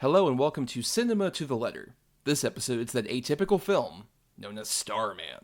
Hello and welcome to Cinema to the Letter. This episode is that atypical film known as Starman.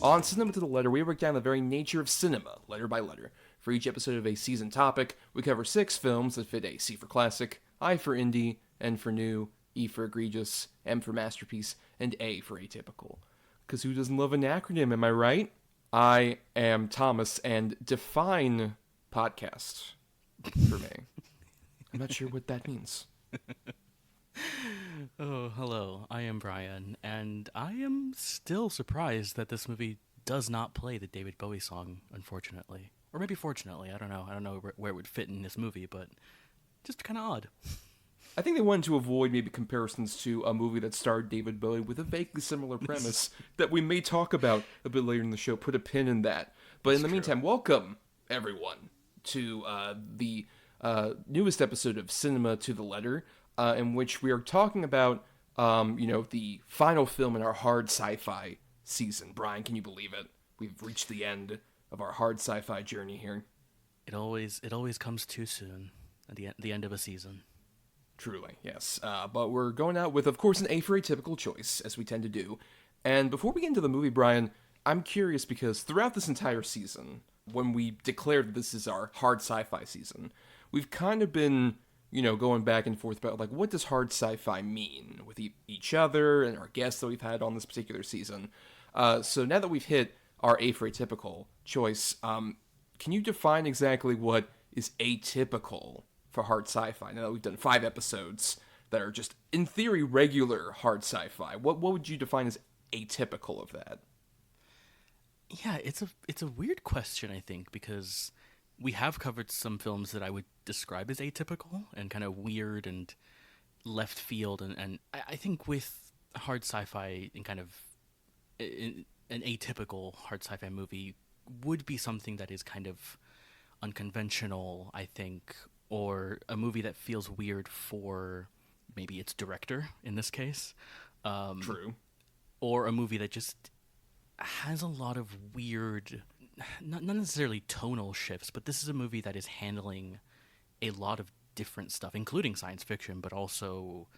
On Cinema to the Letter, we break down the very nature of cinema, letter by letter. For each episode of a season topic, we cover 6 films that fit a C for classic, I for indie, N for new, E for egregious, M for masterpiece, and A for atypical. Because who doesn't love an acronym, am I right? I am Thomas, and define podcast for me. I'm not sure what that means. Oh, hello. I am Bryan, and I am still surprised that this movie does not play the David Bowie song, unfortunately. Or maybe fortunately, I don't know. I don't know where it would fit in this movie, but just kind of odd. I think they wanted to avoid maybe comparisons to a movie that starred David Bowie with a vaguely similar premise that we may talk about a bit later in the show. Put a pin in that. But in the meantime, welcome, everyone, to the newest episode of Cinema to the Letter, in which we are talking about, the final film in our Hard Sci-Fi season. Bryan, can you believe it? We've reached the end of our Hard Sci-Fi journey here. It always comes too soon at the end of a season. Truly, yes. But we're going out with, of course, an A for atypical choice, as we tend to do. And before we get into the movie, Bryan, I'm curious because throughout this entire season, when we declared that this is our hard sci-fi season, we've kind of been, going back and forth about, what does hard sci-fi mean with each other and our guests that we've had on this particular season. So now that we've hit our A for atypical choice, can you define exactly what is atypical for hard sci-fi? Now that we've done 5 episodes that are just, in theory, regular hard sci-fi, what would you define as atypical of that? Yeah, it's a weird question, I think, because we have covered some films that I would describe as atypical and kind of weird and left field, and I think with hard sci-fi and kind of an atypical hard sci-fi movie would be something that is kind of unconventional, I think, or a movie that feels weird for maybe its director in this case. True. Or a movie that just has a lot of weird, not necessarily tonal shifts, but this is a movie that is handling a lot of different stuff, including science fiction, but also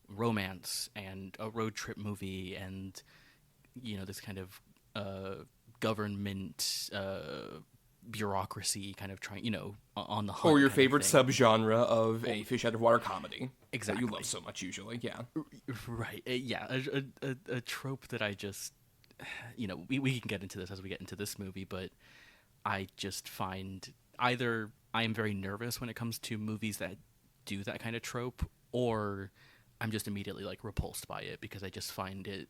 romance and a road trip movie and, this kind of government bureaucracy kind of trying, on the hunt. Or your favorite subgenre of a fish out of water comedy. Exactly. That you love so much usually, yeah. Right. Yeah. A trope that I just, we can get into this as we get into this movie, but I just find either I am very nervous when it comes to movies that do that kind of trope, or I'm just immediately repulsed by it because I just find it,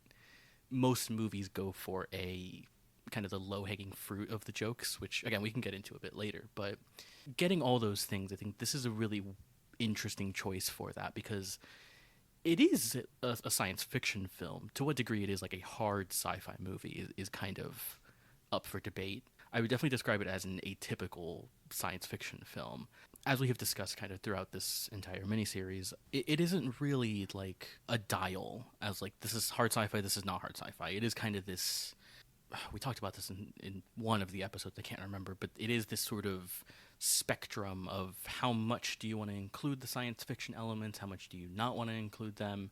most movies go for a kind of the low-hanging fruit of the jokes, which again we can get into a bit later, but getting all those things, I think this is a really interesting choice for that because it is a science fiction film. To what degree it is a hard sci-fi movie is kind of up for debate. I would definitely describe it as an atypical science fiction film. As we have discussed kind of throughout this entire miniseries, it isn't really a dial as this is hard sci-fi, this is not hard sci-fi. It is kind of this, we talked about this in one of the episodes, I can't remember, but it is this sort of spectrum of how much do you want to include the science fiction elements, how much do you not want to include them.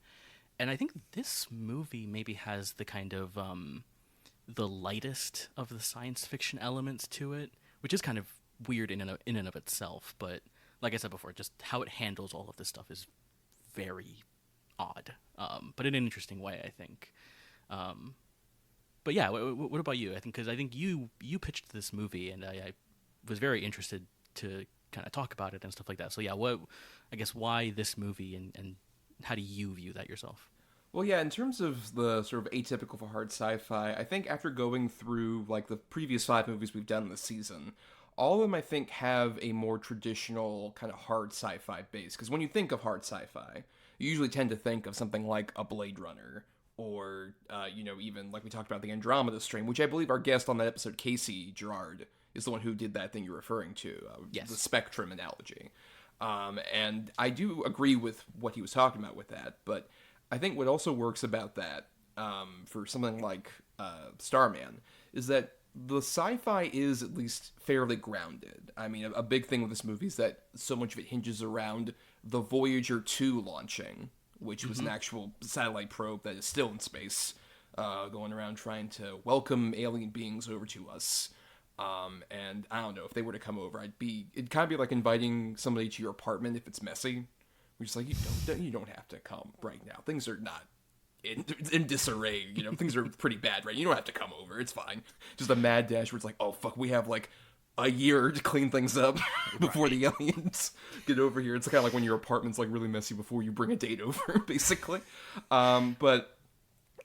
And I think this movie maybe has the kind of the lightest of the science fiction elements to it, which is kind of weird in and of itself, but like I said before, just how it handles all of this stuff is very odd, but in an interesting way, I think. But yeah, what about you? Because I think you pitched this movie, and I was very interested to kind of talk about it and stuff like that. So yeah, why this movie, and how do you view that yourself? Well, yeah, in terms of the sort of atypical for hard sci-fi, I think after going through like the previous five movies we've done this season, all of them I think have a more traditional kind of hard sci-fi base. Because when you think of hard sci-fi, you usually tend to think of something like a Blade Runner, or even like we talked about the Andromeda Strain, which I believe our guest on that episode, Casey Gerard, is the one who did that thing you're referring to, Yes. the spectrum analogy. And I do agree with what he was talking about with that, but I think what also works about that, for something like Starman, is that the sci-fi is at least fairly grounded. I mean, a big thing with this movie is that so much of it hinges around the Voyager 2 launching, which was an actual satellite probe that is still in space, going around trying to welcome alien beings over to us. And I don't know, if they were to come over, it'd kind of be like inviting somebody to your apartment if it's messy. We're just like, you don't have to come right now. Things are not in disarray. Things are pretty bad, right? You don't have to come over. It's fine. Just a mad dash where it's like, oh fuck, we have like a year to clean things up before the aliens get over here. It's kind of like when your apartment's like really messy before you bring a date over, basically. But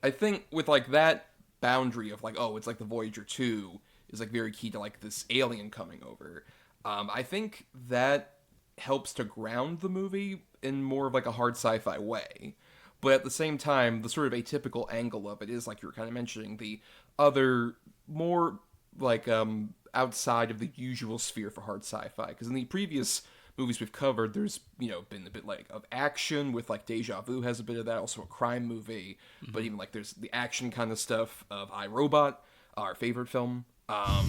I think with like that boundary of like, oh, it's like the Voyager 2 is like very key to like this alien coming over. I think that helps to ground the movie in more of like a hard sci-fi way. But at the same time, the sort of atypical angle of it is, like you were kind of mentioning, the other more like outside of the usual sphere for hard sci-fi. Because in the previous movies we've covered, there's been a bit like of action with like Deja Vu has a bit of that, also a crime movie. But even like there's the action kind of stuff of I, Robot, our favorite film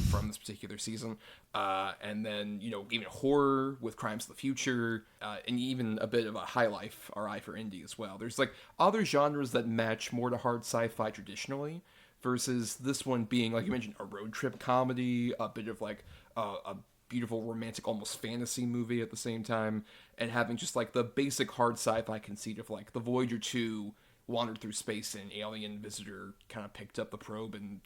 from this particular season. And then, even horror with Crimes of the Future, and even a bit of a high life, our Eye for Indie as well. There's like other genres that match more to hard sci-fi traditionally, versus this one being, like you mentioned, a road trip comedy, a bit of like a beautiful romantic, almost fantasy movie at the same time, and having just like the basic hard sci-fi conceit of like the Voyager 2 wandered through space and an alien visitor kind of picked up the probe and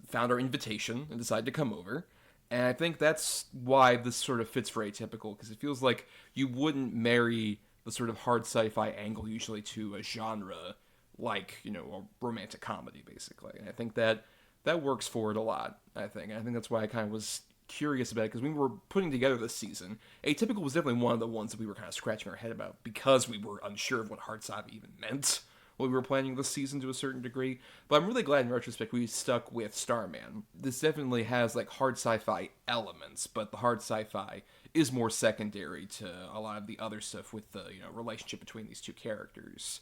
found our invitation and decided to come over. And I think that's why this sort of fits for Atypical, because it feels like you wouldn't marry the sort of hard sci-fi angle usually to a genre like a romantic comedy, basically. And I think that works for it a lot. I think that's why I kind of was curious about it, because when we were putting together this season, Atypical was definitely one of the ones that we were kind of scratching our head about, because we were unsure of what hard sci-fi even meant when we were planning this season to a certain degree. But I'm really glad in retrospect we stuck with Starman. This definitely has like hard sci-fi elements, but the hard sci-fi is more secondary to a lot of the other stuff with the relationship between these two characters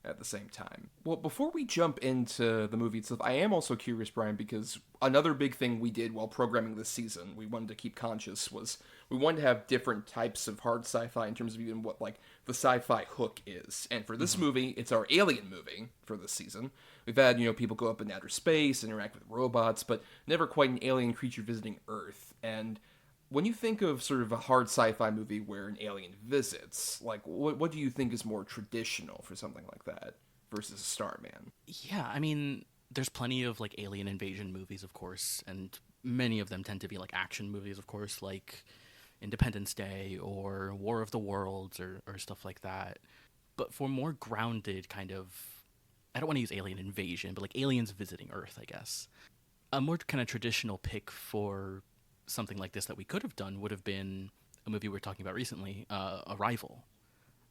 at the same time. Well, before we jump into the movie itself, I am also curious, Brian, because another big thing we did while programming this season, we wanted to keep conscious, was we wanted to have different types of hard sci-fi in terms of even what like the sci-fi hook is. And for this movie, it's our alien movie for this season. We've had, people go up in outer space, interact with robots, but never quite an alien creature visiting Earth. And when you think of sort of a hard sci-fi movie where an alien visits, like what do you think is more traditional for something like that versus Starman? Yeah, I mean, there's plenty of like alien invasion movies, of course, and many of them tend to be like action movies, of course, like Independence Day or War of the Worlds or stuff like that. But for more grounded kind of, I don't want to use alien invasion, but like aliens visiting Earth, I guess. A more kind of traditional pick for something like this that we could have done would have been a movie we were talking about recently, Arrival,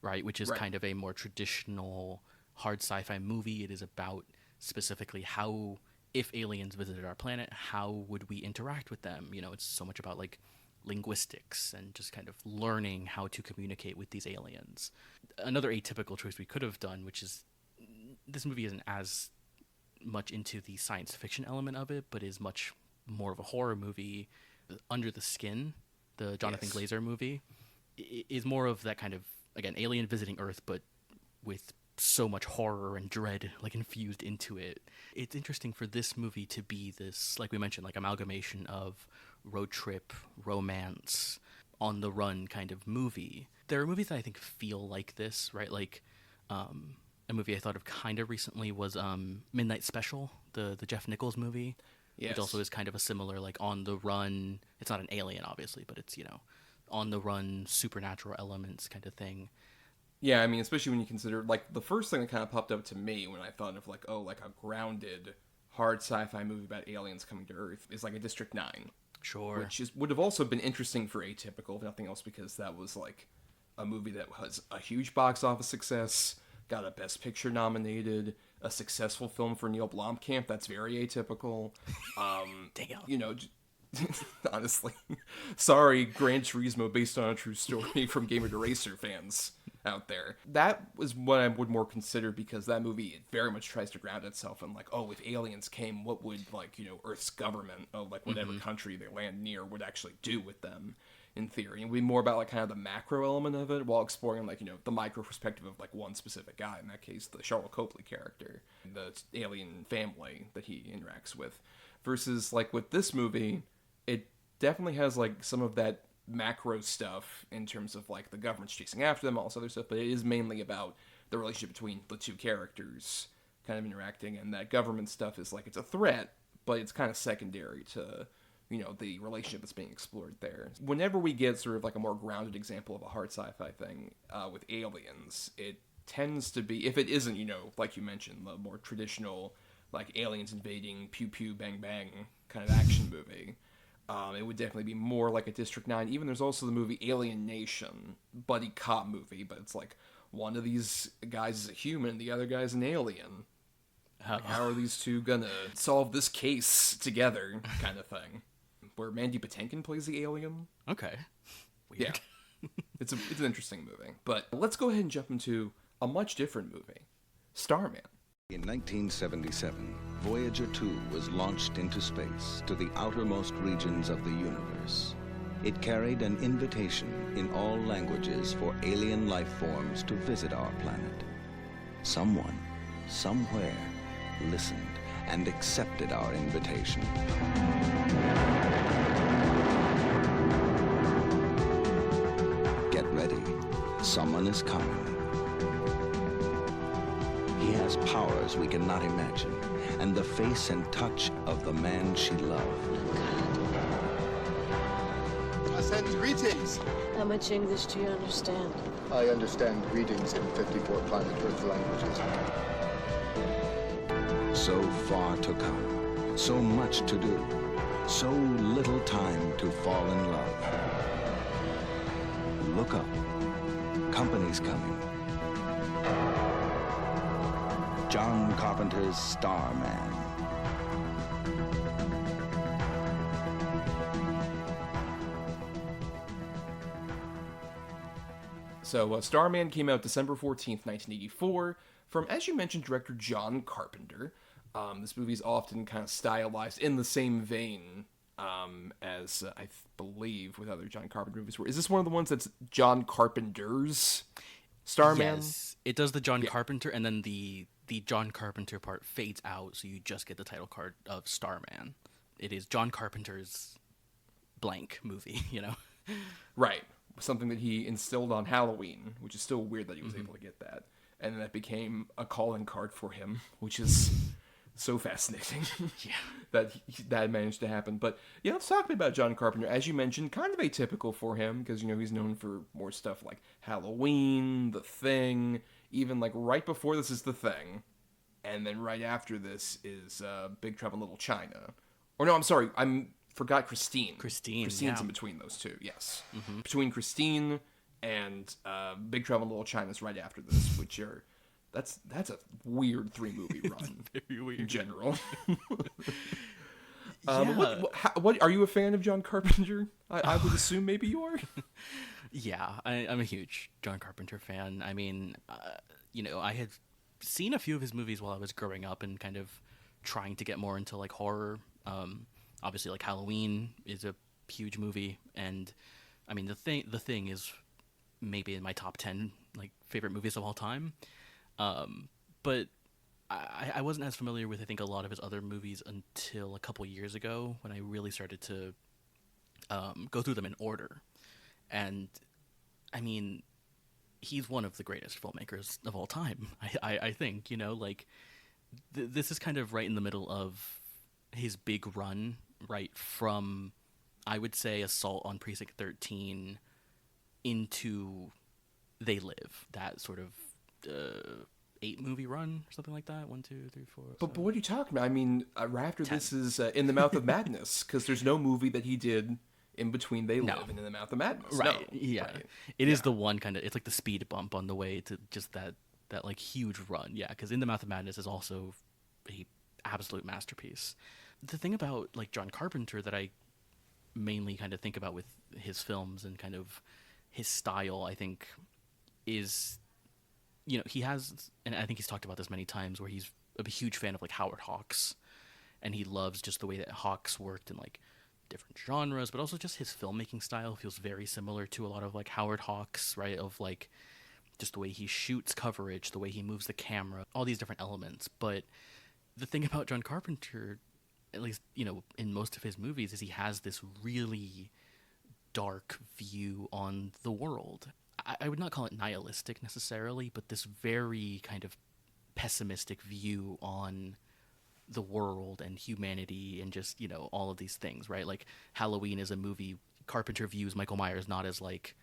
right? Which is kind of a more traditional hard sci-fi movie. It is about specifically how, if aliens visited our planet, how would we interact with them? It's so much about like linguistics and just kind of learning how to communicate with these aliens. Another atypical choice we could have done, which is this movie isn't as much into the science fiction element of it, but is much more of a horror movie. Under the Skin, the Jonathan Glazer movie, is more of that kind of, again, alien visiting Earth, but with so much horror and dread like infused into it. It's interesting for this movie to be this, like we mentioned, like amalgamation of road trip, romance, on the run kind of movie. There are movies that I think feel like this, right? Like a movie I thought of kind of recently was Midnight Special, the Jeff Nichols movie. Yes. Which also is kind of a similar, like, on the run. It's not an alien, obviously, but it's, on the run supernatural elements kind of thing. Yeah, I mean, especially when you consider, like, the first thing that kind of popped up to me when I thought of, like, oh, like a grounded, hard sci-fi movie about aliens coming to Earth is, like, a District 9. Sure. Which would have also been interesting for Atypical, if nothing else, because that was, like, a movie that was a huge box office success, got a Best Picture nominated, a successful film for Neil Blomkamp. That's very atypical. Damn. You know, honestly, sorry, Gran Turismo based on a true story from Gamer to Racer fans out there. That was what I would more consider, because that movie, it very much tries to ground itself in, like, oh, if aliens came, what would, like, you know, Earth's government, oh, like, whatever country they land near would actually do with them, in theory. And we more about, like, kind of the macro element of it, while exploring, like, you know, the micro perspective of, like, one specific guy, in that case, the Charlotte Copley character, the alien family that he interacts with. Versus, like, with this movie, it definitely has, like, some of that macro stuff in terms of, like, the government's chasing after them, all this other stuff, but it is mainly about the relationship between the two characters kind of interacting, and that government stuff is, like, it's a threat, but it's kind of secondary to, you know, the relationship that's being explored there. Whenever we get sort of, like, a more grounded example of a hard sci-fi thing with aliens, it tends to be, if it isn't, you know, like you mentioned, the more traditional, like, aliens invading, pew pew, bang bang kind of action movie, it would definitely be more like a District 9. Even there's also the movie Alien Nation, buddy cop movie, but it's like one of these guys is a human, the other guy's an alien. Like, how are these two gonna solve this case together, kind of thing. Where Mandy Patinkin plays the alien. Okay. Weird. Yeah. It's an interesting movie. But let's go ahead and jump into a much different movie, Starman. In 1977, Voyager 2 was launched into space to the outermost regions of the universe. It carried an invitation in all languages for alien life forms to visit our planet. Someone, somewhere, listened and accepted our invitation. Get ready. Someone is coming. He has powers we cannot imagine, and the face and touch of the man she loved. I send greetings. How much English do you understand? I understand greetings in 54 planet Earth languages. So far to come, so much to do, so little time to fall in love. Look up. Company's coming. John Carpenter's Starman. So, Starman came out December 14th, 1984, from, as you mentioned, director John Carpenter. This movie is often kind of stylized in the same vein as, I believe, with other John Carpenter movies. Is this one of the ones that's John Carpenter's Starman? Yes. It does the John Carpenter, and then the John Carpenter part fades out, so you just get the title card of Starman. It is John Carpenter's blank movie, you know? Right. Something that he instilled on Halloween, which is still weird that he was able to get that. And that became a calling card for him, which is so fascinating. Yeah. that managed to happen. But yeah, let's talk about John Carpenter. As you mentioned, kind of atypical for him, because, you know, he's known for more stuff like Halloween, The Thing, even like right before this is The Thing, and then right after this is Big Trouble in Little China. Or no, I'm sorry, forgot Christine. Christine's yeah. in between those two, yes. Between Christine and Big Trouble in Little China's right after this, which are that's a weird 3-movie run. Very weird. In general. Yeah. What are you a fan of John Carpenter? I would assume maybe you are. Yeah, I'm a huge John Carpenter fan. I mean, you know, I had seen a few of his movies while I was growing up and kind of trying to get more into like horror. Obviously, like Halloween is a huge movie, and I mean, The Thing is maybe in my top 10 like favorite movies of all time. But I wasn't as familiar with, I think, a lot of his other movies until a couple years ago when I really started to go through them in order. And I mean, he's one of the greatest filmmakers of all time. I think, you know, like this is kind of right in the middle of his big run, right from, I would say, Assault on Precinct 13 into They Live, that sort of 8-movie run, or something like that. 1, 2, 3, 4. But what are you talking about? I mean, right after 10. this is In the Mouth of Madness, because there's no movie that he did in between They Live and In the Mouth of Madness. Right. No. Yeah. Right. It is the one kind of, it's like the speed bump on the way to just that like huge run. Yeah, because In the Mouth of Madness is also a absolute masterpiece. The thing about like John Carpenter that I mainly kind of think about with his films and kind of his style, I think, is, you know, he has, and I think he's talked about this many times, where he's a huge fan of like Howard Hawks, and he loves just the way that Hawks worked in like different genres, but also just his filmmaking style feels very similar to a lot of like Howard Hawks, right? Of like just the way he shoots coverage, the way he moves the camera, all these different elements. But the thing about John Carpenter, at least, you know, in most of his movies, is he has this really dark view on the world. I would not call it nihilistic necessarily, but this very kind of pessimistic view on the world and humanity and just, you know, all of these things, right? Like Halloween is a movie, Carpenter views Michael Myers not as like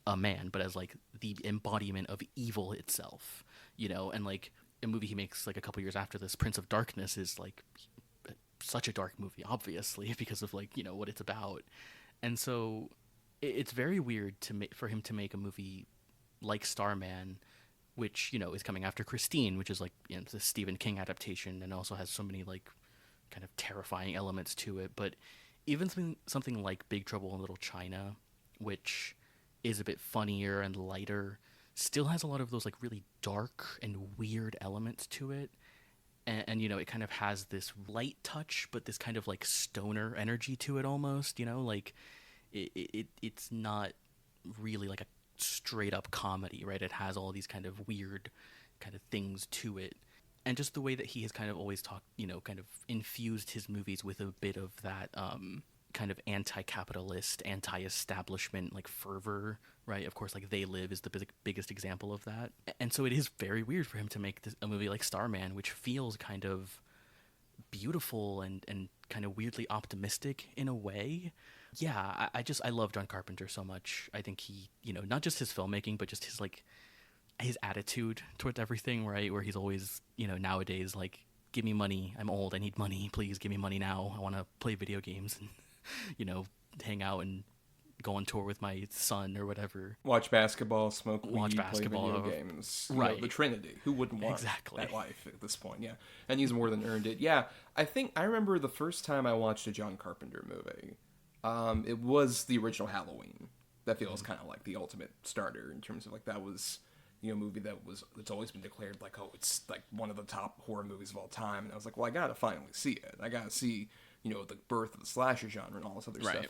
a man, but as like the embodiment of evil itself, you know. And like a movie he makes like a couple years after this, Prince of Darkness, is like such a dark movie, obviously, because of like, you know, what it's about. And so it's very weird for him to make a movie like Starman, which, you know, is coming after Christine, which is like, you know, the Stephen King adaptation, and also has so many like kind of terrifying elements to it. But even something like Big Trouble in Little China, which is a bit funnier and lighter, still has a lot of those like really dark and weird elements to it. And you know, it kind of has this light touch, but this kind of like stoner energy to it almost, you know, like it's not really like a straight up comedy, right? It has all these kind of weird kind of things to it. And just the way that he has kind of always talked, you know, kind of infused his movies with a bit of that kind of anti-capitalist, anti-establishment like fervor, right? Of course, like They Live is the biggest example of that. And so it is very weird for him to make a movie like Starman, which feels kind of beautiful and kind of weirdly optimistic in a way. Yeah, I love John Carpenter so much. I think he, you know, not just his filmmaking, but just his like his attitude towards everything, right? Where he's always, you know, nowadays like, give me money, I'm old, I need money, please give me money now, I want to play video games and, you know, hang out and go on tour with my son or whatever. Watch basketball, smoke weed, Watch basketball, play video games. Right. You know, the Trinity. Who wouldn't want Exactly. that life at this point? Yeah. And he's more than earned it. Yeah. I remember the first time I watched a John Carpenter movie. It was the original Halloween. That feels kind of like the ultimate starter in terms of like that was, you know, a movie that's always been declared like, oh, it's like one of the top horror movies of all time. And I was like, well, I gotta finally see it. I gotta see, you know, the birth of the slasher genre and all this other stuff.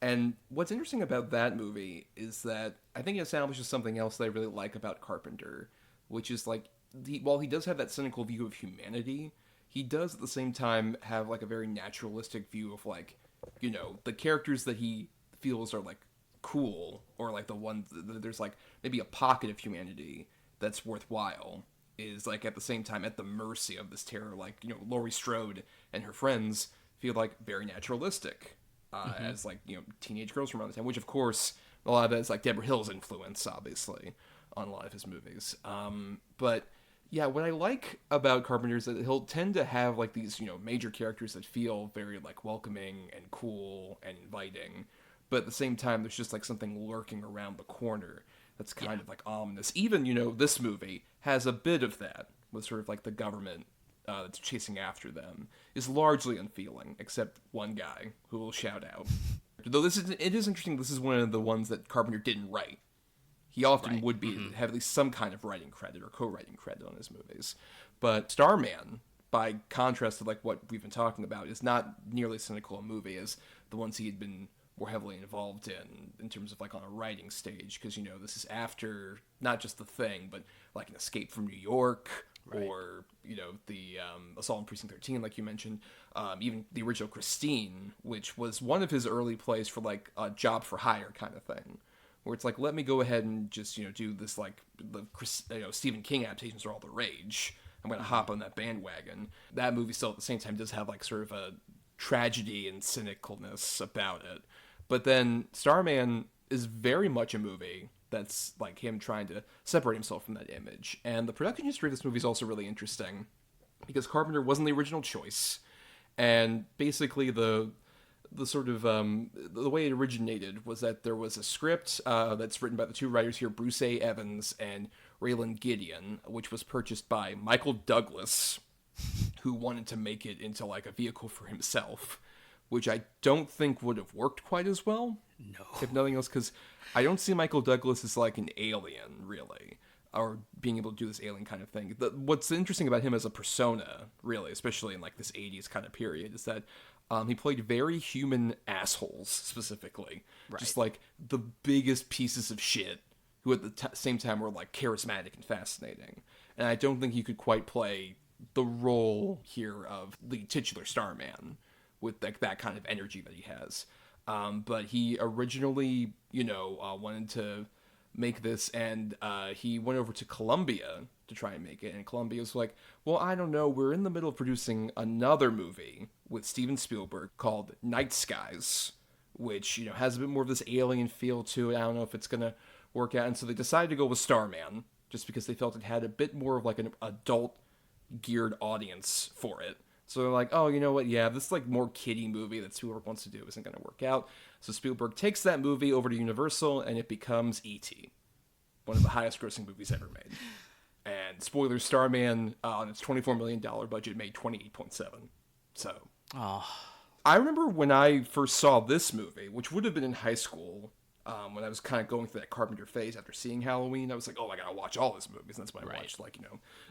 And what's interesting about that movie is that I think it establishes something else that I really like about Carpenter, which is like, while he does have that cynical view of humanity, he does at the same time have like a very naturalistic view of like, you know, the characters that he feels are like cool, or like the ones that there's like maybe a pocket of humanity that's worthwhile, is like at the same time at the mercy of this terror. Like, you know, Laurie Strode and her friends feel like very naturalistic as like, you know, teenage girls from around the time, which of course a lot of that is like Deborah Hill's influence obviously on a lot of his movies. But yeah, what I like about Carpenter is that he'll tend to have like these, you know, major characters that feel very like welcoming and cool and inviting, but at the same time there's just like something lurking around the corner that's kind of like ominous. Even, you know, this movie has a bit of that, with sort of like the government that's chasing after them is largely unfeeling, except one guy who will shout out. Though it is interesting, this is one of the ones that Carpenter didn't write. He often would have at least some kind of writing credit or co-writing credit on his movies. But Starman, by contrast to like what we've been talking about, is not nearly as cynical a movie as the ones he had been more heavily involved in terms of like on a writing stage, because, you know, this is after not just The Thing, but like an Escape from New York, or, you know, the Assault on Precinct 13, like you mentioned, even the original Christine, which was one of his early plays for like a job for hire kind of thing, where it's like, let me go ahead and just, you know, do this, like the, you know, Stephen King adaptations are all the rage, I'm gonna hop on that bandwagon. That movie still at the same time does have like sort of a tragedy and cynicalness about it. But then Starman is very much a movie that's like him trying to separate himself from that image. And the production history of this movie is also really interesting because Carpenter wasn't the original choice, and basically the sort of the way it originated was that there was a script that's written by the two writers here, Bruce A. Evans and Raylan Gideon, which was purchased by Michael Douglas, who wanted to make it into like a vehicle for himself, which I don't think would have worked quite as well. No. If nothing else, because I don't see Michael Douglas as like an alien, really, or being able to do this alien kind of thing. What's interesting about him as a persona, really, especially in like this 80s kind of period, is that he played very human assholes, specifically. Right. Just like the biggest pieces of shit, who at the same time were like charismatic and fascinating. And I don't think he could quite play the role here of the titular Starman with like that kind of energy that he has. But he originally, wanted to make this, and he went over to Columbia to try and make it. And Columbia was like, well, I don't know, we're in the middle of producing another movie with Steven Spielberg called Night Skies, which, has a bit more of this alien feel to it. I don't know if it's going to work out. And so they decided to go with Starman, just because they felt it had a bit more of like an adult-geared audience for it. So they're like, oh, you know what? Yeah, this like more kiddie movie that Spielberg wants to do isn't going to work out. So Spielberg takes that movie over to Universal, and it becomes E.T., one of the highest-grossing movies ever made. And spoiler, Starman, on its $24 million budget, made $28.7. So, I remember when I first saw this movie, which would have been in high school, when I was kind of going through that Carpenter phase after seeing Halloween, I was like, oh, I gotta watch all his movies. And that's when I watched, like,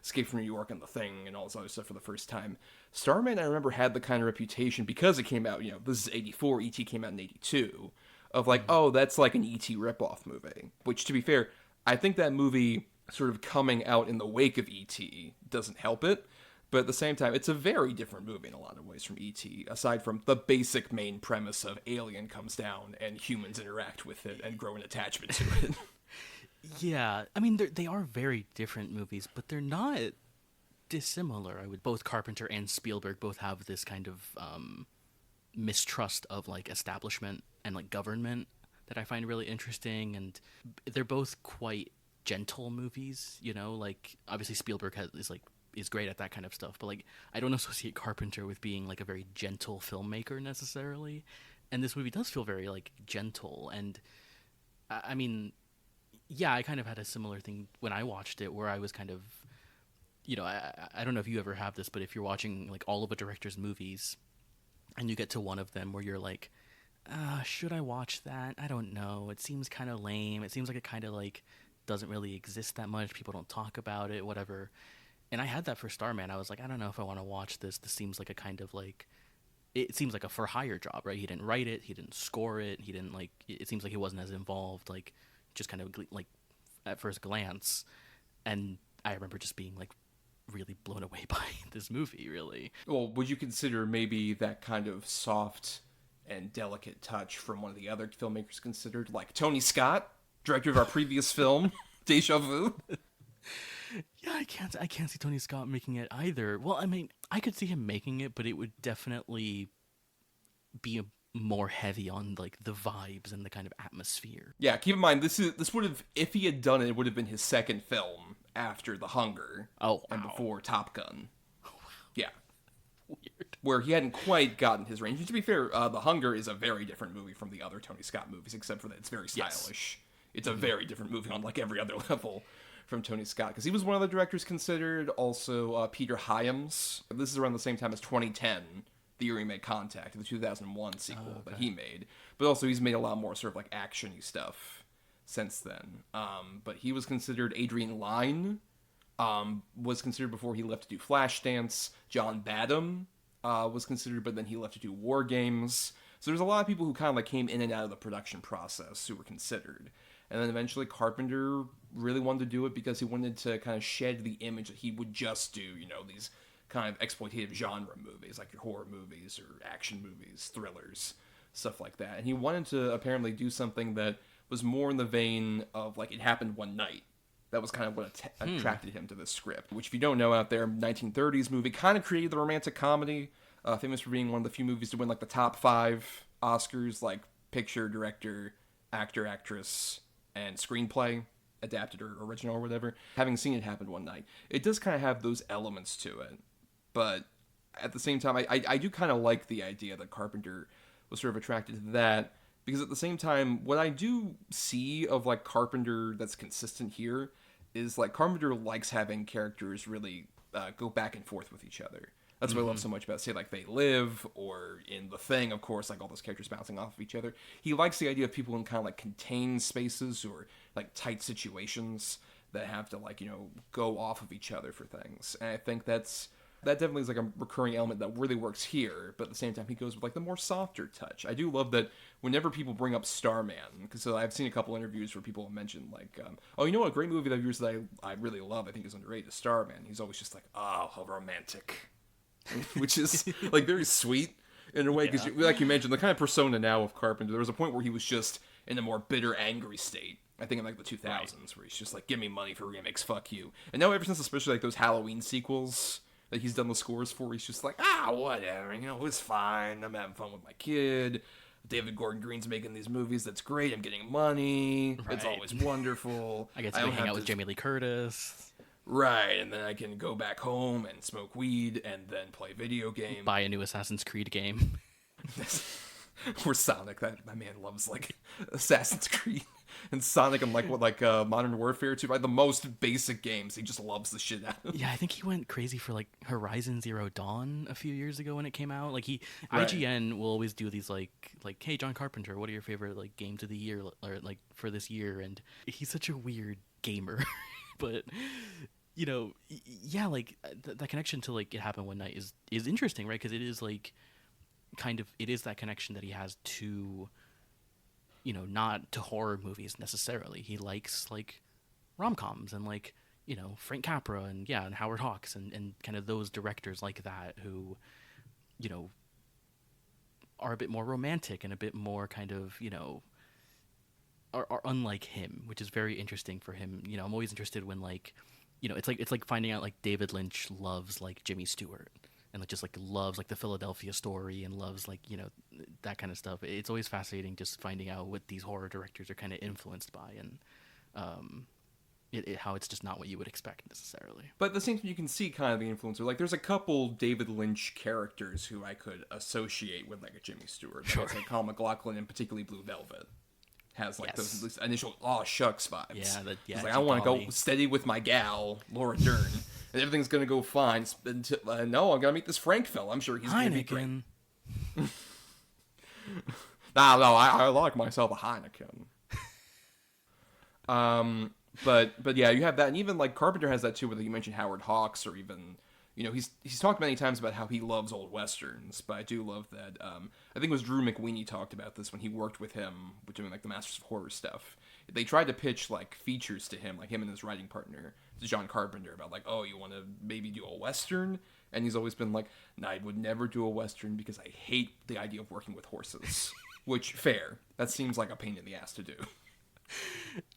Escape from New York and The Thing and all this other stuff for the first time. Starman, I remember, had the kind of reputation, because it came out, this is 84, E.T. came out in 82, of like, oh, that's like an E.T. ripoff movie. Which, to be fair, I think that movie sort of coming out in the wake of E.T. doesn't help it. But at the same time, it's a very different movie in a lot of ways from E.T., aside from the basic main premise of alien comes down and humans interact with it and grow an attachment to it. Yeah, I mean, they are very different movies, but they're not dissimilar. Both Carpenter and Spielberg both have this kind of mistrust of like establishment and like government that I find really interesting, and they're both quite gentle movies. Like obviously Spielberg is great at that kind of stuff, but like I don't associate Carpenter with being like a very gentle filmmaker necessarily, and this movie does feel very like gentle. And I mean, yeah, I kind of had a similar thing when I watched it, where I was kind of, I don't know if you ever have this, but if you're watching like all of a director's movies and you get to one of them where you're like, should I watch that? I don't know, it seems kind of lame, it seems like it kind of like doesn't really exist that much, people don't talk about it, whatever. And I had that for Starman. I was like, I don't know if I want to watch this. This seems like a kind of like, it seems like a for hire job, right? He didn't write it, he didn't score it, he didn't like, it seems like he wasn't as involved, like just kind of like at first glance. And I remember just being like really blown away by this movie, really. Well, would you consider maybe that kind of soft and delicate touch from one of the other filmmakers considered, like Tony Scott, director of our previous film, Deja Vu? Yeah, I can't see Tony Scott making it either. Well, I mean, I could see him making it, but it would definitely be more heavy on like the vibes and the kind of atmosphere. Yeah, keep in mind this would have, if he had done it, it would have been his second film after The Hunger. Oh, wow. And before Top Gun. Oh, wow. Yeah. Weird. Where he hadn't quite gotten his range. And to be fair, The Hunger is a very different movie from the other Tony Scott movies, except for that it's very stylish. Yes. It's a very different movie on like every other level from Tony Scott, because he was one of the directors considered. Also, Peter Hyams. This is around the same time as 2010, the year he made Contact, the 2001 sequel that he made. But also, he's made a lot more sort of like action-y stuff since then. But he was considered. Adrian Lyne was considered before he left to do Flashdance. John Badham was considered, but then he left to do War Games. So there's a lot of people who kind of like came in and out of the production process who were considered. And then eventually Carpenter really wanted to do it because he wanted to kind of shed the image that he would just do, these kind of exploitative genre movies, like your horror movies or action movies, thrillers, stuff like that. And he wanted to apparently do something that was more in the vein of like It Happened One Night. That was kind of what attracted him to this script, which if you don't know out there, 1930s movie, kind of created the romantic comedy, famous for being one of the few movies to win like the top 5 Oscars, like picture, director, actor, actress, and screenplay, adapted or original or whatever, having seen it happen one night, it does kind of have those elements to it. But at the same time, I do kind of like the idea that Carpenter was sort of attracted to that, because at the same time, what I do see of like Carpenter that's consistent here is like Carpenter likes having characters really go back and forth with each other. That's what I love so much about, say, like They Live, or in The Thing, of course, like all those characters bouncing off of each other. He likes the idea of people in kind of like contained spaces or like tight situations that have to like, go off of each other for things. And I think that definitely is like a recurring element that really works here, but at the same time he goes with like the more softer touch. I do love that whenever people bring up Starman, because I've seen a couple interviews where people have mentioned like, oh, you know what, a great movie that I really love, I think is underrated, is Starman. He's always just like, oh, how romantic. Which is like very sweet in a way, because like you mentioned, the kind of persona now of Carpenter, there was a point where he was just in a more bitter, angry state. I think in like the 2000s, where he's just like, give me money for remakes, fuck you. And now ever since especially like those Halloween sequels that he's done the scores for, he's just like, whatever, it's fine, I'm having fun with my kid, David Gordon Green's making these movies, that's great, I'm getting money, it's always wonderful. I get to hang out with Jamie Lee Curtis. Right, and then I can go back home and smoke weed and then play video games. Buy a new Assassin's Creed game. Or Sonic, my man loves like Assassin's Creed and Sonic and like Modern Warfare 2, like the most basic games. He just loves the shit out of. Yeah, I think he went crazy for like Horizon Zero Dawn a few years ago when it came out. Like Right. IGN will always do these like hey, John Carpenter, what are your favorite like games of the year or like for this year? And he's such a weird gamer, but yeah, like that connection to like It Happened One Night is interesting, right? Because it is like it is that connection that he has to, not to horror movies necessarily. He likes like rom-coms and like Frank Capra and Howard Hawks and kind of those directors like that who are a bit more romantic and a bit more kind of are unlike him, which is very interesting for him. I'm always interested when like it's like finding out like David Lynch loves like Jimmy Stewart and like just like loves like the Philadelphia Story and loves like that kind of stuff. It's always fascinating just finding out what these horror directors are kind of influenced by and how it's just not what you would expect necessarily. But at the same time, you can see kind of the influencer. Like there's a couple David Lynch characters who I could associate with like a Jimmy Stewart. Sure. Like Kyle MacLachlan and particularly Blue Velvet has like those initial aw shucks vibes. It's like I want to go steady with my gal Laura Dern, and everything's gonna go fine. Until, no, I'm gonna meet this Frank fella. I'm sure he's gonna be great. No, I like myself a Heineken. But yeah, you have that, and even like Carpenter has that too. Whether you mentioned Howard Hawks or even. He's talked many times about how he loves old westerns, but I do love that. I think it was Drew McWeeny talked about this when he worked with him doing like the Masters of Horror stuff. They tried to pitch like features to him, like him and his writing partner, John Carpenter, about like, oh, you want to maybe do a western? And he's always been like, nah, I would never do a western because I hate the idea of working with horses. Which, fair. That seems like a pain in the ass to do.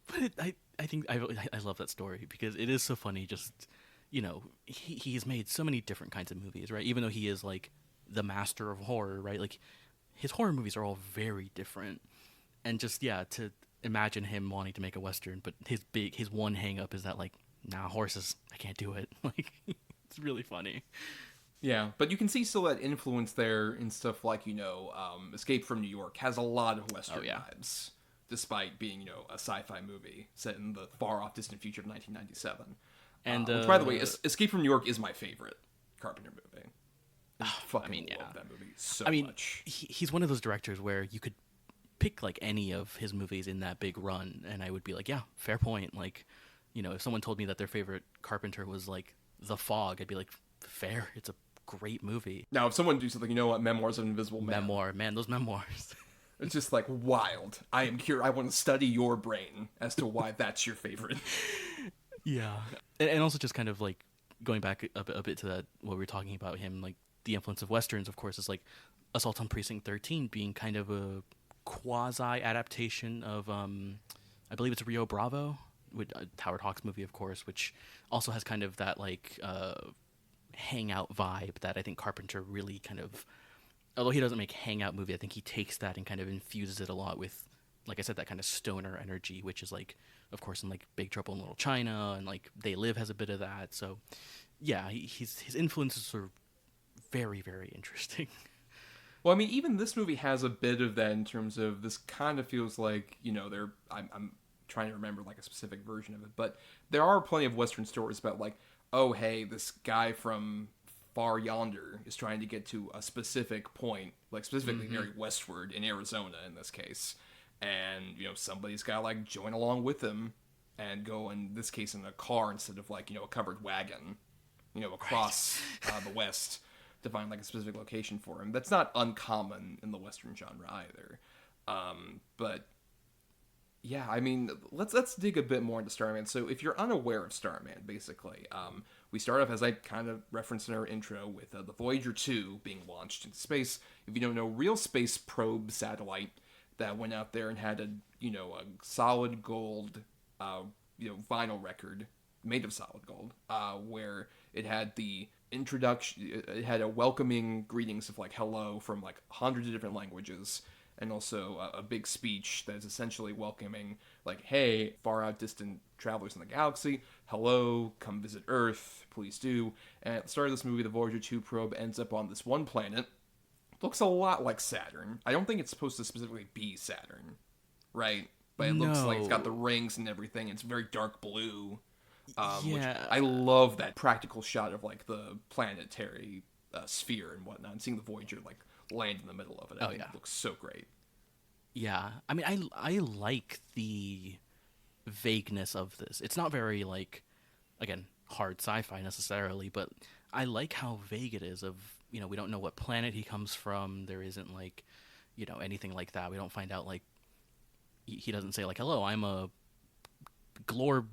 But I think I love that story because it is so funny. Just he's made so many different kinds of movies, right? Even though he is like the master of horror, right? Like his horror movies are all very different, and just to imagine him wanting to make a western, but his one hang up is that like, nah, horses, I can't do it. Like it's really funny. Yeah, but you can see still that influence there in stuff like Escape from New York has a lot of western vibes, despite being a sci-fi movie set in the far off distant future of 1997. And which, by the way, Escape from New York is my favorite Carpenter movie. Love that movie so much. He's one of those directors where you could pick like any of his movies in that big run, and I would be like, yeah, fair point. Like, if someone told me that their favorite Carpenter was like The Fog, I'd be like, fair. It's a great movie. Now, if someone do something, Memoirs of an Invisible Man. Those memoirs. It's just like wild. I am curious. I want to study your brain as to why that's your favorite. Yeah, and also just kind of like going back a bit to that what we were talking about him, like the influence of westerns, of course, is like Assault on Precinct 13 being kind of a quasi adaptation of I believe it's Rio Bravo, with Howard Hawks movie, of course, which also has kind of that like hangout vibe that I think Carpenter really kind of, although he doesn't make hangout movie, I think he takes that and kind of infuses it a lot with like I said, that kind of stoner energy, which is like, of course, in like Big Trouble in Little China, and like They Live has a bit of that. So yeah, his influences are very, very interesting. Well, I mean, even this movie has a bit of that in terms of this kind of feels like, I'm trying to remember like a specific version of it, but there are plenty of Western stories about like, oh, hey, this guy from far yonder is trying to get to a specific point, like specifically very westward in Arizona in this case. And, somebody's got to like join along with him and go, in this case, in a car instead of like, a covered wagon, across the West to find like a specific location for him. That's not uncommon in the Western genre either. But yeah, I mean, let's dig a bit more into Starman. So if you're unaware of Starman, basically, we start off, as I kind of referenced in our intro, with the Voyager 2 being launched into space. If you don't know, real space probe satellite that went out there and had a solid gold vinyl record made of solid gold, where it had the introduction, it had a welcoming greetings of like hello from like hundreds of different languages, and also a big speech that is essentially welcoming like, hey, far out distant travelers in the galaxy, hello, come visit Earth, please do. And at the start of this movie, the Voyager 2 probe ends up on this one planet. Looks a lot like Saturn. I don't think it's supposed to specifically be Saturn, right? But it looks like it's got the rings and everything. It's very dark blue. Which I love that practical shot of like the planetary sphere and whatnot, and seeing the Voyager like land in the middle of it. I think it looks so great. Yeah, I mean, I like the vagueness of this. It's not very like, again, hard sci-fi necessarily, but I like how vague it is. Of we don't know what planet he comes from. There isn't like, anything like that. We don't find out like he doesn't say like, hello, I'm a glorb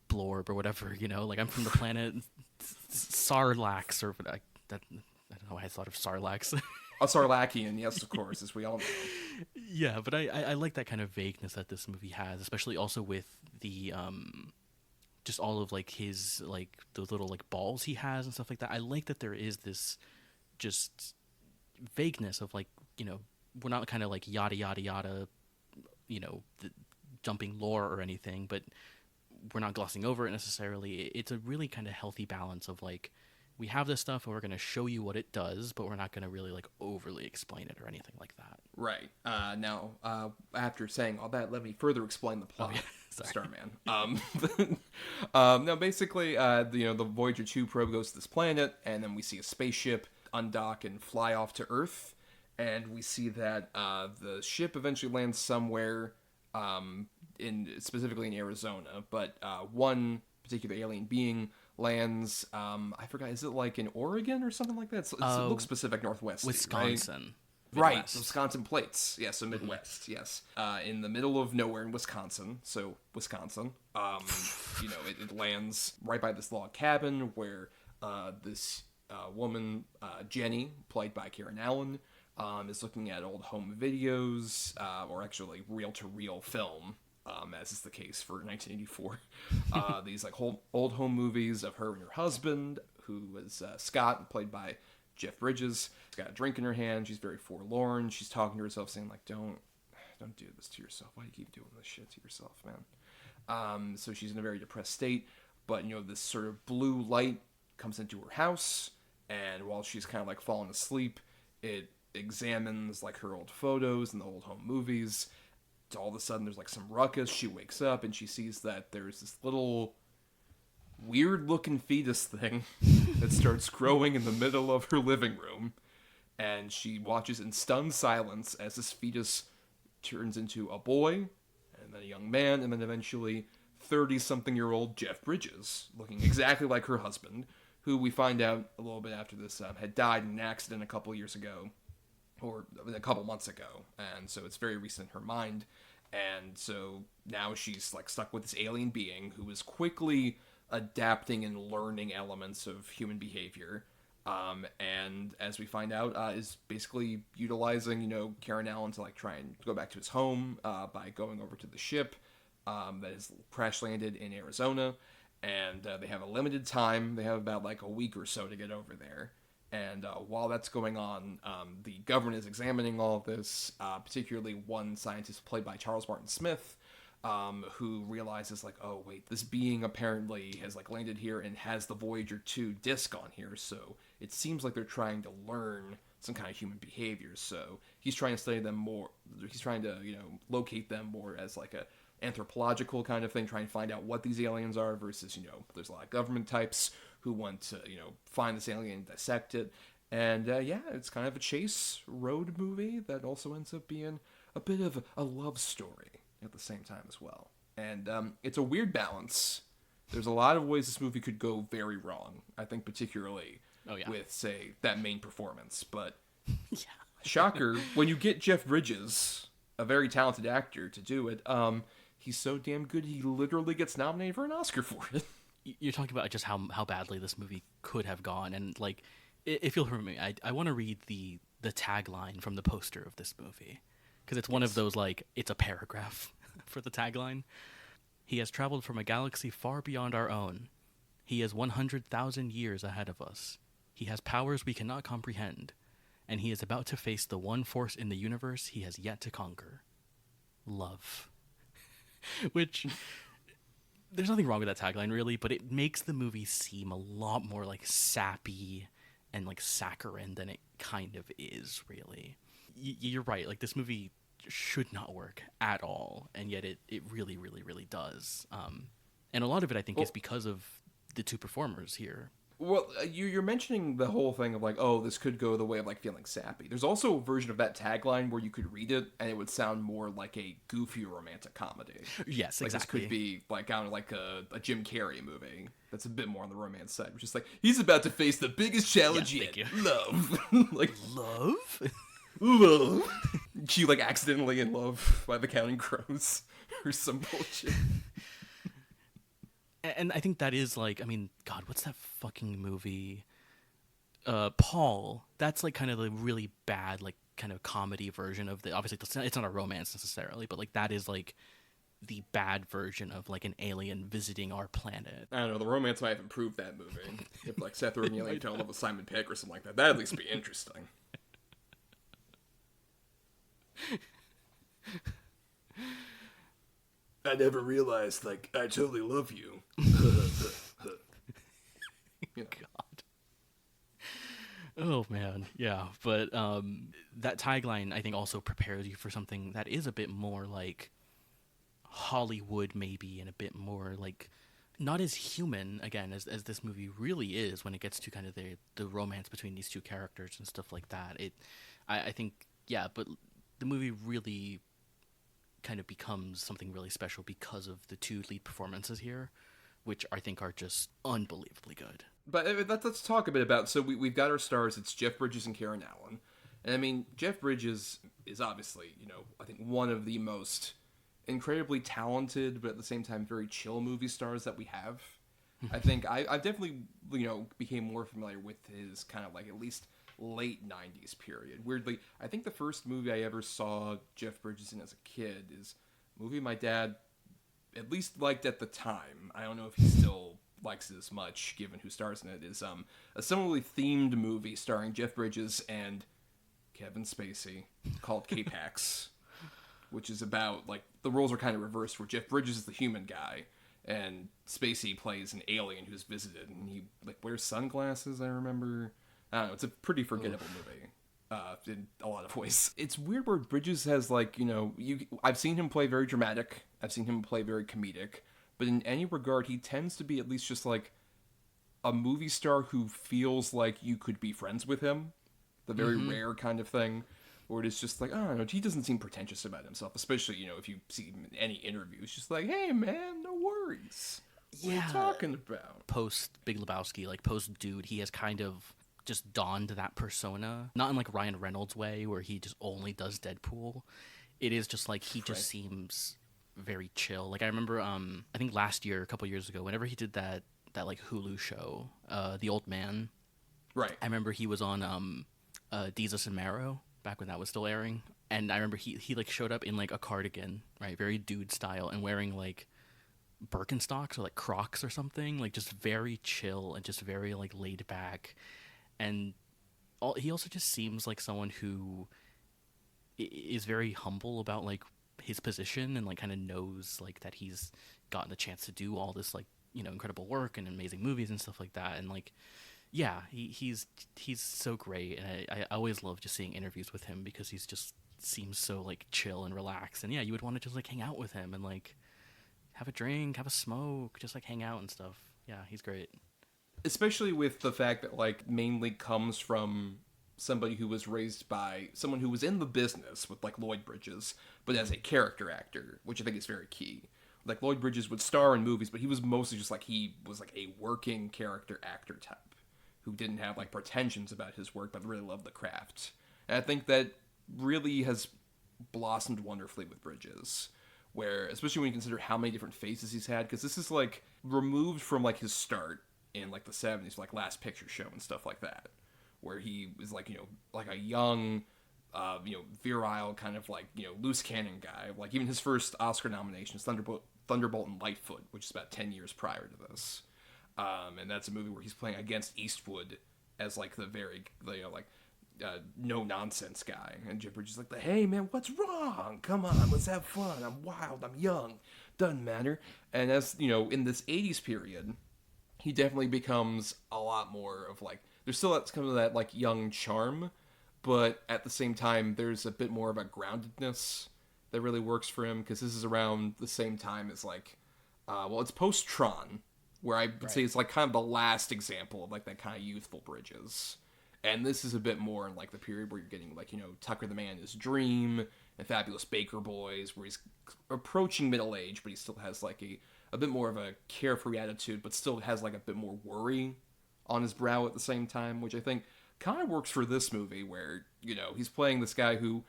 blorb or whatever, like I'm from the planet Sarlax or I don't know why I thought of Sarlax. A Sarlachian, yes, of course, as we all know. Yeah, but I like that kind of vagueness that this movie has, especially also with the just all of like his like the little like balls he has and stuff like that. I like that there is this just vagueness of like, we're not kind of like yada yada yada, the jumping lore or anything, but we're not glossing over it necessarily. It's a really kind of healthy balance of like, we have this stuff and we're going to show you what it does, but we're not going to really like overly explain it or anything like that. Right. Now, after saying all that, let me further explain the plot of Starman. Now, basically, the Voyager 2 probe goes to this planet, and then we see a spaceship undock and fly off to Earth, and we see that the ship eventually lands somewhere specifically in Arizona, but one particular alien being lands, I forgot, is it like in Oregon or something like that? It looks Pacific Northwest. Wisconsin. Right, Wisconsin plates. Yeah, so Midwest, yes. In the middle of nowhere in Wisconsin, so Wisconsin. It lands right by this log cabin where this woman, Jenny, played by Karen Allen, is looking at old home videos, or actually reel-to-reel film, as is the case for 1984. These like old home movies of her and her husband, who was Scott, played by Jeff Bridges. She's got a drink in her hand. She's very forlorn. She's talking to herself, saying like, "Don't do this to yourself. Why do you keep doing this shit to yourself, man?" So she's in a very depressed state. But this sort of blue light comes into her house, and while she's kind of like falling asleep, it examines like her old photos and the old home movies. All of a sudden there's like some ruckus. She wakes up and she sees that there's this little weird looking fetus thing that starts growing in the middle of her living room, and she watches in stunned silence as this fetus turns into a boy, and then a young man, and then eventually 30-something-year-old Jeff Bridges, looking exactly like her husband, who we find out a little bit after this had died in an accident a couple years ago, or a couple months ago, and so it's very recent in her mind. And so now she's like stuck with this alien being who is quickly adapting and learning elements of human behavior, and as we find out, is basically utilizing Karen Allen to like try and go back to his home by going over to the ship that is crash landed in Arizona, and they have a limited time. They have about like a week or so to get over there. And while that's going on, the government is examining all of this, particularly one scientist played by Charles Martin Smith, who realizes, like, oh, wait, this being apparently has, like, landed here and has the Voyager 2 disc on here, so it seems like they're trying to learn some kind of human behavior, so he's trying to study them more. He's trying to, locate them more as, like, a anthropological kind of thing, trying to find out what these aliens are versus, there's a lot of government types who want to, find this alien and dissect it. And, it's kind of a chase road movie that also ends up being a bit of a love story at the same time as well. And it's a weird balance. There's a lot of ways this movie could go very wrong, I think particularly with, say, that main performance. But, shocker, when you get Jeff Bridges, a very talented actor, to do it, he's so damn good he literally gets nominated for an Oscar for it. You're talking about just how badly this movie could have gone, and like, if you'll remember me, I want to read the tagline from the poster of this movie, because it's one of those, like, it's a paragraph for the tagline. He has traveled from a galaxy far beyond our own. He is 100,000 years ahead of us. He has powers we cannot comprehend, and he is about to face the one force in the universe he has yet to conquer: love. Which, there's nothing wrong with that tagline, really, but it makes the movie seem a lot more, like, sappy and, like, saccharine than it kind of is, really. You're right, like, this movie should not work at all, and yet it really, really, really does. And a lot of it, I think, is because of the two performers here. Well, you're mentioning the whole thing of, like, oh, this could go the way of, like, feeling sappy. There's also a version of that tagline where you could read it and it would sound more like a goofy romantic comedy. Yes, like, exactly. This could be, like, out of, like, a Jim Carrey movie that's a bit more on the romance side, which is like, he's about to face the biggest challenge yet. Love. Like, love? Love. She, like, accidentally in love by the Counting Crows or some bullshit. And I think that is, like, I mean, God, what's that fucking movie? Paul. That's, like, kind of the really bad, like, kind of comedy version of the... Obviously, it's not a romance necessarily, but, like, that is, like, the bad version of, like, an alien visiting our planet. I don't know, the romance might have improved that movie. If, like, Seth Rogen fell in love with Simon Pegg or something like that, that'd at least be interesting. I never realized, like, I totally love you. God. Oh, man. Yeah. But that tagline, I think, also prepares you for something that is a bit more, like, Hollywood, maybe, and a bit more, like, not as human, again, as this movie really is when it gets to kind of the romance between these two characters and stuff like that. I think, yeah, but the movie really kind of becomes something really special because of the two lead performances here, which I think are just unbelievably good. But let's talk a bit about, so we've got our stars, it's Jeff Bridges and Karen Allen. And I mean, Jeff Bridges is obviously, I think one of the most incredibly talented, but at the same time very chill movie stars that we have. I think I definitely, became more familiar with his kind of, like, at least late 90s period. Weirdly, I think the first movie I ever saw Jeff Bridges in as a kid is a movie my dad at least liked at the time. I don't know if he still likes it as much, given who stars in it, is a similarly themed movie starring Jeff Bridges and Kevin Spacey called K-Pax, which is about, like, the roles are kind of reversed, where Jeff Bridges is the human guy, and Spacey plays an alien who's visited, and he, like, wears sunglasses, I remember. I don't know, it's a pretty forgettable movie, in a lot of ways. It's weird where Bridges has, like, I've seen him play very dramatic, I've seen him play very comedic, but in any regard, he tends to be at least just, like, a movie star who feels like you could be friends with him. The very rare kind of thing, where it is just like, I don't know, he doesn't seem pretentious about himself, especially, if you see him in any interview. It's just like, hey, man, no worries. What are you talking about? Post Big Lebowski, like, post Dude, he has kind of just donned that persona, not in, like, Ryan Reynolds way where he just only does Deadpool. It is just like he just seems very chill. Like, I remember I think last year, a couple years ago, whenever he did that like Hulu show, The Old Man, right, I remember he was on Desus and Mero back when that was still airing, and I remember he like showed up in, like, a cardigan, right, very Dude style, and wearing, like, Birkenstocks or, like, Crocs or something, like, just very chill and just very, like, laid back. And he also just seems like someone who is very humble about like his position and like kind of knows like that he's gotten the chance to do all this like incredible work and amazing movies and stuff like that. And like yeah, he's so great, and I always love just seeing interviews with him because he's just seems so like chill and relaxed. And yeah, you would want to just like hang out with him and like have a drink, have a smoke, just like hang out and stuff. Yeah, he's great. Especially with the fact that like mainly comes from somebody who was raised by someone who was in the business with like Lloyd Bridges, but as a character actor, which I think is very key. Like Lloyd Bridges would star in movies, but he was mostly just like he was like a working character actor type who didn't have like pretensions about his work but really loved the craft. And I think that really has blossomed wonderfully with Bridges, where especially when you consider how many different faces he's had, because this is like removed from like his start in like the 70s, like Last Picture Show and stuff like that, where he was like like a young virile kind of like loose cannon guy. Like even his first Oscar nomination is Thunderbolt and Lightfoot, which is about 10 years prior to this. And that's a movie where he's playing against Eastwood as like the very no nonsense guy, and Jim Bridges is like, hey man, what's wrong? Come on, let's have fun. I'm wild, I'm young, doesn't matter. And as in this 80s period, he definitely becomes a lot more of like, there's still some of that like young charm, but at the same time there's a bit more of a groundedness that really works for him, because this is around the same time as like it's post Tron, where I would say it's like kind of the last example of like that kind of youthful Bridges. And this is a bit more in like the period where you're getting like Tucker the Man, His Dream, and Fabulous Baker Boys, where he's approaching middle age, but he still has like a bit more of a carefree attitude, but still has like a bit more worry on his brow at the same time, which I think kind of works for this movie, where he's playing this guy who,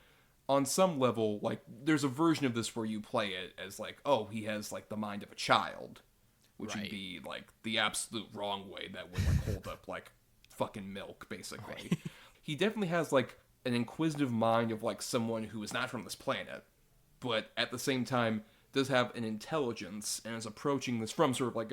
on some level, like there's a version of this where you play it as like, oh, he has like the mind of a child, which would be like the absolute wrong way that would like hold up like fucking milk, basically. Right. He definitely has like an inquisitive mind of like someone who is not from this planet, but at the same time does have an intelligence and is approaching this from sort of like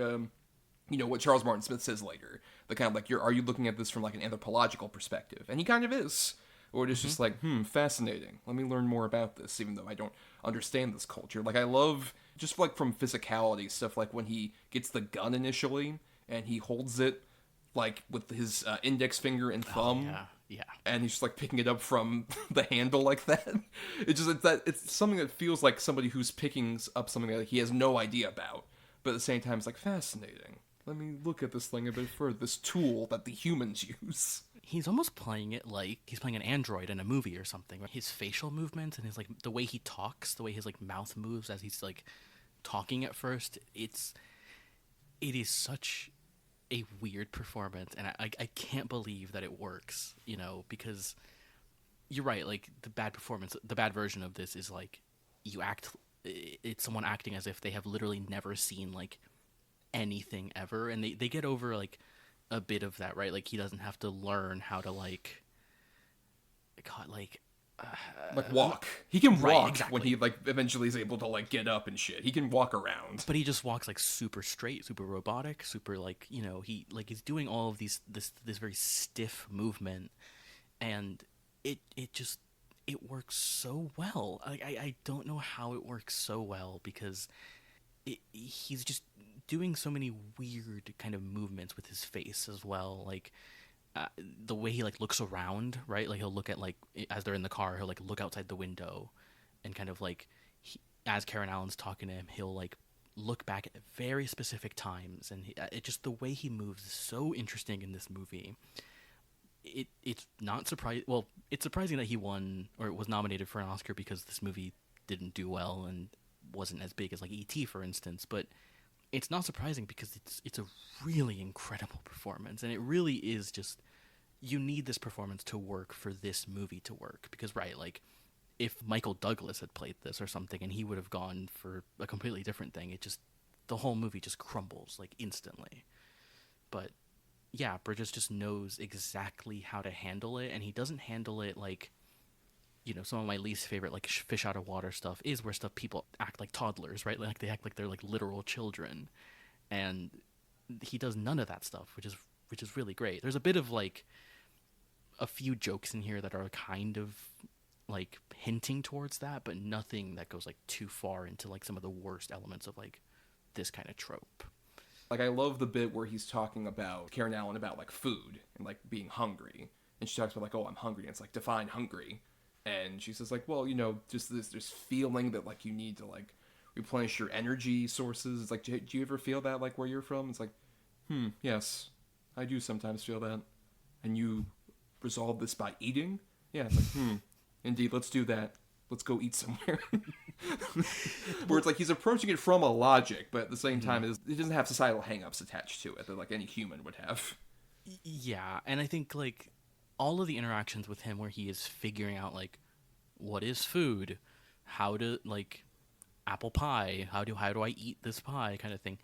what Charles Martin Smith says later, the kind of like, are you looking at this from like an anthropological perspective? And he kind of is. Or it is just like, fascinating. Let me learn more about this, even though I don't understand this culture. Like, I love, just like from physicality, stuff like when he gets the gun initially, and he holds it, like, with his index finger and thumb. Oh, yeah. And he's just, like, picking it up from the handle like that. It's something that feels like somebody who's picking up something that he has no idea about. But at the same time, it's, like, fascinating. Let me look at this thing a bit further. This tool that the humans use. He's almost playing it like he's playing an android in a movie or something. His facial movements and his like the way he talks, the way his like mouth moves as he's like talking at first, it is such a weird performance, and I can't believe that it works, because you're right, like the bad version of this is like it's someone acting as if they have literally never seen like anything ever, and they get over like a bit of that, right? Like he doesn't have to learn how to like walk. He can walk exactly. When he like eventually is able to like get up and shit. He can walk around. But he just walks like super straight, super robotic, super like, he's doing all of this very stiff movement, and it works so well. I don't know how it works so well, because he's just doing so many weird kind of movements with his face as well, like the way he like looks around, right? Like he'll look at like as they're in the car, he'll like look outside the window, and kind of like as Karen Allen's talking to him, he'll like look back at very specific times, and it just the way he moves is so interesting in this movie. It's not surprising. Well, it's surprising that he won or was nominated for an Oscar, because this movie didn't do well and wasn't as big as like E.T., for instance, but it's not surprising because it's a really incredible performance, and it really is just, you need this performance to work for this movie to work, because right, like if Michael Douglas had played this or something and he would have gone for a completely different thing, the whole movie just crumbles like instantly. But yeah, Bridges just knows exactly how to handle it, and he doesn't handle it like, some of my least favorite like fish out of water stuff is where people act like toddlers, right? Like they act like they're like literal children, and he does none of that stuff, which is really great. There's a bit of like a few jokes in here that are kind of like hinting towards that, but nothing that goes like too far into like some of the worst elements of like this kind of trope. Like, I love the bit where he's talking about Karen Allen about like food and like being hungry, and she talks about like, oh, I'm hungry, and it's like, define hungry, and she says like, well, you know, just this feeling that like you need to like replenish your energy sources. It's like, do you ever feel that like where you're from? It's like, yes, I do sometimes feel that. And you resolve this by eating? Yeah, it's like, indeed, let's do that. Let's go eat somewhere. Where it's like he's approaching it from a logic, but at the same time, it doesn't have societal hang-ups attached to it that like any human would have. Yeah, and I think like all of the interactions with him where he is figuring out like what is food, how to like apple pie, how do I eat this pie kind of thing.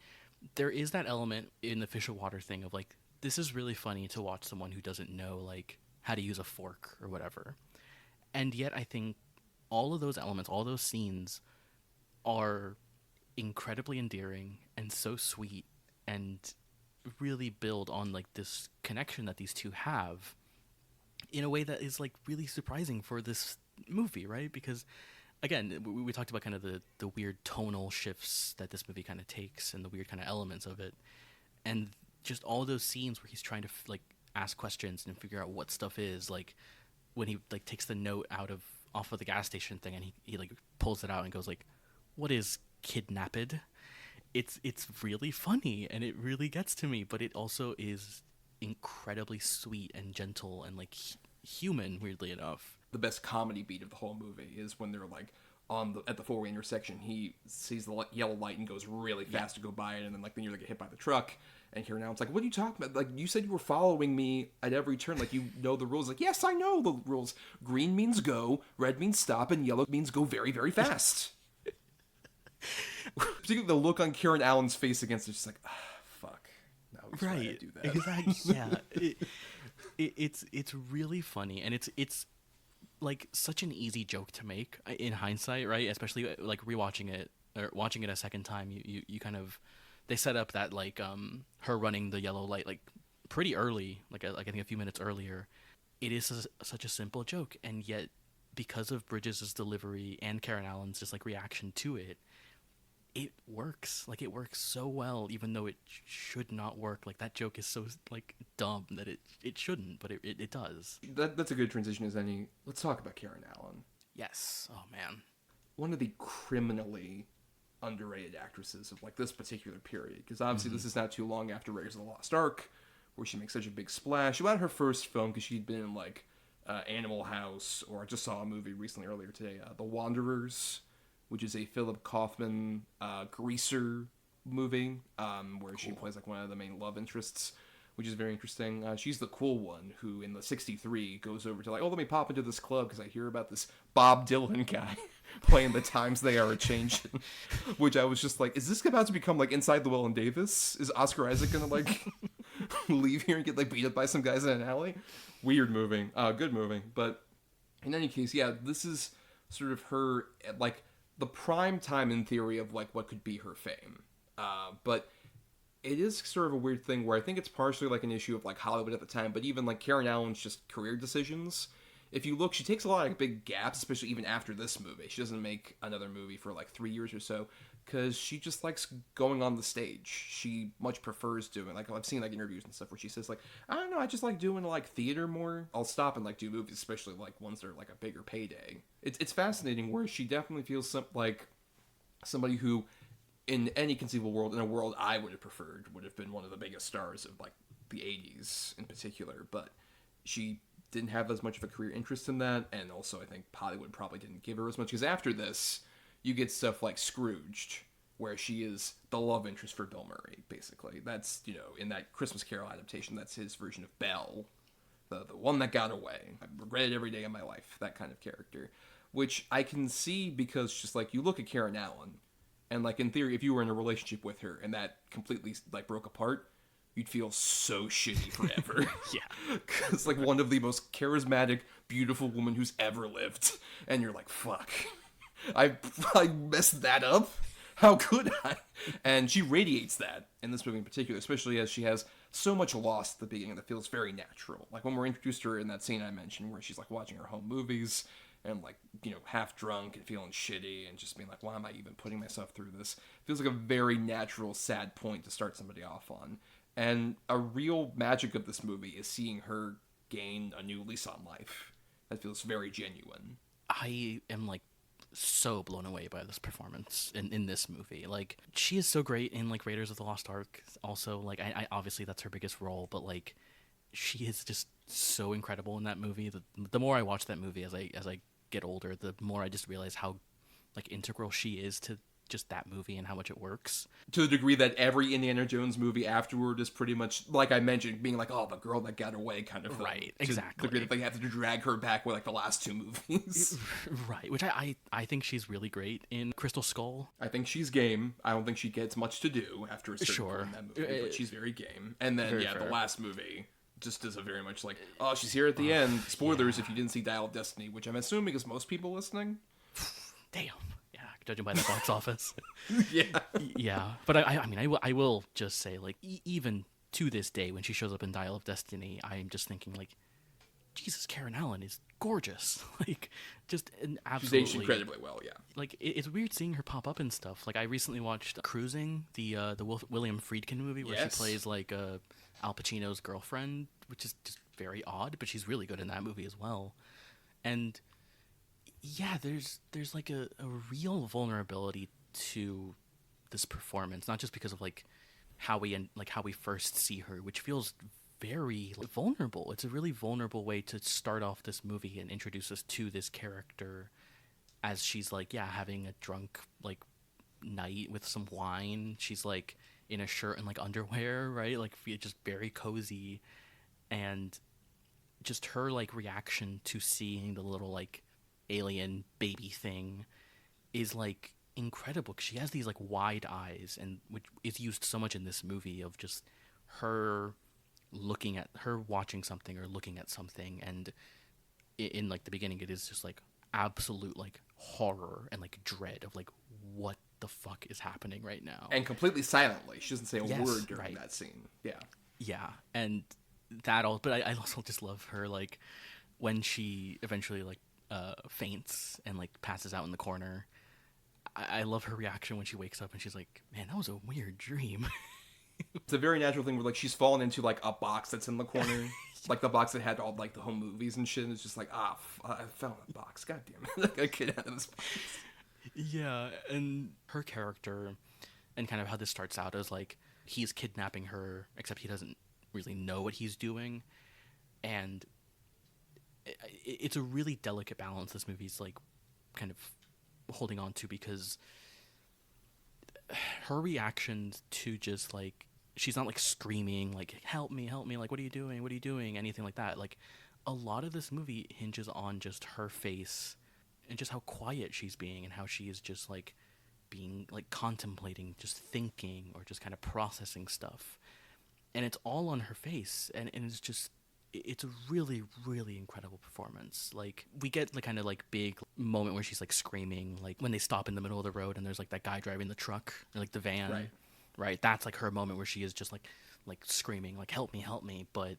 There is that element in the fish of water thing of like, this is really funny to watch someone who doesn't know like how to use a fork or whatever. And yet I think all of those elements, all those scenes are incredibly endearing and so sweet and really build on like this connection that these two have in a way that is like really surprising for this movie, right? Because again, we talked about kind of the weird tonal shifts that this movie kind of takes and the weird kind of elements of it. And just all those scenes where he's trying to like ask questions and figure out what stuff is, like when he like takes the note off of the gas station thing and he like pulls it out and goes like, what is kidnapped? It's really funny and it really gets to me, but it also is incredibly sweet and gentle and like human, weirdly enough. The best comedy beat of the whole movie is when they're like at the four-way intersection. He sees the yellow light and goes really fast to go by it, and then like they nearly get hit by the truck. And here now it's like, what are you talking about? Like, you said you were following me at every turn. Like, you know the rules. Like, yes, I know the rules. Green means go, red means stop, and yellow means go very, very fast. Particularly the look on Karen Allen's face against it, just like, fuck. No, he's right. Trying to do that. Exactly. Yeah. It's really funny, and it's like such an easy joke to make in hindsight, right? Especially like rewatching it or watching it a second time. You kind of, they set up that like her running the yellow light like pretty early, like I think a few minutes earlier. It is such a simple joke, and yet because of Bridges' delivery and Karen Allen's just like reaction to it, it works. Like, it works so well, even though it should not work. Like, that joke is so like dumb that it shouldn't, but it does. That's a good transition as any. Let's talk about Karen Allen. Yes. Oh man. One of the criminally underrated actresses of like this particular period, because obviously this is not too long after Raiders of the Lost Ark, where she makes such a big splash. She got her first film because she'd been in like Animal House, or I just saw a movie recently earlier today, The Wanderers, which is a Philip Kaufman greaser movie where she plays like one of the main love interests, which is very interesting. She's the cool one who in the 63 goes over to like, oh, let me pop into this club because I hear about this Bob Dylan guy playing The Times They Are A-Changin', which I was just like, is this about to become like Inside Llewellyn Davis? Is Oscar Isaac gonna like leave here and get like beat up by some guys in an alley? Weird movie. Good movie. But in any case, yeah, this is sort of her like the prime time in theory of like what could be her fame. But it is sort of a weird thing where I think it's partially like an issue of like Hollywood at the time, but even like Karen Allen's just career decisions. If you look, she takes a lot of like, big gaps, especially even after this movie. She doesn't make another movie for like 3 years or so because she just likes going on the stage. She much prefers doing, like, I've seen like interviews and stuff where she says like, I don't know, I just like doing like theater more. I'll stop and like do movies, especially like ones that are like a bigger payday. It's fascinating where she definitely feels like somebody who, in any conceivable world, in a world I would have preferred, would have been one of the biggest stars of like the 80s in particular, but she didn't have as much of a career interest in that, and also I think Hollywood probably didn't give her as much, because after this you get stuff like Scrooged, where she is the love interest for Bill Murray, basically. That's, you know, in that Christmas Carol adaptation, that's his version of Belle, the one that got away. I regret it every day of my life, that kind of character, which I can see because just like you look at Karen Allen, and like in theory, if you were in a relationship with her and that completely like broke apart, you'd feel so shitty forever. Yeah. Because, like, one of the most charismatic, beautiful women who's ever lived. And you're like, fuck. I messed that up? How could I? And she radiates that in this movie in particular, especially as she has so much lost at the beginning that feels very natural. Like when we're introduced to her in that scene I mentioned where she's like watching her home movies and like, you know, half drunk and feeling shitty and just being like, why am I even putting myself through this? Feels like a very natural, sad point to start somebody off on. And a real magic of this movie is seeing her gain a new lease on life. That feels very genuine. I am like so blown away by this performance in this movie. Like, she is so great in like Raiders of the Lost Ark. Also, like, I obviously that's her biggest role, but like, she is just so incredible in that movie. The more I watch that movie as I get older, the more I just realize how like integral she is to just that movie and how much it works. To the degree that every Indiana Jones movie afterward is pretty much, like I mentioned, being like, oh, the girl that got away kind of thing. Right, exactly. To the degree that they have to drag her back with like the last two movies. Right, which I think she's really great in Crystal Skull. I think she's game. I don't think she gets much to do after a certain point in that movie, but she's very game. And then, Very fair. the last movie just is a very much like, oh, she's here at the end. Spoilers if you didn't see Dial of Destiny, which I'm assuming is most people listening. Damn. Yeah, judging by the box office. Yeah. Yeah, but I will just say, like, even to this day, when she shows up in Dial of Destiny, I'm just thinking, like, Jesus, Karen Allen is gorgeous. Like, just an absolutely... She's aged incredibly well, yeah. Like, it's weird seeing her pop up and stuff. Like, I recently watched Cruising, the William Friedkin movie, where she plays, like, Al Pacino's girlfriend, which is just very odd, but she's really good in that movie as well. And... yeah, there's like a real vulnerability to this performance, not just because of like how we first see her, which feels very vulnerable. It's a really vulnerable way to start off this movie and introduce us to this character as she's like, yeah, having a drunk like night with some wine. She's like in a shirt and like underwear, right? Like just very cozy, and just her like reaction to seeing the little like alien baby thing is like incredible, because she has these like wide eyes, and which is used so much in this movie of just her watching something or looking at something, and in like the beginning it is just like absolute like horror and like dread of like what the fuck is happening right now, and completely silently. She doesn't say a word during that scene. Yeah, and that all, but I also just love her like when she eventually like faints and like passes out in the corner. I love her reaction when she wakes up and she's like, man, that was a weird dream. It's a very natural thing where like she's fallen into like a box that's in the corner, like the box that had all like the home movies and shit, and it's just like, I fell in a box, god damn it. I get out of this box. Yeah, and her character and kind of how this starts out is like he's kidnapping her, except he doesn't really know what he's doing, and it's a really delicate balance this movie's like kind of holding on to, because her reactions to just like, she's not like screaming like help me, like what are you doing, anything like that. Like a lot of this movie hinges on just her face and just how quiet she's being, and how she is just like being like contemplating, just thinking, or just kind of processing stuff, and it's all on her face, and it's just, it's a really, really incredible performance. Like, we get the kind of like big moment where she's like screaming, like when they stop in the middle of the road and there's like that guy driving the truck or like the van, right? That's like her moment where she is just like screaming, like help me. But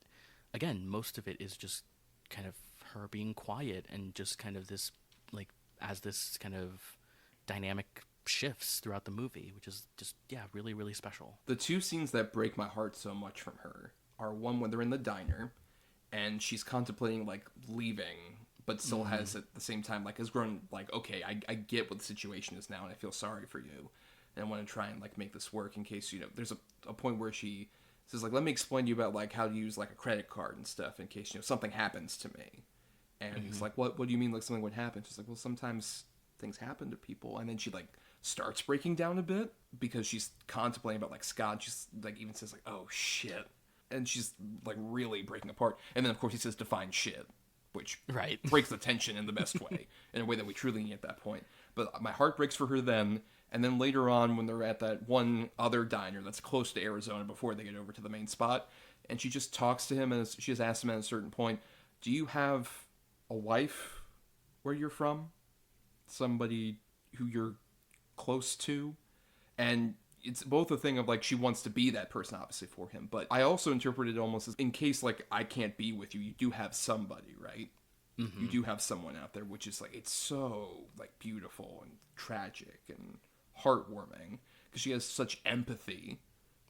again, most of it is just kind of her being quiet, and just kind of this like, as this kind of dynamic shifts throughout the movie, which is just, yeah, really, really special. The two scenes that break my heart so much from her are one when they're in the diner and she's contemplating like leaving, but still has at the same time like has grown like, okay, I get what the situation is now, and I feel sorry for you, and I want to try and like make this work in case, you know, there's a point where she says like, let me explain to you about like how to use like a credit card and stuff in case, you know, something happens to me. And he's like, what do you mean like something would happen? She's like, well, sometimes things happen to people. And then she like starts breaking down a bit because she's contemplating about like Scott. She's like even says like, oh shit. And she's like really breaking apart. And then of course he says define shit, which breaks the tension in the best way, in a way that we truly need at that point. But my heart breaks for her then. And then later on when they're at that one other diner that's close to Arizona before they get over to the main spot, and she just talks to him, and she just asks him at a certain point, do you have a wife where you're from? Somebody who you're close to? And it's both a thing of like she wants to be that person obviously for him, but I also interpret it almost as in case like I can't be with you, you do have somebody, right? Mm-hmm. You do have someone out there, which is like it's so like beautiful and tragic and heartwarming because she has such empathy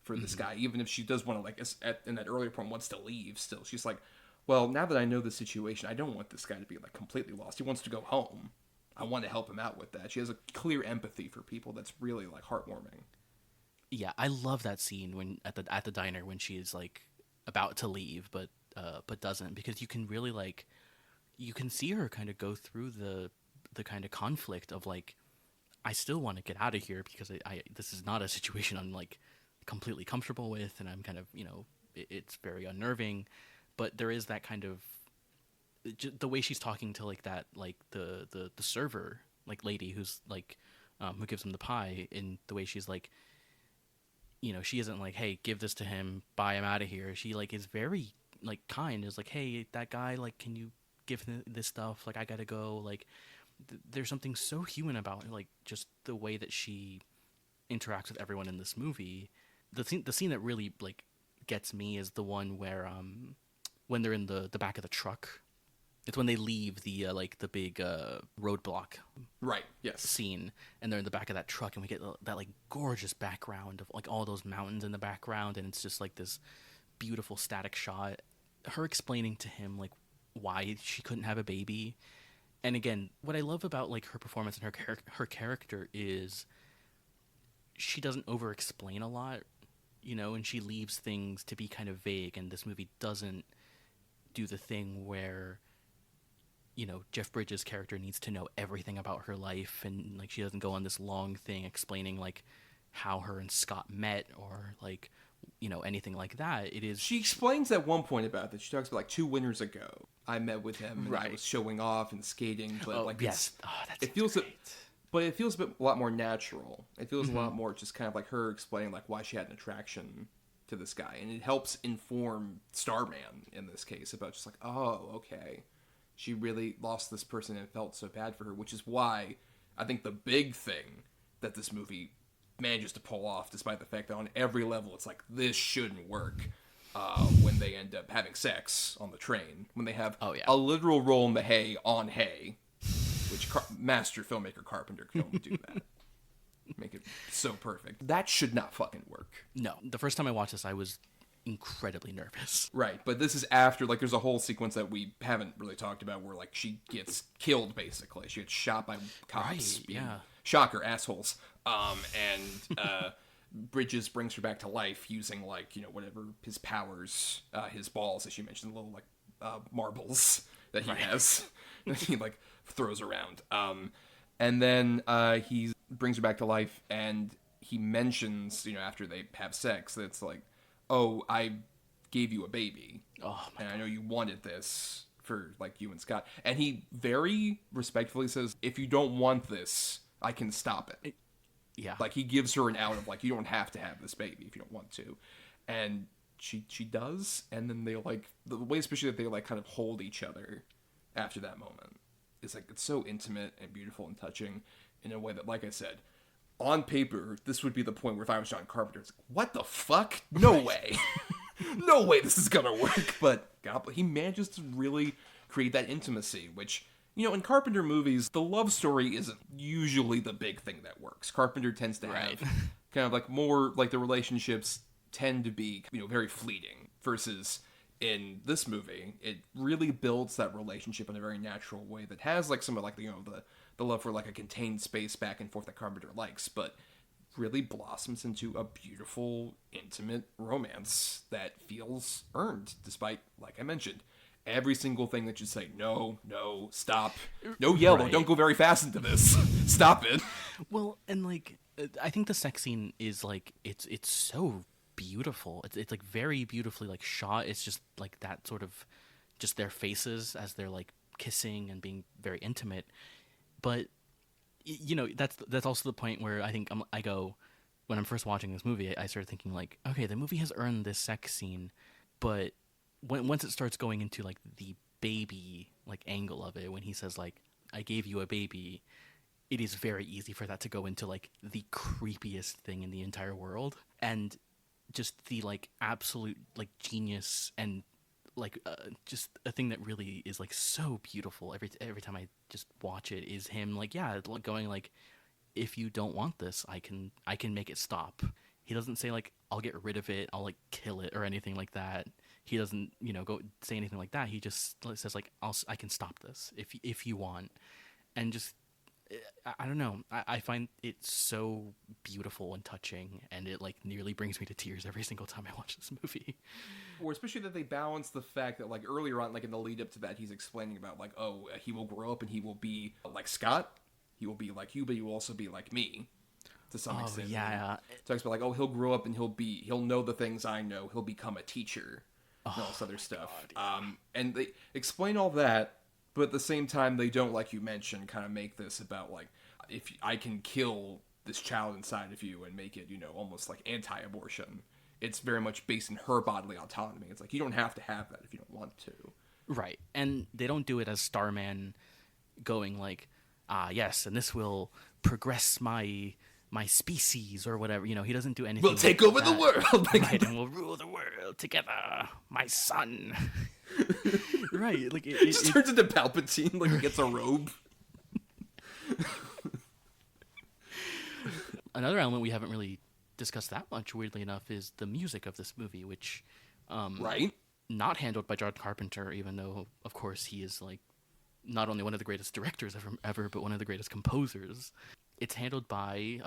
for this guy, even if she does want to like in that earlier point wants to leave. Still, she's like, well, now that I know the situation, I don't want this guy to be like completely lost. He wants to go home. I want to help him out with that. She has a clear empathy for people that's really like heartwarming. Yeah, I love that scene when at the diner when she is like about to leave but doesn't, because you can really like you can see her kind of go through the kind of conflict of like, I still want to get out of here because I this is not a situation I'm like completely comfortable with, and I'm kind of, you know, it's very unnerving, but there is that kind of the way she's talking to like that like the server like lady who's like who gives him the pie, in the way she's like, you know, she isn't like, hey, give this to him, bye, I'm out of here. She like is very like kind, is like, hey, that guy, like, can you give him this stuff, like I gotta go. Like there's something so human about like just the way that she interacts with everyone in this movie. The scene that really like gets me is the one where when they're in the back of the truck. It's when they leave the like the big roadblock, right? Yes. Scene, and they're in the back of that truck, and we get that like gorgeous background of like all those mountains in the background, and it's just like this beautiful static shot. Her explaining to him like why she couldn't have a baby, and again, what I love about like her performance and her character is she doesn't over-explain a lot, you know, and she leaves things to be kind of vague. And this movie doesn't do the thing where, you know, Jeff Bridges' character needs to know everything about her life, and like she doesn't go on this long thing explaining like how her and Scott met or like, you know, anything like that. It is, she explains at one point about this. She talks about like 2 winters ago I met with him and I was showing off and skating, but like yes, that's it feels great. But it feels a lot more natural. It feels a lot more just kind of like her explaining like why she had an attraction to this guy, and it helps inform Starman in this case about just like, oh, okay, she really lost this person and felt so bad for her, which is why I think the big thing that this movie manages to pull off, despite the fact that on every level it's like, this shouldn't work, when they end up having sex on the train, when they have a literal roll in the hay on hay, which master filmmaker Carpenter could only do that. Make it so perfect. That should not fucking work. No, the first time I watched this, I was incredibly nervous. Right, but this is after, like, there's a whole sequence that we haven't really talked about where, like, she gets killed, basically. She gets shot by cops. Right, yeah. Shocker, assholes. And Bridges brings her back to life using, like, you know, whatever his powers, his balls, as you mentioned, the little, like, marbles that he has. That he, like, throws around. And then he brings her back to life, and he mentions, you know, after they have sex, that it's like, oh, I gave you a baby. Oh, my and I know you wanted this for, like, you and Scott. And he very respectfully says, if you don't want this, I can stop it. Yeah. Like, he gives her an out of, like, you don't have to have this baby if you don't want to. And she does, and then they, like, the way especially that they, like, kind of hold each other after that moment is, like, it's so intimate and beautiful and touching in a way that, like I said, on paper, this would be the point where if I was John Carpenter, it's like, what the fuck? No way. No way this is gonna work. But God, he manages to really create that intimacy, which, you know, in Carpenter movies, the love story isn't usually the big thing that works. Carpenter tends to have kind of like more, like, the relationships tend to be, you know, very fleeting, versus in this movie, it really builds that relationship in a very natural way that has, like, some of, like, you know, the love for, like, a contained space back and forth that Carpenter likes, but really blossoms into a beautiful, intimate romance that feels earned, despite, like I mentioned, every single thing that you say, no, stop, no yellow, don't go very fast into this, stop it. Well, and, like, I think the sex scene is, like, it's so beautiful. It's like very beautifully, like, shot. It's just like that sort of just their faces as they're, like, kissing and being very intimate. But, you know, that's also the point where I think I go, when I'm first watching this movie, I started thinking, like, okay, the movie has earned this sex scene, but once it starts going into, like, the baby, like, angle of it, when he says, like, I gave you a baby, it is very easy for that to go into like the creepiest thing in the entire world, and just the like absolute like genius and like just a thing that really is like so beautiful every time I just watch it is him like going like, if you don't want this, I can make it stop. He doesn't say like, I'll get rid of it, I'll like kill it or anything like that. He doesn't, go say anything like that. He just says like, I can stop this if you want. And just, I don't know. I find it so beautiful and touching, and it like nearly brings me to tears every single time I watch this movie. Or especially that they balance the fact that like earlier on, like in the lead up to that, he's explaining about like, he will grow up and he will be like Scott. He will be like you, but he will also be like me. To some extent. Yeah. Talks about like, he'll grow up and he'll know the things I know. He'll become a teacher and all this other stuff. God, yeah. And they explain all that, but at the same time, they don't, like you mentioned, kind of make this about like, if I can kill this child inside of you and make it, almost like anti-abortion. It's very much based in her bodily autonomy. It's like, you don't have to have that if you don't want to. Right. And they don't do it as Starman going like, yes, and this will progress my species or whatever. He doesn't do anything. We'll take over the world. Right, and we'll rule the world together, my son. Right, like it just turns into Palpatine, like he gets a robe. Another element we haven't really discussed that much, weirdly enough, is the music of this movie, which right, not handled by John Carpenter, even though of course he is like not only one of the greatest directors ever, but one of the greatest composers. It's handled by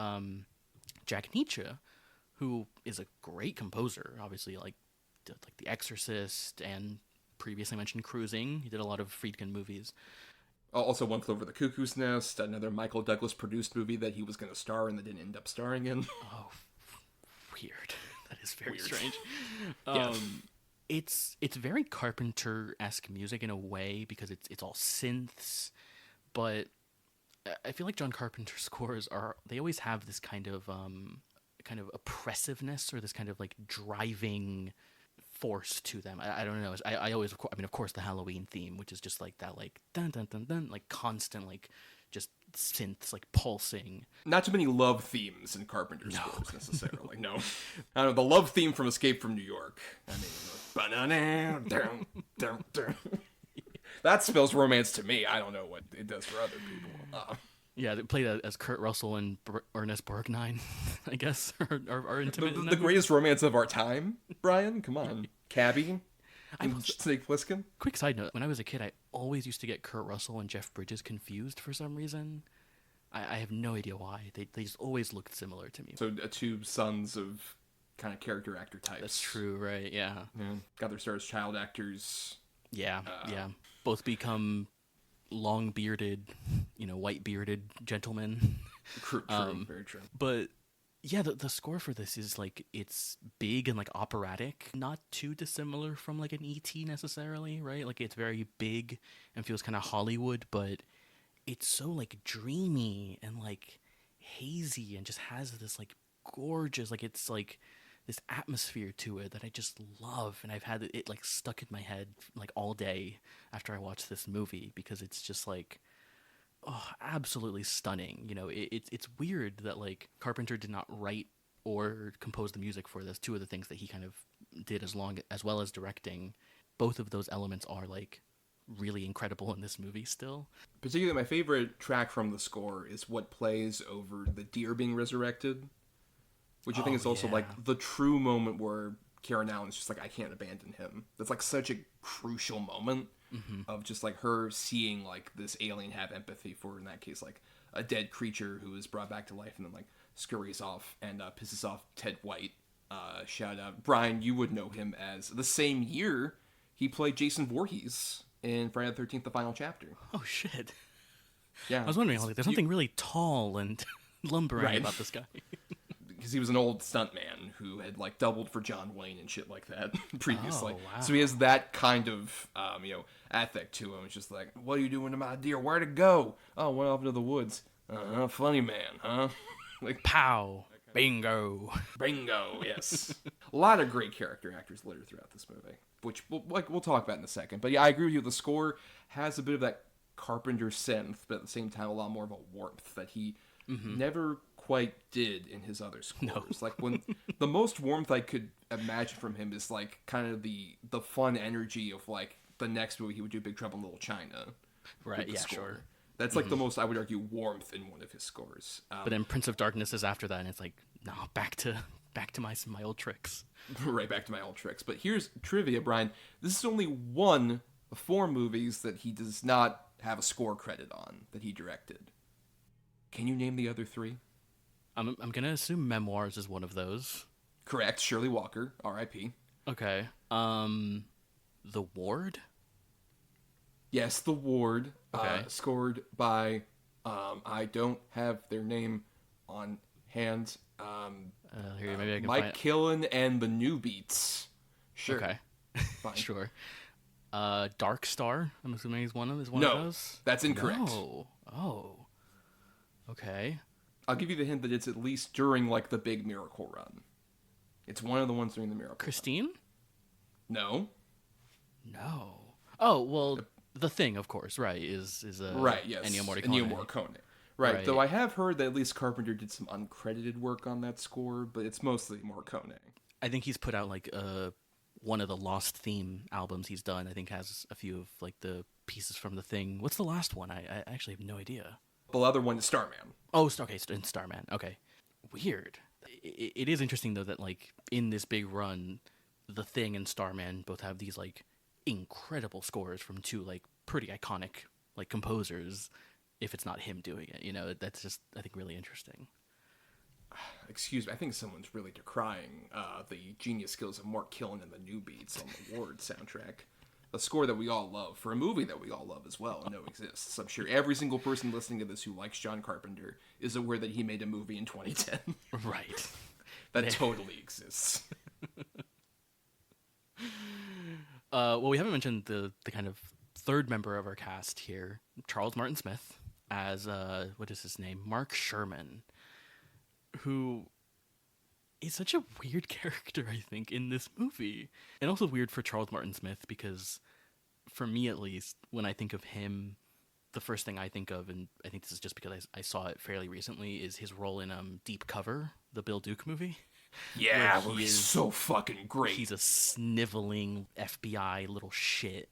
Jack Nietzsche, who is a great composer. Obviously, like The Exorcist and previously mentioned Cruising. He did a lot of Friedkin movies. Also, One Flew Over the Cuckoo's Nest, another Michael Douglas produced movie that he was going to star in that didn't end up starring in. Oh, weird. That is very weird. Strange. Yeah. It's very Carpenter-esque music in a way because it's all synths, but I feel like John Carpenter's scores they always have this kind of oppressiveness or this kind of like driving force to them. I don't know. I always, of course, the Halloween theme, which is just like that, like dun dun dun dun, like constant, like just synths like pulsing. Not too many love themes in Carpenter's scores necessarily. No, I don't know, the love theme from Escape from New York. I mean, that spells romance to me. I don't know what it does for other people. Yeah, they played as Kurt Russell and Ernest Borgnine, I guess, are intimate. The greatest romance of our time, Brian. Come on, Cabby. Snake Plissken. Quick side note: when I was a kid, I always used to get Kurt Russell and Jeff Bridges confused for some reason. I have no idea why. They just always looked similar to me. So two sons of kind of character actor types. That's true, right? Yeah. Got their start as child actors. Yeah, yeah. Both become long-bearded, white-bearded gentlemen. True, very true. But yeah, the score for this is like, it's big and like operatic, not too dissimilar from like an E.T. necessarily, right? Like it's very big and feels kind of Hollywood, but it's so like dreamy and like hazy and just has this like gorgeous, like it's like this atmosphere to it that I just love, and I've had it like stuck in my head like all day after I watched this movie because it's just like, absolutely stunning. It's weird that like Carpenter did not write or compose the music for this. Two of the things that he kind of did as well as directing, both of those elements are like really incredible in this movie still. Particularly my favorite track from the score is what plays over the deer being resurrected, which I think is also like the true moment where Karen Allen's just like, I can't abandon him. That's like such a crucial moment of just like her seeing like this alien have empathy for, in that case, like a dead creature who is brought back to life and then like scurries off and pisses off Ted White. Shout out. Brian, you would know him as the same year he played Jason Voorhees in Friday the 13th, the final chapter. Oh, shit. Yeah. I was wondering, like, there's something really tall and lumbering about this guy. Because he was an old stuntman who had like doubled for John Wayne and shit like that previously. Oh, wow. So he has that kind of affect to him. It's just like, what are you doing to my deer? Where'd it go? Oh, went off into the woods. Funny man, huh? Like, pow, bingo, yes. A lot of great character actors littered throughout this movie, which we'll talk about in a second. But yeah, I agree with you. The score has a bit of that Carpenter synth, but at the same time a lot more of a warmth that he never quite did in his other scores. Like when the most warmth I could imagine from him is like kind of the fun energy of like the next movie he would do, Big Trouble in Little China. Right, yeah, sure. That's like the most, I would argue, warmth in one of his scores. But then Prince of Darkness is after that, and it's like, no, back to my old tricks. Right, back to my old tricks. But here's trivia, Brian. This is only one of 4 movies that he does not have a score credit on that he directed. Can you name the other 3? I'm gonna assume Memoirs is one of those. Correct. Shirley Walker, R.I.P. Okay. The Ward? Yes, The Ward. Okay. Scored by, I don't have their name on hand. Here, maybe I can Mike find Killen and the New Beats. Sure. Okay. Fine. Sure. Dark Star, I'm assuming is one of those. No, that's incorrect. No. Oh. Okay. I'll give you the hint that it's at least during, like, the big Miracle run. It's one of the ones during the Miracle Christine? run. No. No. Oh, well, The Thing, of course, right, is right, yes. Ennio Morricone. Ennio Morricone. Right, though I have heard that at least Carpenter did some uncredited work on that score, but it's mostly Morricone. I think he's put out, like, one of the Lost Theme albums he's done, I think has a few of, like, the pieces from The Thing. What's the last one? I actually have no idea. The other one is Starman. Oh, okay, in Starman. Okay. Weird. It is interesting, though, that, like, in this big run, The Thing and Starman both have these, like, incredible scores from 2, like, pretty iconic, like, composers, if it's not him doing it. You know, that's just, I think, really interesting. Excuse me, I think someone's really decrying the genius skills of Mark Killen and the New Beats on the Ward soundtrack. A score that we all love, for a movie that we all love as well, and know exists. I'm sure every single person listening to this who likes John Carpenter is aware that he made a movie in 2010. Right. That totally exists. Well, we haven't mentioned the kind of third member of our cast here, Charles Martin Smith, as, what is his name? Mark Sherman, who is such a weird character, I think, in this movie. And also weird for Charles Martin Smith, because for me at least, when I think of him, the first thing I think of, and I think this is just because I saw it fairly recently, is his role in Deep Cover, the Bill Duke movie. Yeah, he's so fucking great. He's a sniveling FBI little shit.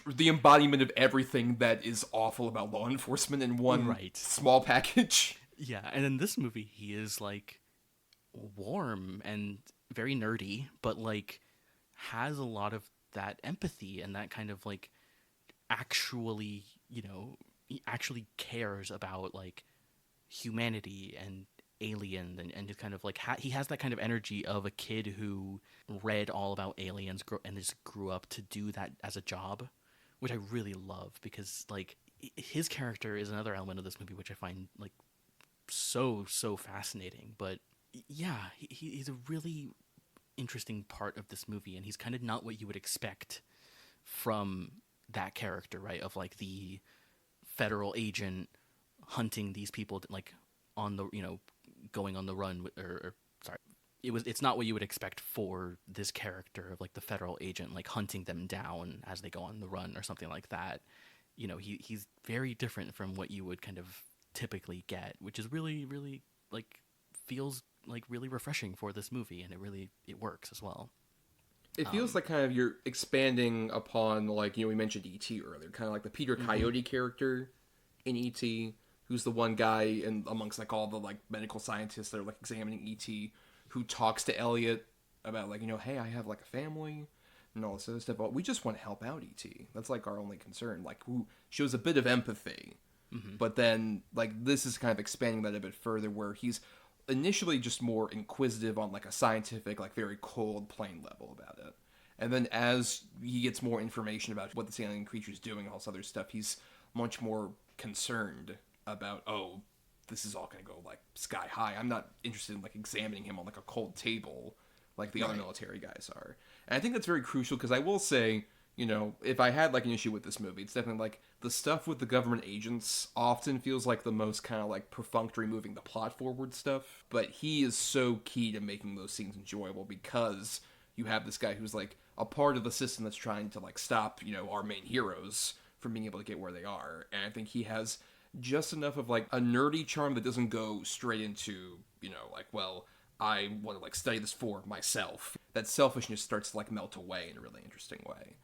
The embodiment of everything that is awful about law enforcement in one small package. Yeah, and in this movie, he is, like, warm and very nerdy, but, like, has a lot of that empathy and that kind of, like, actually, you know, he actually cares about, like, humanity and aliens and just kind of, like, he has that kind of energy of a kid who read all about aliens and just grew up to do that as a job, which I really love, because, like, his character is another element of this movie which I find, like, so fascinating. But yeah, he's a really interesting part of this movie, and he's kind of not what you would expect from that character, right? Of, like, the federal agent hunting these people, like, on the, you know, going on the run, or sorry, it's not what you would expect for this character of, like, the federal agent, like, hunting them down as they go on the run or something like that. You know, he's very different from what you would kind of typically get, which is really, really, like, feels like really refreshing for this movie, and it works as well. It feels like kind of you're expanding upon, like, you know, we mentioned E.T. earlier, kind of like the Peter Coyote character in E.T., who's the one guy in amongst, like, all the, like, medical scientists that are, like, examining E.T., who talks to Elliot about, like, you know, hey, I have, like, a family and all this other stuff, but we just want to help out E.T. That's, like, our only concern. Like, who shows a bit of empathy. But then, like, this is kind of expanding that a bit further, where he's initially just more inquisitive on, like, a scientific, like, very cold, plain level about it. And then as he gets more information about what this alien creature's doing and all this other stuff, he's much more concerned about, oh, this is all going to go, like, sky high. I'm not interested in, like, examining him on, like, a cold table like the other military guys are. And I think that's very crucial, because I will say, you know, if I had, like, an issue with this movie, it's definitely, like, the stuff with the government agents often feels like the most kind of, like, perfunctory moving the plot forward stuff. But he is so key to making those scenes enjoyable, because you have this guy who's, like, a part of the system that's trying to, like, stop, you know, our main heroes from being able to get where they are. And I think he has just enough of like a nerdy charm that doesn't go straight into, you know, like, well, I want to like study this for myself. That selfishness starts to like melt away in a really interesting way.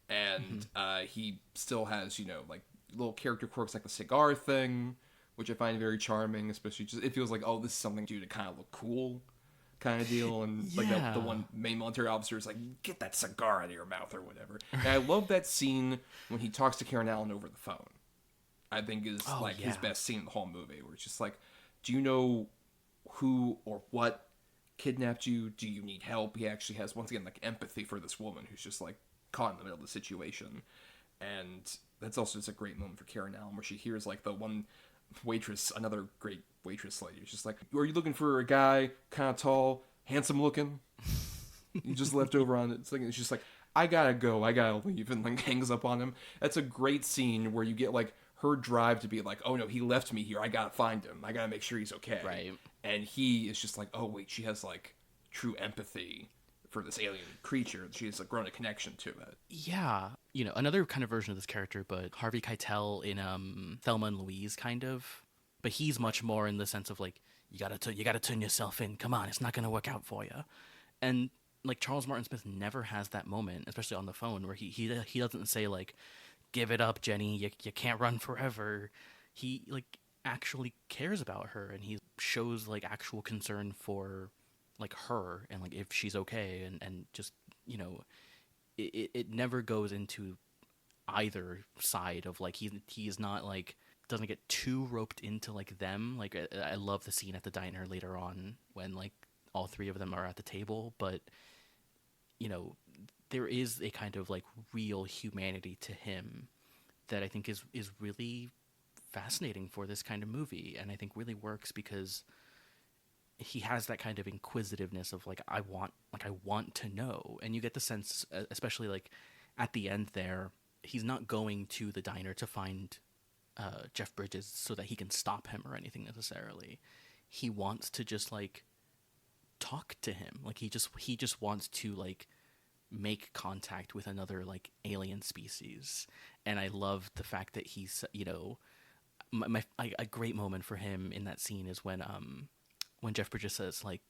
And he still has, you know, like little character quirks like the cigar thing, which I find very charming, especially just it feels like, oh, this is something to do to kind of look cool kind of deal. And like the one main military officer is like, get that cigar out of your mouth or whatever. And I love that scene when he talks to Karen Allen over the phone. I think is his best scene in the whole movie, where it's just like, do you know who or what kidnapped you? Do you need help? He actually has, once again, like empathy for this woman who's just like caught in the middle of the situation. And that's also just a great moment for Karen Allen, where she hears like the one waitress, another great waitress lady, it's just like, are you looking for a guy kind of tall, handsome looking? You just left over on it. It's just like, I gotta go, I gotta leave, and like hangs up on him. That's a great scene where you get like her drive to be like, oh no, he left me here, I gotta find him, I gotta make sure he's okay. Right. And he is just like, oh wait, she has like true empathy for this alien creature. She has like grown a connection to it. Yeah. You know, another kind of version of this character, but Harvey Keitel in Thelma and Louise, kind of. But he's much more in the sense of like, you gotta turn yourself in. Come on, it's not gonna work out for you. And like Charles Martin Smith never has that moment, especially on the phone, where he doesn't say like, give it up, Jenny, you can't run forever. He like actually cares about her, and he shows like actual concern for like her and like if she's okay, and just, you know, it never goes into either side of like he's not like, doesn't get too roped into like them. Like I love the scene at the diner later on when like all three of them are at the table, but you know, there is a kind of like real humanity to him that I think is really fascinating for this kind of movie, and I think really works because he has that kind of inquisitiveness of like, I want to know. And you get the sense, especially like at the end there, he's not going to the diner to find Jeff Bridges so that he can stop him or anything necessarily. He wants to just like talk to him. Like he just wants to like make contact with another like alien species. And I love the fact that he's, you know, a great moment for him in that scene is when Jeff Bridges says like,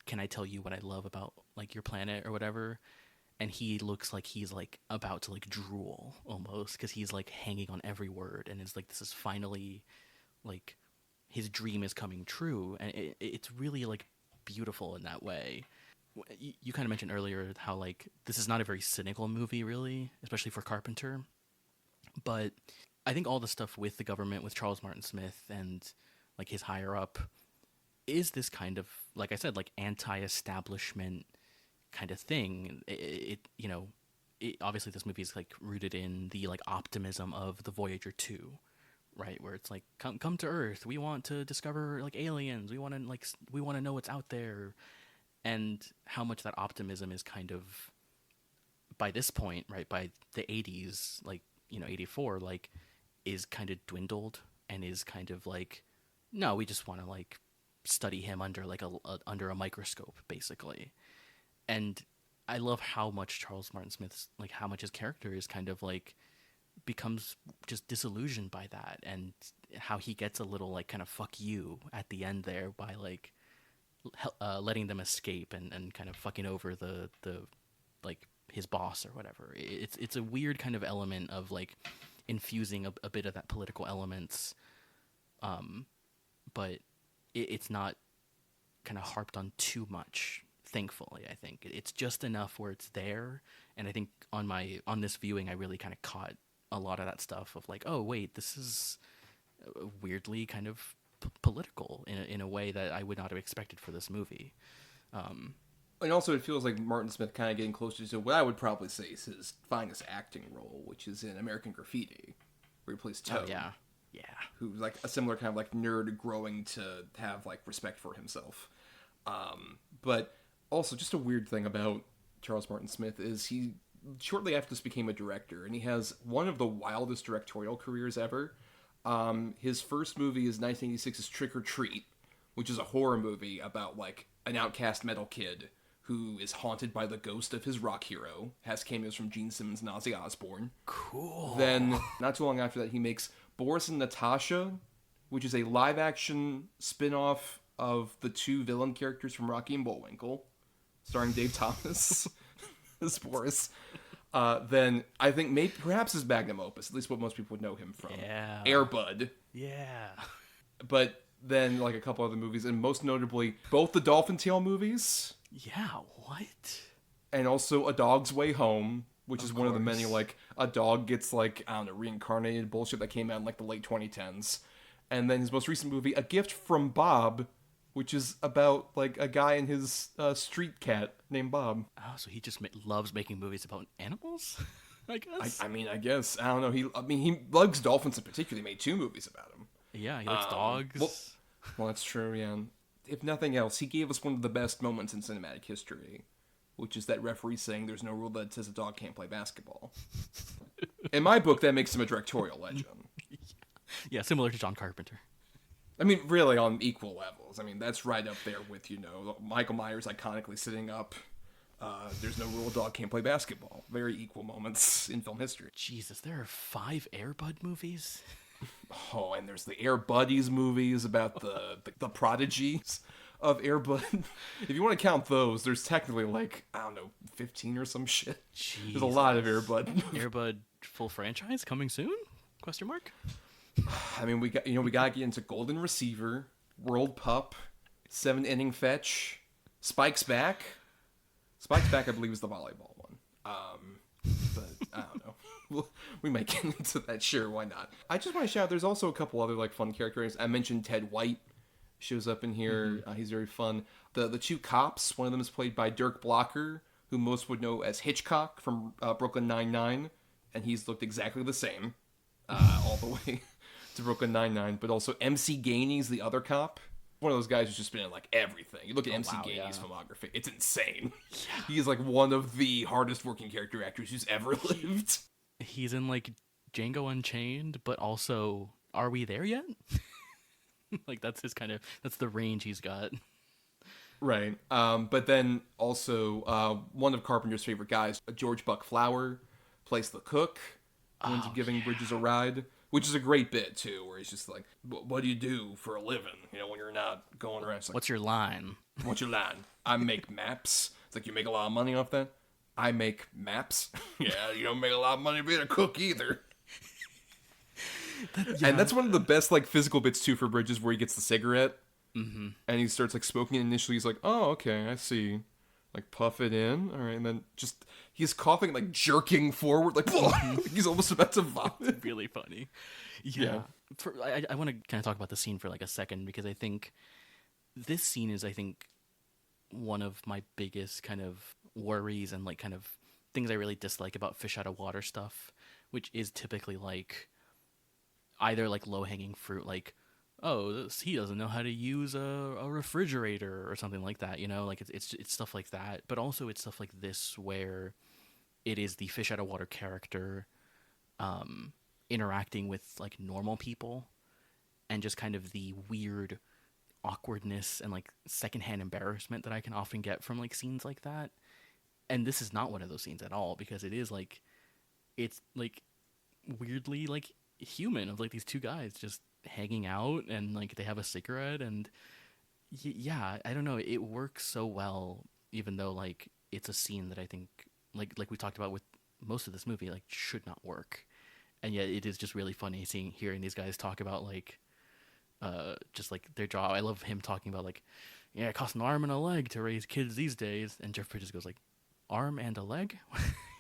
can I tell you what I love about like your planet or whatever? And he looks like he's like about to like drool almost, because he's like hanging on every word, and it's like, this is finally like his dream is coming true. And it's really like beautiful in that way. You kind of mentioned earlier how like this is not a very cynical movie really, especially for Carpenter, but I think all the stuff with the government, with Charles Martin Smith and like his higher up, is this kind of, like I said, like anti-establishment kind of thing. It you know, obviously this movie is like rooted in the like optimism of the Voyager 2, right? Where it's like, come to Earth, we want to discover like aliens, we want to know what's out there. And how much that optimism is kind of, by this point, right, by the 80s, like, you know, 84, like, is kind of dwindled and is kind of like, no, we just want to like study him under like under a microscope, basically. And I love how much Charles Martin Smith's, like, how much his character is kind of like becomes just disillusioned by that, and how he gets a little like kind of fuck you at the end there by like letting them escape and kind of fucking over the like his boss or whatever. It's a weird kind of element of like infusing a bit of that political elements, but it's not kind of harped on too much, thankfully. I think it's just enough where it's there, and I think on this viewing I really kind of caught a lot of that stuff of like, oh wait, this is weirdly kind of political in a way that I would not have expected for this movie. And also it feels like Martin Smith kind of getting closer to what I would probably say is his finest acting role, which is in American Graffiti, where he plays Toad. Oh, yeah. Who's like a similar kind of like nerd growing to have like respect for himself. But also just a weird thing about Charles Martin Smith is he shortly after this became a director, and he has one of the wildest directorial careers ever. His first movie is 1986's Trick or Treat, which is a horror movie about like an outcast metal kid who is haunted by the ghost of his rock hero, has cameos from Gene Simmons and Ozzy Osbourne. Cool. Then, not too long after that, he makes Boris and Natasha, which is a live-action spin-off of the two villain characters from Rocky and Bullwinkle, starring Dave Thomas as Boris. Then, I think perhaps his magnum opus, at least what most people would know him from. Yeah. Air Bud. Yeah. But then, like, a couple other movies, and most notably, both the Dolphin Tale movies. Yeah, what? And also A Dog's Way Home, which is one of the many, course. like, a dog gets, like, I don't know, reincarnated bullshit that came out in, like, the late 2010s. And then his most recent movie, A Gift from Bob, which is about, like, a guy and his street cat named Bob. Oh, so he just loves making movies about animals? I guess. I mean, I guess. I don't know. He loves dolphins in particular. He made 2 movies about them. Yeah, he likes dogs. Well, that's true, yeah. If nothing else, he gave us one of the best moments in cinematic history, which is that referee saying there's no rule that says a dog can't play basketball. In my book, that makes him a directorial legend. Yeah, similar to John Carpenter. I mean, really on equal levels. I mean, that's right up there with, Michael Myers iconically sitting up. There's no rule a dog can't play basketball. Very equal moments in film history. Jesus, there are 5 Air Bud movies? Oh, and there's the Air Buddies movies about the prodigies of Air Bud. If you want to count those, there's technically, like, I don't know, 15 or some shit. Jesus. There's a lot of Air Bud. Air Bud full franchise coming soon? Question mark? I mean, we gotta get into Golden Receiver, World Pup, 7-Inning Fetch, Spike's Back. Spike's Back, I believe, is the volleyball one. But I don't know. We might get into that. Sure, why not? I just want to shout out, there's also a couple other, like, fun characters. I mentioned Ted White shows up in here. He's very fun. The 2 cops, one of them is played by Dirk Blocker, who most would know as Hitchcock from Brooklyn Nine-Nine, and he's looked exactly the same all the way to Brooklyn Nine-Nine. But also MC Gainey's the other cop. One of those guys who's just been in, like, everything. You look at MC Gainey's filmography, it's insane. Yeah. He is, like, one of the hardest working character actors who's ever lived. He's in, like, Django Unchained, but also, are we there yet? Like, that's the range he's got. Right. But then also, one of Carpenter's favorite guys, George Buck Flower, plays the cook, who ends up giving Bridges a ride, which is a great bit, too, where he's just like, what do you do for a living, when you're not going around? Like, What's your line? What's your line? I make maps. It's like, you make a lot of money off that? I make maps. Yeah, you don't make a lot of money being a cook either. And that's one of the best, like, physical bits too for Bridges, where he gets the cigarette and he starts, like, smoking it. Initially he's like, oh, okay, I see, like, puff it in, all right, and then just he's coughing, like, jerking forward, like, he's almost about to vomit. Really funny. Yeah. I want to kind of talk about the scene for, like, a second, because I think this scene is, one of my biggest kind of worries and, like, kind of things I really dislike about fish out of water stuff, which is typically, like, either, like, low-hanging fruit, like, oh, he doesn't know how to use a refrigerator or something like that, like, it's stuff like that, but also it's stuff like this where it is the fish out of water character interacting with, like, normal people, and just kind of the weird awkwardness and, like, secondhand embarrassment that I can often get from, like, scenes like that. And this is not one of those scenes at all, because it is, like, it's, like, weirdly, like, human, of, like, these 2 guys just hanging out, and, like, they have a cigarette, and yeah, I don't know, it works so well, even though, like, it's a scene that I think, like we talked about with most of this movie, like, should not work. And yet it is just really funny hearing these guys talk about, like, just, like, their job. I love him talking about, like, yeah, it costs an arm and a leg to raise kids these days, and Jeff Bridges goes, like, arm and a leg?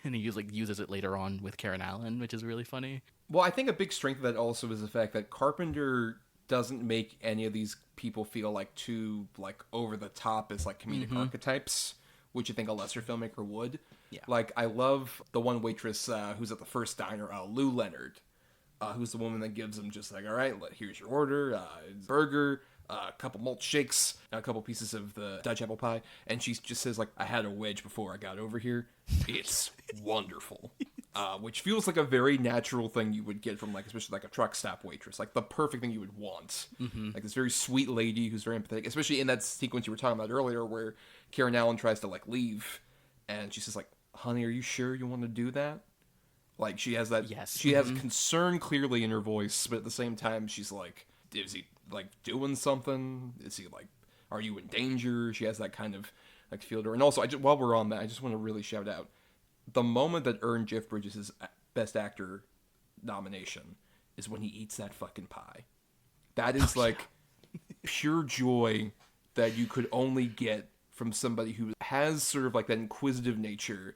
And he uses it later on with Karen Allen, which is really funny. Well, I think a big strength of that also is the fact that Carpenter doesn't make any of these people feel, like, too, like, over the top as, like, comedic archetypes, which I think a lesser filmmaker would. Yeah. Like, I love the one waitress who's at the first diner, Lou Leonard, who's the woman that gives him just like, all right, here's your order, burger, a couple malt shakes, a couple pieces of the Dutch apple pie, and she just says, like, I had a wedge before I got over here. It's wonderful. which feels like a very natural thing you would get from, like, especially like a truck stop waitress, like the perfect thing you would want. Like this very sweet lady who's very empathetic, especially in that sequence you were talking about earlier where Karen Allen tries to like leave and she says like, honey, are you sure you want to do that? Like she has that, Yes. she has concern clearly in her voice, but at the same time she's like, is he like doing something? Is he like, are you in danger? She has that kind of like feel to her. And also, while we're on that, I just want to really shout out the moment that earned Jeff Bridges' Best Actor nomination is when he eats that fucking pie. That is like pure joy that you could only get from somebody who has sort of like that inquisitive nature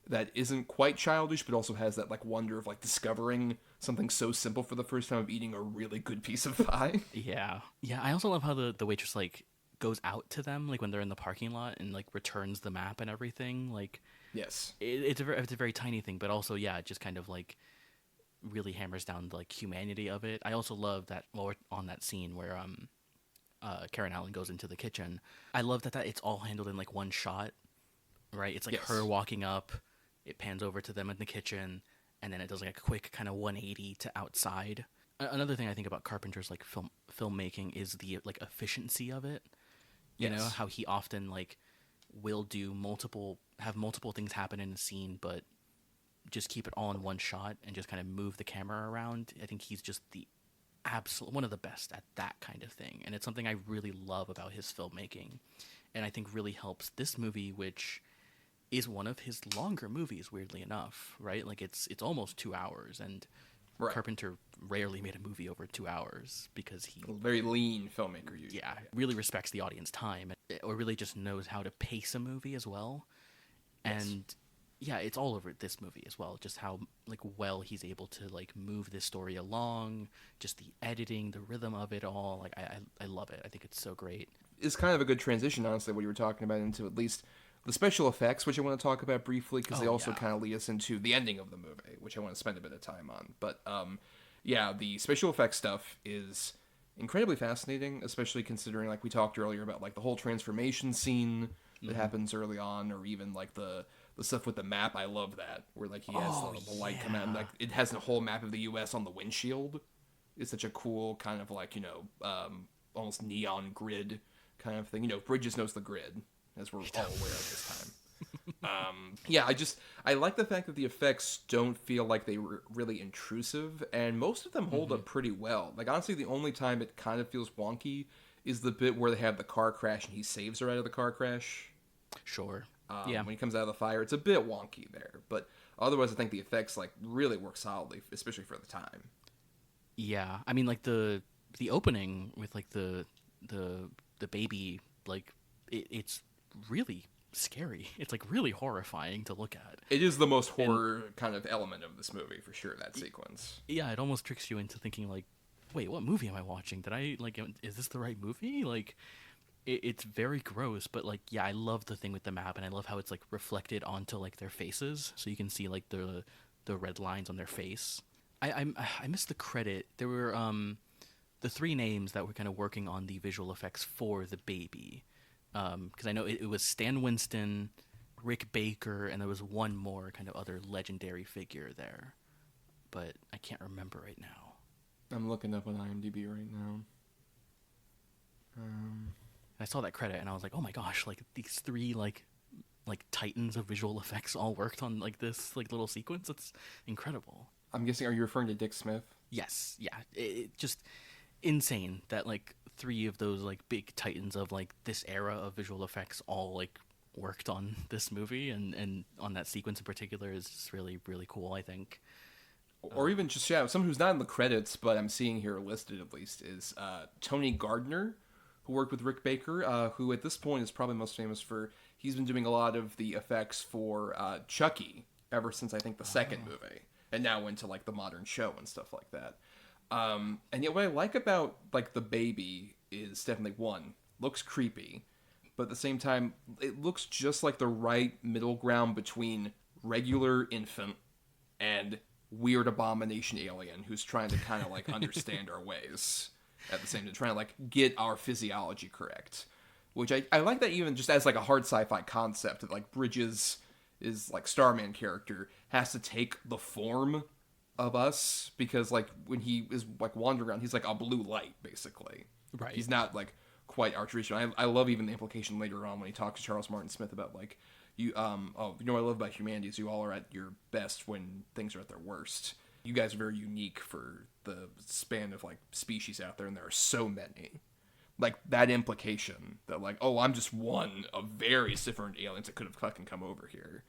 that isn't quite childish, but also has that like wonder of like discovering something so simple for the first time, of eating a really good piece of pie. Yeah. I also love how the waitress like goes out to them like when they're in the parking lot and like returns the map and everything. Like, Yes. it's a very tiny thing, but also it just kind of like really hammers down the like humanity of it. I also love that while we're on that scene where Karen Allen goes into the kitchen. I love that it's all handled in like one shot, right? It's like her walking up, it pans over to them in the kitchen, and then it does like a quick kind of 180 to outside. Another thing I think about Carpenter's like filmmaking is the like efficiency of it. You know how he often like will have multiple things happen in a scene, but just keep it all in one shot and just kind of move the camera around. I think he's just the absolute one of the best at that kind of thing, and it's something I really love about his filmmaking, and I think really helps this movie, which is one of his longer movies, weirdly enough, right? Like it's almost 2 hours, and Carpenter rarely made a movie over 2 hours because he very lean filmmaker usually. Really respects the audience time, or really just knows how to pace a movie as well. And it's all over this movie as well, just how like well he's able to like move this story along, just the editing, the rhythm of it all. Like I love it. I think it's so great. It's kind of a good transition, honestly, what you were talking about, into at least the special effects, which I want to talk about briefly, because they also kind of lead us into the ending of the movie, which I want to spend a bit of time on. But the special effects stuff is incredibly fascinating, especially considering, like we talked earlier about like the whole transformation scene that happens early on, or even like the stuff with the map. I love that, where like he has the light come out and like it has a whole map of the U.S. on the windshield. It's such a cool kind of like, almost neon grid kind of thing. Bridges knows the grid, as we're all aware of this time. I like the fact that the effects don't feel like they were really intrusive, and most of them hold up pretty well. Like, honestly, the only time it kind of feels wonky is the bit where they have the car crash and he saves her out of the car crash. Sure. When he comes out of the fire, it's a bit wonky there, but otherwise I think the effects like really work solidly, especially for the time. Yeah, I mean, like the opening with like the baby, like it's really scary. It's like really horrifying to look at. It is the most horror kind of element of this movie for sure. That sequence. Yeah, it almost tricks you into thinking like, wait, what movie am I watching? Did I like? Is this the right movie? Like, it's very gross, but like, I love the thing with the map, and I love how it's like reflected onto like their faces, so you can see like the red lines on their face. I missed the credit. There were the three names that were kind of working on the visual effects for the baby, because I know it was Stan Winston, Rick Baker, and there was one more kind of other legendary figure there, but I can't remember right now. I'm looking up on IMDb right now. I saw that credit and I was like, oh my gosh, like these three like titans of visual effects all worked on like this like little sequence. It's incredible. I'm guessing, are you referring to Dick Smith? Yes, yeah. It just insane that like three of those like big titans of like this era of visual effects all like worked on this movie, and on that sequence in particular is just really, really cool, I think. Or even just, someone who's not in the credits, but I'm seeing here listed at least, is Tony Gardner, who worked with Rick Baker, who at this point is probably most famous for, he's been doing a lot of the effects for Chucky ever since I think the second movie, and now into like the modern show and stuff like that. And yet what I like about like the baby is definitely, one, looks creepy, but at the same time it looks just like the right middle ground between regular infant and weird abomination alien who's trying to kind of like understand our ways at the same time, trying to like get our physiology correct, which I like that even just as like a hard sci-fi concept that like Bridges is like Starman character has to take the form of us, because like when he is like wandering around, he's like a blue light basically. Right. He's not like quite our tradition. I love even the implication later on when he talks to Charles Martin Smith about like you what I love about humanity is you all are at your best when things are at their worst. You guys are very unique for the span of like species out there, and there are so many. Like that implication that like, oh, I'm just one of various different aliens that could have fucking come over here.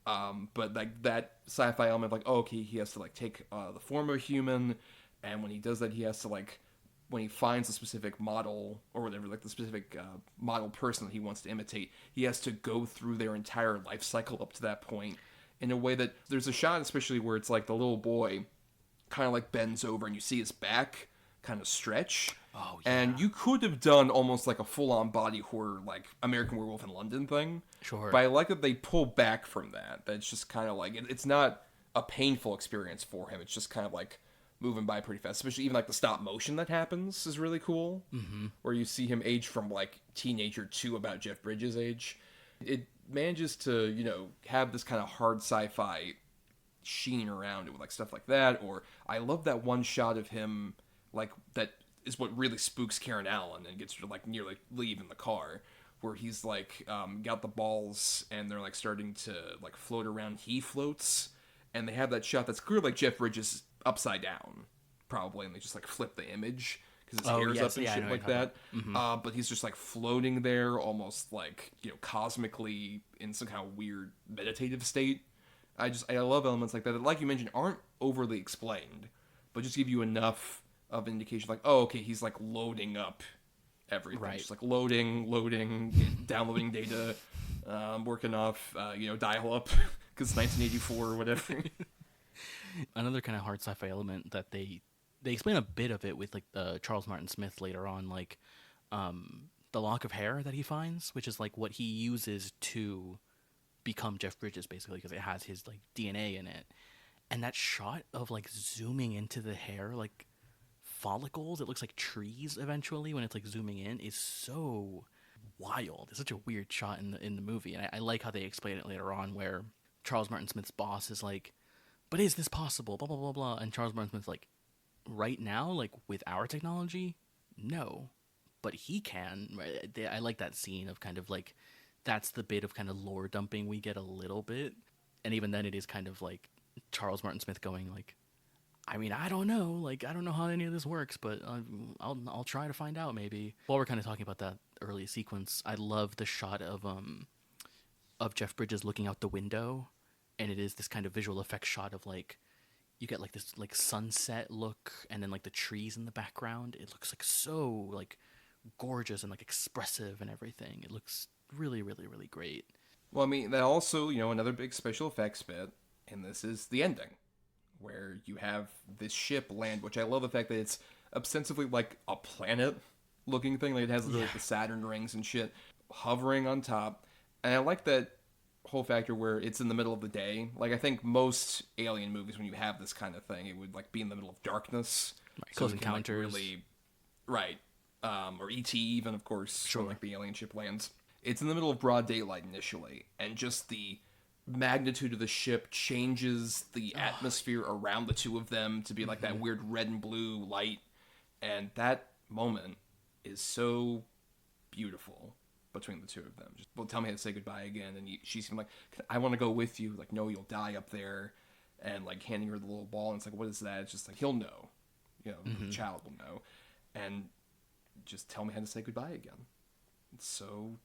But like that sci-fi element, like, oh, okay, he has to like take the form of a human, and when he does that, he has to like, when he finds a specific model or whatever, like the specific model person that he wants to imitate, he has to go through their entire life cycle up to that point in a way that there's a shot, especially where it's like the little boy kind of like bends over and you see his back kind of stretch. Oh, yeah. And you could have done almost like a full-on body horror, like American Werewolf in London thing. Sure. But I like that they pull back from that. That's just kind of like, it's not a painful experience for him. It's just kind of like moving by pretty fast. Especially even like the stop motion that happens is really cool. Mm-hmm. Where you see him age from like teenager to about Jeff Bridges' age. It manages to, you know, have this kind of hard sci-fi sheen around it with like stuff like that. Or I love that one shot of him, like, that is what really spooks Karen Allen and gets her to like nearly leave in the car, where he's like got the balls and they're like starting to like float around. He floats, and they have that shot that's clearly like Jeff Bridges upside down probably, and they just like flip the image because his hair's up and shit like that. Mm-hmm. But he's just like floating there, almost like, you know, cosmically in some kind of weird meditative state. I love elements like that that, like you mentioned, aren't overly explained, but just give you enough of indication, like, oh, okay, he's like loading up everything, right. Just like loading, downloading data, working off, dial up because 1984 or whatever. Another kind of hard sci-fi element that they explain a bit of it with like Charles Martin Smith later on, like the lock of hair that he finds, which is like what he uses to become Jeff Bridges basically, because it has his like DNA in it, and that shot of like zooming into the hair, like follicles, it looks like trees eventually when it's like zooming in, is so wild. It's such a weird shot in the movie, and I like how they explain it later on, where Charles Martin Smith's boss is like, but is this possible, blah blah blah blah, and Charles Martin Smith's like, right now, like with our technology, no, but he can. I like that scene of kind of like, that's the bit of kind of lore dumping we get a little bit, and even then it is kind of like Charles Martin Smith going like, I mean, I don't know. Like, I don't know how any of this works, but I'll try to find out maybe. While we're kind of talking about that early sequence, I love the shot of Jeff Bridges looking out the window, and it is this kind of visual effects shot of like, you get like this like sunset look, and then like the trees in the background. It looks like so like gorgeous and like expressive and everything. It looks really, really, really great. Well, I mean, that also, you know, another big special effects bit, and this is the ending, where you have this ship land, which I love the fact that it's ostensibly like a planet-looking thing. Like it has like the Saturn rings and shit hovering on top. And I like that whole factor where it's in the middle of the day. Like I think most alien movies, when you have this kind of thing, it would like be in the middle of darkness. Right. Close Encounters. Like, really, right. Or E.T. even, of course, sure. When like the alien ship lands. It's in the middle of broad daylight initially, and just the magnitude of the ship changes the atmosphere around the two of them to be like that weird red and blue light, and that moment is so beautiful between the two of them. Just, well, tell me how to say goodbye again, and she's like, I want to go with you. Like, no, you'll die up there, and like handing her the little ball, and it's like, what is that? It's just like, he'll know, you know, the child will know, and just tell me how to say goodbye again. It's so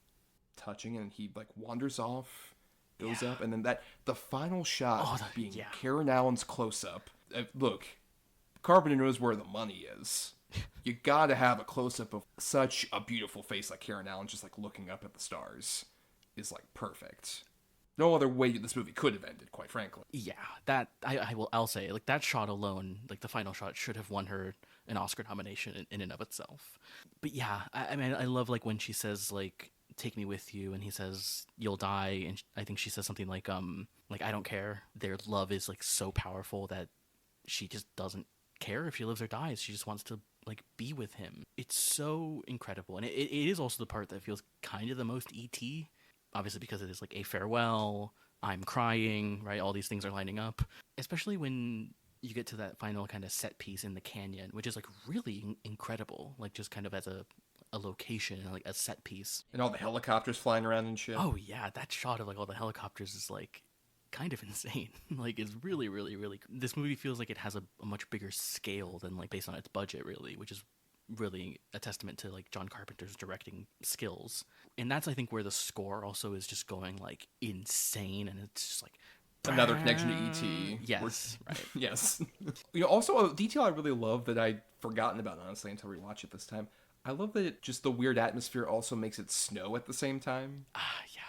touching, and he like wanders off, goes up, and then the final shot being Karen Allen's close-up. Look, Carpenter knows where the money is. You gotta have a close-up of such a beautiful face like Karen Allen just like looking up at the stars is like perfect. No other way this movie could have ended, quite frankly. Yeah, that I'll say, like, that shot alone, like the final shot, should have won her an Oscar nomination in and of itself. But yeah, I mean, I love like when she says like, take me with you, and he says you'll die, and I think she says something like I don't care. Their love is like so powerful that she just doesn't care if she lives or dies. She just wants to like be with him. It's so incredible, and it is also the part that feels kind of the most E.T., obviously because it is like a farewell, I'm crying, right? All these things are lining up, especially when you get to that final kind of set piece in the canyon, which is like really incredible, like just kind of as a location, like a set piece. And all the helicopters flying around and shit. Oh yeah, that shot of like all the helicopters is like kind of insane. Like it's really, really, really. This movie feels like it has a much bigger scale than like based on its budget, really, which is really a testament to like John Carpenter's directing skills. And that's I think where the score also is just going like insane, and it's just like another connection to E.T. Yes, right. Yes. Also a detail I really love that I'd forgotten about, honestly, until we watch it this time. I love that just the weird atmosphere also makes it snow at the same time. Yeah.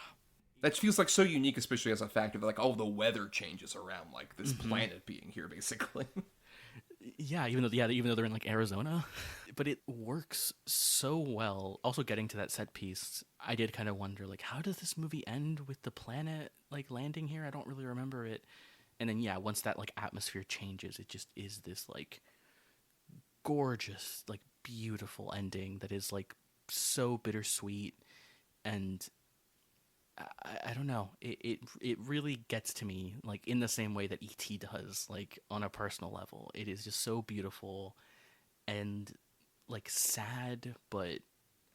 That feels like so unique, especially as a factor that like, the weather changes around like this planet being here, basically. Yeah, even though they're in like Arizona, but it works so well. Also, getting to that set piece, I did kind of wonder like, how does this movie end with the planet like landing here? I don't really remember it. And then once that like atmosphere changes, it just is this like gorgeous, like beautiful ending that is like so bittersweet, and I don't know. It really gets to me like in the same way that E.T. does, like on a personal level. It is just so beautiful and like sad, but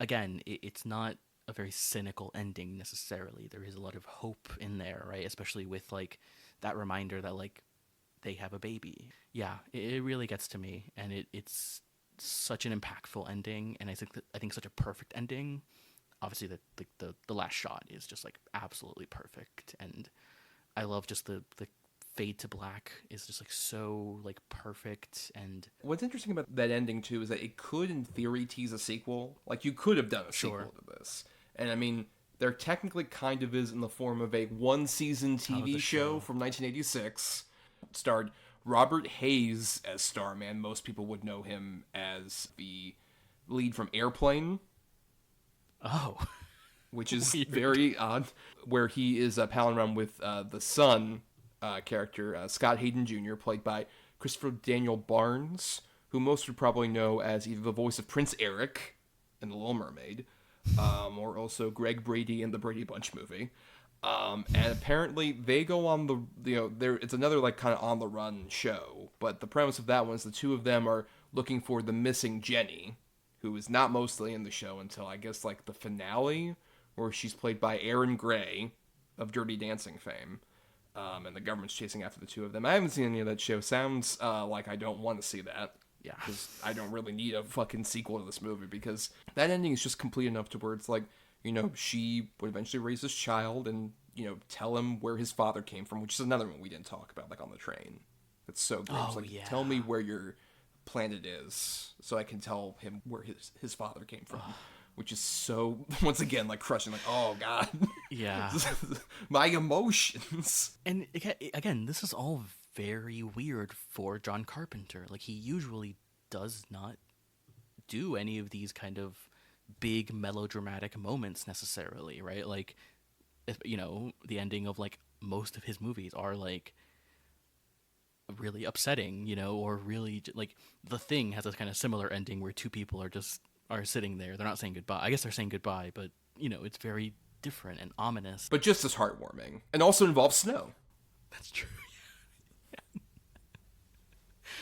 again, it's not a very cynical ending necessarily. There is a lot of hope in there, right? Especially with like that reminder that like they have a baby. Yeah, it really gets to me, and it's such an impactful ending, and I think such a perfect ending. Obviously, the last shot is just like absolutely perfect, and I love just the fade to black is just like so like perfect. And what's interesting about that ending too is that it could, in theory, tease a sequel. Like you could have done a sequel to this, and I mean, there technically kind of is in the form of a one-season TV show from 1986, starred Robert Hayes as Starman. Most people would know him as the lead from Airplane. Oh. Which is very odd, where he is palling around with the son character, Scott Hayden Jr., played by Christopher Daniel Barnes, who most would probably know as either the voice of Prince Eric in The Little Mermaid, or also Greg Brady in the Brady Bunch movie. And apparently they go on it's another like kind of on the run show, but the premise of that one is the two of them are looking for the missing Jenny, who is not mostly in the show until I guess like the finale, where she's played by Erin Gray of Dirty Dancing fame, and the government's chasing after the two of them. I haven't seen any of that show. Sounds like I don't want to see that. Yeah, because I don't really need a fucking sequel to this movie, because that ending is just complete enough to where it's like, she would eventually raise this child and, tell him where his father came from, which is another one we didn't talk about, like on the train. It's so good. It's like, tell me where your planet is so I can tell him where his father came from. Which is so, once again, like crushing, like, oh god. Yeah. My emotions. And again, this is all very weird for John Carpenter. Like, he usually does not do any of these kind of big melodramatic moments necessarily, right? Like, the ending of like most of his movies are like really upsetting, or really like The Thing has a kind of similar ending where two people are sitting there. They're not saying goodbye. I guess they're saying goodbye, but it's very different and ominous. But just as heartwarming, and also involves snow. That's true. Yeah.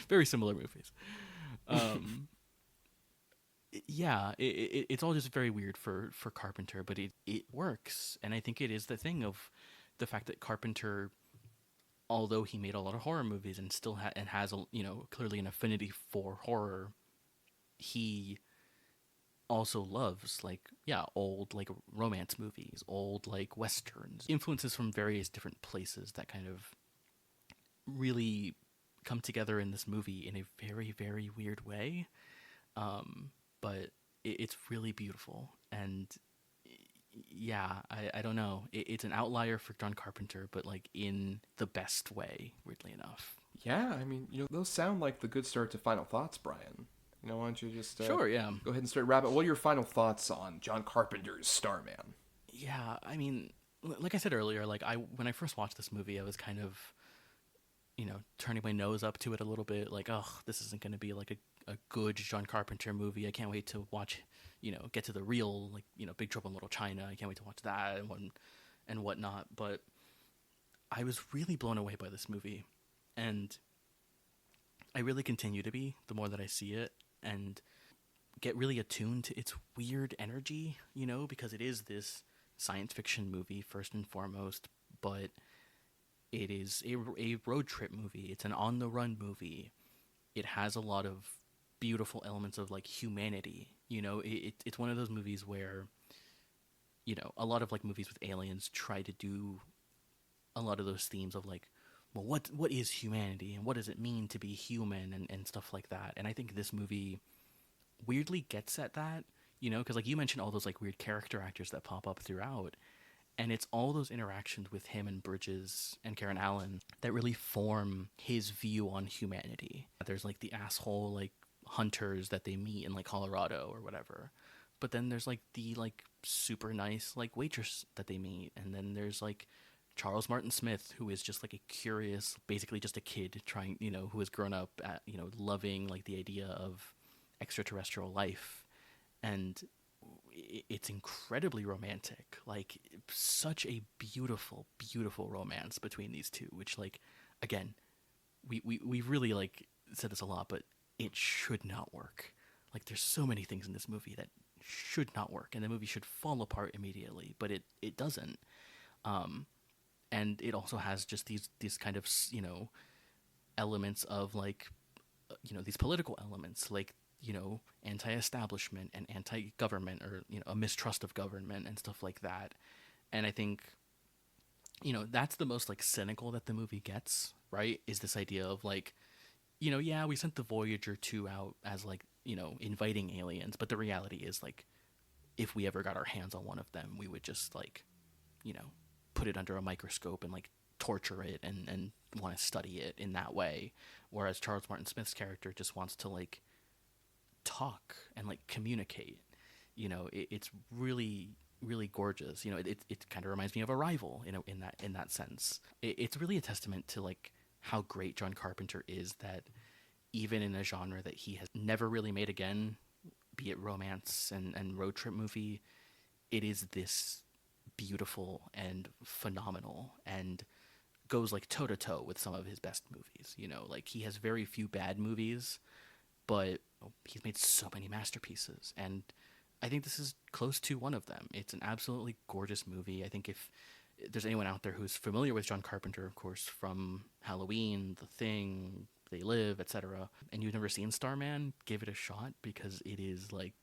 Very similar movies. Yeah, it's all just very weird for Carpenter, but it works, and I think it is the thing of the fact that Carpenter, although he made a lot of horror movies and still has clearly an affinity for horror, he also loves like old like romance movies, old like westerns, influences from various different places that kind of really come together in this movie in a very, very weird way. But it's really beautiful, and I don't know. It's an outlier for John Carpenter, but like in the best way, weirdly enough. Yeah, I mean, those sound like the good start to final thoughts, Brian. Why don't you just sure, yeah. Go ahead and start wrapping. What are your final thoughts on John Carpenter's Starman? Yeah, I mean, like I said earlier, like when I first watched this movie, I was kind of, turning my nose up to it a little bit, like, oh, this isn't going to be like a good John Carpenter movie. I can't wait to watch, get to the real, like, Big Trouble in Little China. I can't wait to watch that and whatnot. But I was really blown away by this movie, and I really continue to be the more that I see it, and get really attuned to its weird energy, you know, because it is this science fiction movie first and foremost, but it is a road trip movie. It's an on the run movie. It has a lot of beautiful elements of like humanity. You know, it's one of those movies where, you know, a lot of like movies with aliens try to do a lot of those themes of like, well, what is humanity and what does it mean to be human and stuff like that. And I think this movie weirdly gets at that, you know, because like you mentioned all those like weird character actors that pop up throughout. And it's all those interactions with him and Bridges and Karen Allen that really form his view on humanity. There's like the asshole like hunters that they meet in like Colorado or whatever. But then there's like the like super nice like waitress that they meet. And then there's like Charles Martin Smith, who is just like a curious, basically just a kid trying, you know, who has grown up at, you know, loving like the idea of extraterrestrial life. And it's incredibly romantic, like such a beautiful, beautiful romance between these two, which like, again, we really like said this a lot, but it should not work. Like there's so many things in this movie that should not work, and the movie should fall apart immediately, but it doesn't. And it also has just these kind of, you know, elements of like, you know, these political elements, like, you know, anti-establishment and anti-government, or, you know, a mistrust of government and stuff like that. And I think, you know, that's the most like cynical that the movie gets, right? Is this idea of like, you know, yeah, we sent the Voyager 2 out as like, you know, inviting aliens, but the reality is like, if we ever got our hands on one of them, we would just like, you know, put it under a microscope and like torture it and want to study it in that way. Whereas Charles Martin Smith's character just wants to like talk and like communicate. You know, it's really, really gorgeous. You know, it kind of reminds me of Arrival, you know, in that sense. It's really a testament to like how great John Carpenter is, that even in a genre that he has never really made again, be it romance and road trip movie, it is this beautiful and phenomenal and goes like toe to toe with some of his best movies. You know, like he has very few bad movies, but he's made so many masterpieces, and I think this is close to one of them. It's an absolutely gorgeous movie. I think if there's anyone out there who's familiar with John Carpenter, of course, from Halloween, The Thing, They Live, etc., and you've never seen Starman, give it a shot, because it is like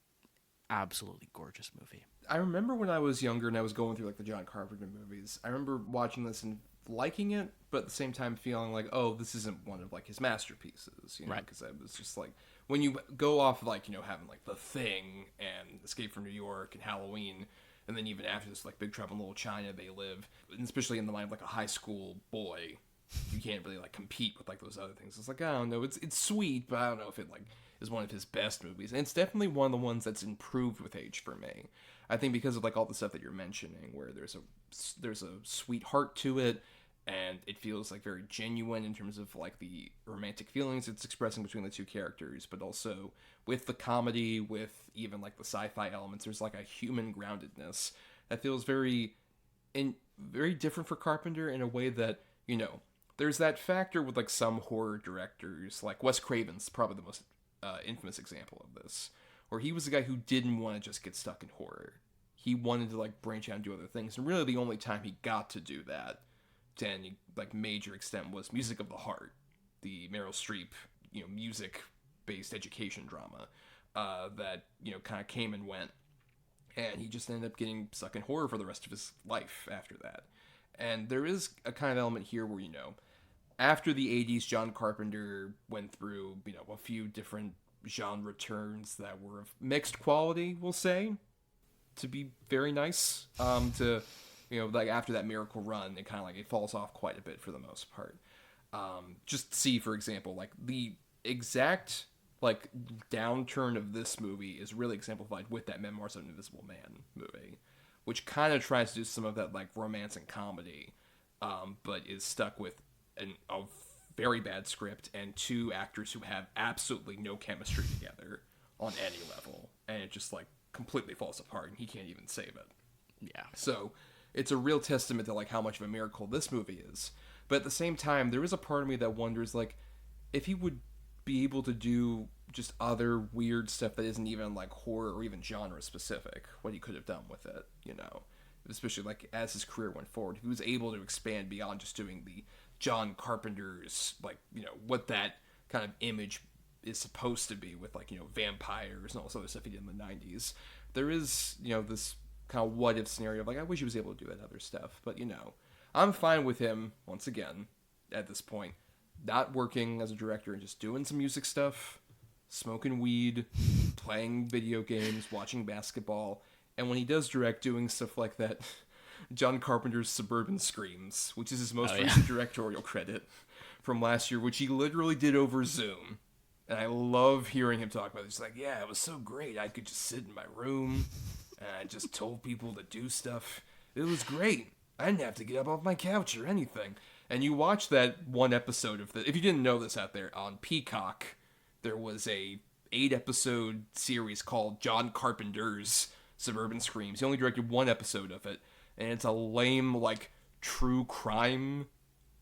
absolutely gorgeous movie. I remember when I was younger and I was going through like the John Carpenter movies, I remember watching this and liking it, but at the same time feeling like, oh, this isn't one of like his masterpieces, you know, because I was just like, when you go off like, you know, having like The Thing and Escape from New York and Halloween, and then even after this, like Big Trouble in Little China, They Live, and especially in the mind of like a high school boy, you can't really like compete with like those other things. It's like, I don't know, it's sweet, but I don't know if it like is one of his best movies. And it's definitely one of the ones that's improved with age for me. I think because of like all the stuff that you're mentioning, where there's a sweet heart to it, and it feels like very genuine in terms of like the romantic feelings it's expressing between the two characters, but also with the comedy, with even like the sci-fi elements, there's like a human groundedness that feels very different for Carpenter in a way that, you know, there's that factor with like some horror directors, like Wes Craven's probably the most infamous example of this, where he was a guy who didn't want to just get stuck in horror. He wanted to like branch out and do other things, and really the only time he got to do that to any like major extent was Music of the Heart, the Meryl Streep, you know, music-based education drama that, you know, kind of came and went, and he just ended up getting stuck in horror for the rest of his life after that. And there is a kind of element here where, you know, after the 80s, John Carpenter went through, you know, a few different genre turns that were of mixed quality, we'll say, to be very nice. To, you know, like after that Miracle Run, it kind of like it falls off quite a bit for the most part. Just see, for example, like the exact like downturn of this movie is really exemplified with that Memoirs of an Invisible Man movie, which kind of tries to do some of that like romance and comedy, but is stuck with a very bad script and two actors who have absolutely no chemistry together on any level, and it just like completely falls apart and he can't even save it. Yeah. So it's a real testament to like how much of a miracle this movie is. But at the same time, there is a part of me that wonders like if he would be able to do just other weird stuff that isn't even like horror or even genre specific, what he could have done with it, you know, especially like as his career went forward. If he was able to expand beyond just doing the John Carpenter's, like, you know, what that kind of image is supposed to be with, like, you know, vampires and all this other stuff he did in the 90s. There is, you know, this kind of what if scenario of like, I wish he was able to do that other stuff. But, you know, I'm fine with him, once again, at this point, not working as a director and just doing some music stuff, smoking weed, playing video games, watching basketball, and when he does direct, doing stuff like that John Carpenter's Suburban Screams, which is his most recent directorial credit from last year, which he literally did over Zoom. And I love hearing him talk about it. He's like, yeah, it was so great. I could just sit in my room and I just told people to do stuff. It was great. I didn't have to get up off my couch or anything. And you watch that one episode of if you didn't know this out there, on Peacock, there was a 8-episode series called John Carpenter's Suburban Screams. He only directed one episode of it. And it's a lame, like, true crime,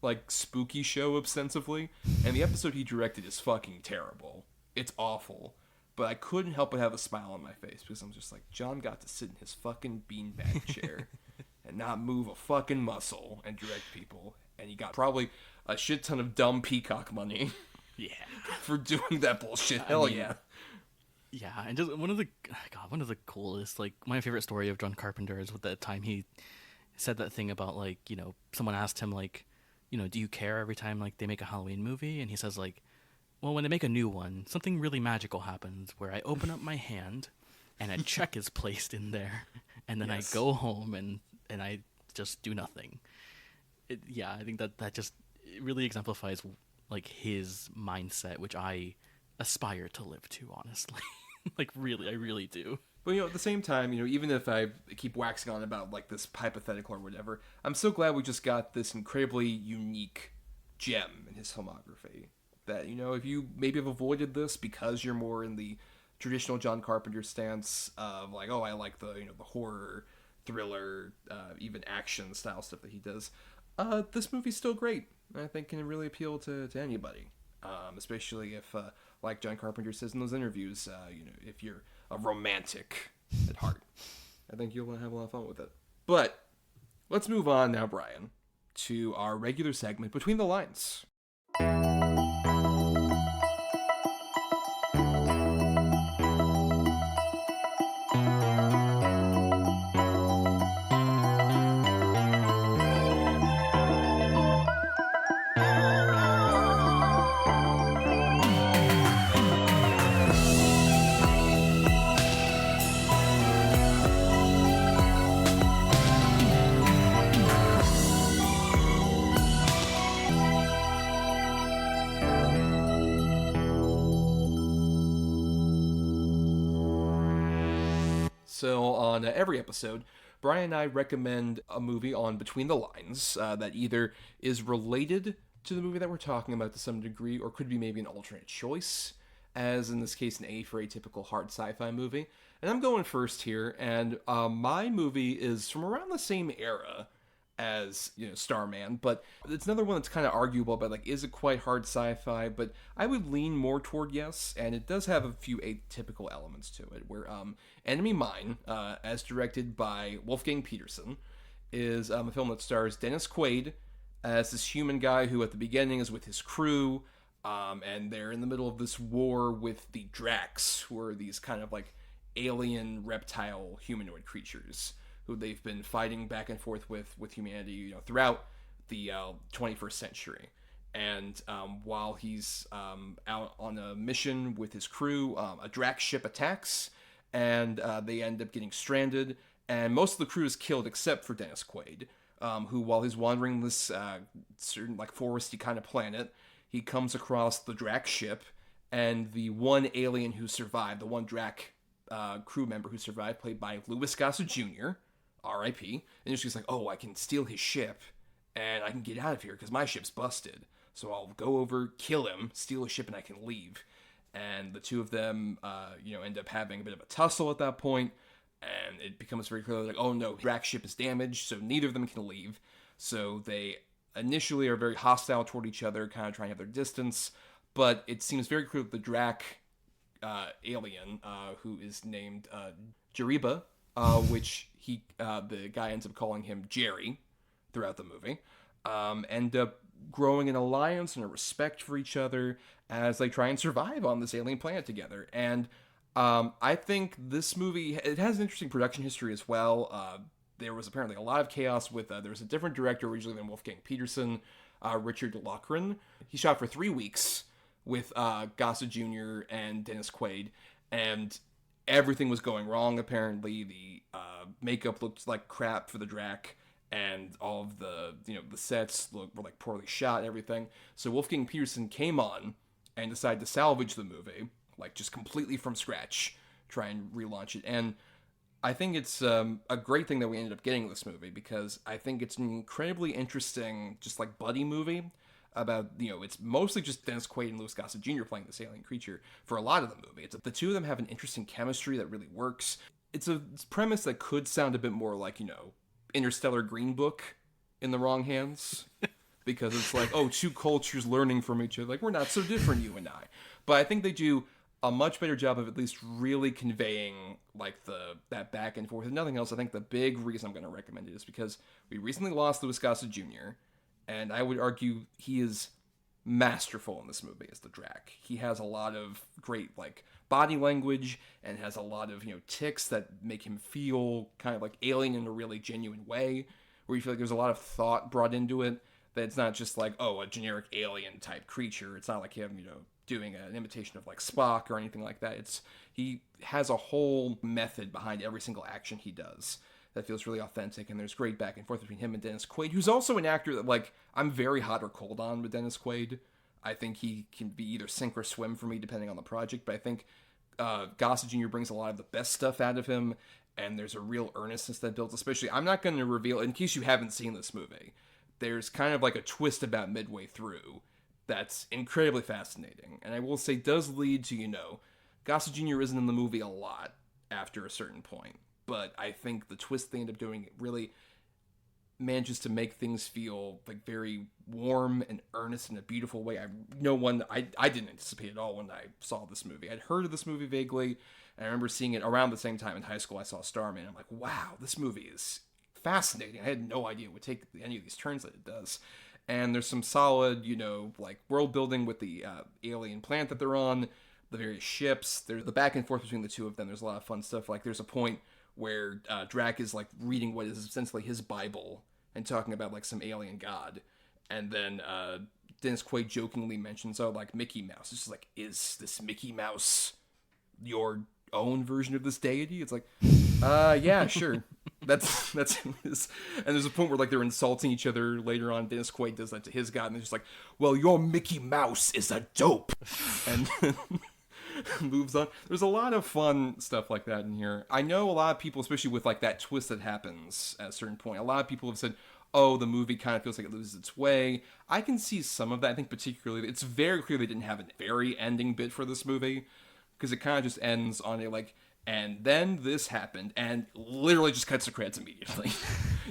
like, spooky show, ostensibly. And the episode he directed is fucking terrible. It's awful. But I couldn't help but have a smile on my face, because I'm just like, John got to sit in his fucking beanbag chair and not move a fucking muscle and direct people. And he got probably a shit ton of dumb Peacock money for doing that bullshit. Hell yeah. Yeah, and just one of the coolest, like, my favorite story of John Carpenter is with the time he said that thing about, like, you know, someone asked him, like, you know, do you care every time, like, they make a Halloween movie? And he says, like, well, when they make a new one, something really magical happens where I open up my hand and a check is placed in there, and then I go home and I just do nothing. I think that just really exemplifies, like, his mindset, which I aspire to live to, honestly. Like, really, I really do. But, you know, at the same time, you know, even if I keep waxing on about, like, this hypothetical or whatever, I'm so glad we just got this incredibly unique gem in his filmography. That, you know, if you maybe have avoided this because you're more in the traditional John Carpenter stance of, like, oh, I like the, you know, the horror, thriller, even action style stuff that he does, this movie's still great. I think can really appeal to anybody. Especially if, like John Carpenter says in those interviews, you know, if you're a romantic at heart. I think you'll have a lot of fun with it. But let's move on now, Bryan, to our regular segment, Between the Lines. So on every episode, Bryan and I recommend a movie on Between the Lines that either is related to the movie that we're talking about to some degree, or could be maybe an alternate choice, as in this case an A for Atypical Hard Sci-Fi movie. And I'm going first here, and my movie is from around the same era as, you know, Starman, but it's another one that's kind of arguable about, like, is it quite hard sci-fi? But I would lean more toward yes, and it does have a few atypical elements to it, where Enemy Mine, as directed by Wolfgang Petersen, is a film that stars Dennis Quaid as this human guy who at the beginning is with his crew, and they're in the middle of this war with the Dracs, who are these kind of, like, alien reptile humanoid creatures who they've been fighting back and forth with humanity, you know, throughout the 21st century. And while he's out on a mission with his crew, a Drac ship attacks, and they end up getting stranded, and most of the crew is killed except for Dennis Quaid, who, while he's wandering this certain, like, foresty kind of planet, he comes across the Drac ship, and the one alien who survived, the one Drac crew member who survived, played by Louis Gossett Jr., R.I.P. And she's like, oh, I can steal his ship, and I can get out of here because my ship's busted. So I'll go over, kill him, steal his ship, and I can leave. And the two of them, you know, end up having a bit of a tussle at that point. And it becomes very clear, like, oh no, Drax's ship is damaged, so neither of them can leave. So they initially are very hostile toward each other, kind of trying to have their distance. But it seems very clear that the Drac alien, who is named Jariba, which the guy ends up calling him Jerry throughout the movie, end up growing an alliance and a respect for each other as they try and survive on this alien planet together. And I think this movie, it has an interesting production history as well. There was apparently a lot of chaos with, there was a different director originally than Wolfgang Peterson, Richard Loughran. He shot for 3 weeks with Gossett Jr. and Dennis Quaid, and everything was going wrong, apparently. The makeup looked like crap for the Drac, and all of the sets were like poorly shot and everything. So Wolfgang Peterson came on and decided to salvage the movie, like just completely from scratch, try and relaunch it. And I think it's a great thing that we ended up getting this movie, because I think it's an incredibly interesting, just like buddy movie about, it's mostly just Dennis Quaid and Louis Gossett Jr. playing this alien creature for a lot of the movie. The two of them have an interesting chemistry that really works. It's a premise that could sound a bit more like, Interstellar Green Book in the wrong hands, because it's like, oh, two cultures learning from each other. Like, we're not so different, you and I. But I think they do a much better job of at least really conveying like that back and forth. If nothing else, I think the big reason I'm going to recommend it is because we recently lost Louis Gossett Jr., and I would argue he is masterful in this movie as the Drac. He has a lot of great like body language and has a lot of tics that make him feel kind of like alien in a really genuine way, where you feel like there's a lot of thought brought into it, that it's not just like, oh, a generic alien type creature. It's not like him doing an imitation of like Spock or anything like that. He has a whole method behind every single action he does that feels really authentic, and there's great back and forth between him and Dennis Quaid, who's also an actor that, like, I'm very hot or cold on with Dennis Quaid. I think he can be either sink or swim for me depending on the project, but I think Gossett Jr. brings a lot of the best stuff out of him, and there's a real earnestness that builds, especially, I'm not going to reveal, in case you haven't seen this movie, there's kind of like a twist about midway through that's incredibly fascinating, and I will say does lead to, Gossett Jr. isn't in the movie a lot after a certain point, but I think the twist they end up doing really manages to make things feel like very warm and earnest in a beautiful way. I didn't anticipate at all when I saw this movie. I'd heard of this movie vaguely, and I remember seeing it around the same time in high school. I saw Starman. I'm like, wow, this movie is fascinating. I had no idea it would take any of these turns that it does. And there's some solid, like world building with the alien planet that they're on, the various ships. There's the back and forth between the two of them. There's a lot of fun stuff. Like there's a point where Drac is like reading what is essentially his Bible and talking about like some alien god, and then Dennis Quaid jokingly mentions, oh, like Mickey Mouse. It's just like, is this Mickey Mouse your own version of this deity? It's like, yeah, sure. That's his. And there's a point where like they're insulting each other later on. Dennis Quaid does that to his god, and they're just like, well, your Mickey Mouse is a dope, and moves on. There's a lot of fun stuff like that in here. I know a lot of people, especially with like that twist that happens at a certain point, a lot of people have said, oh, the movie kind of feels like it loses its way. I can see some of that. I think particularly, it's very clear they didn't have a very ending bit for this movie, because it kind of just ends on a like, and then this happened, and literally just cuts to credits immediately.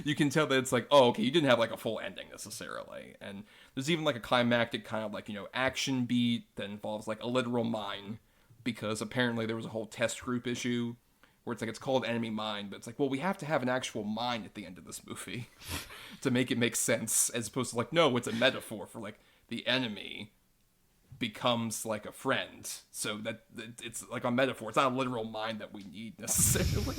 You can tell that it's like, oh, okay, you didn't have like a full ending necessarily. And there's even like a climactic kind of like, action beat that involves like a literal mine, because apparently there was a whole test group issue where it's like, it's called Enemy Mine, but it's like, well, we have to have an actual mine at the end of this movie to make it make sense, as opposed to like, no, it's a metaphor for like the enemy becomes like a friend, so that it's like a metaphor. It's not a literal mine that we need necessarily.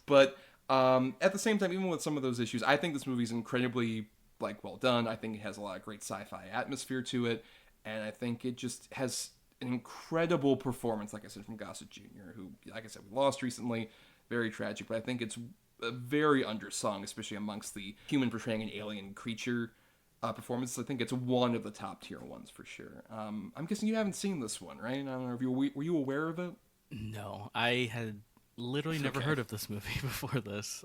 But at the same time, even with some of those issues, I think this movie's incredibly like well done. I think it has a lot of great sci-fi atmosphere to it, and I think it just has an incredible performance, like I said, from Gossett Jr., who, like I said, we lost recently. Very tragic, but I think it's very undersung, especially amongst the human portraying an alien creature performances. I think it's one of the top tier ones for sure. I'm guessing you haven't seen this one, right? I don't know if were you aware of it? No, I had literally never heard of this movie before this.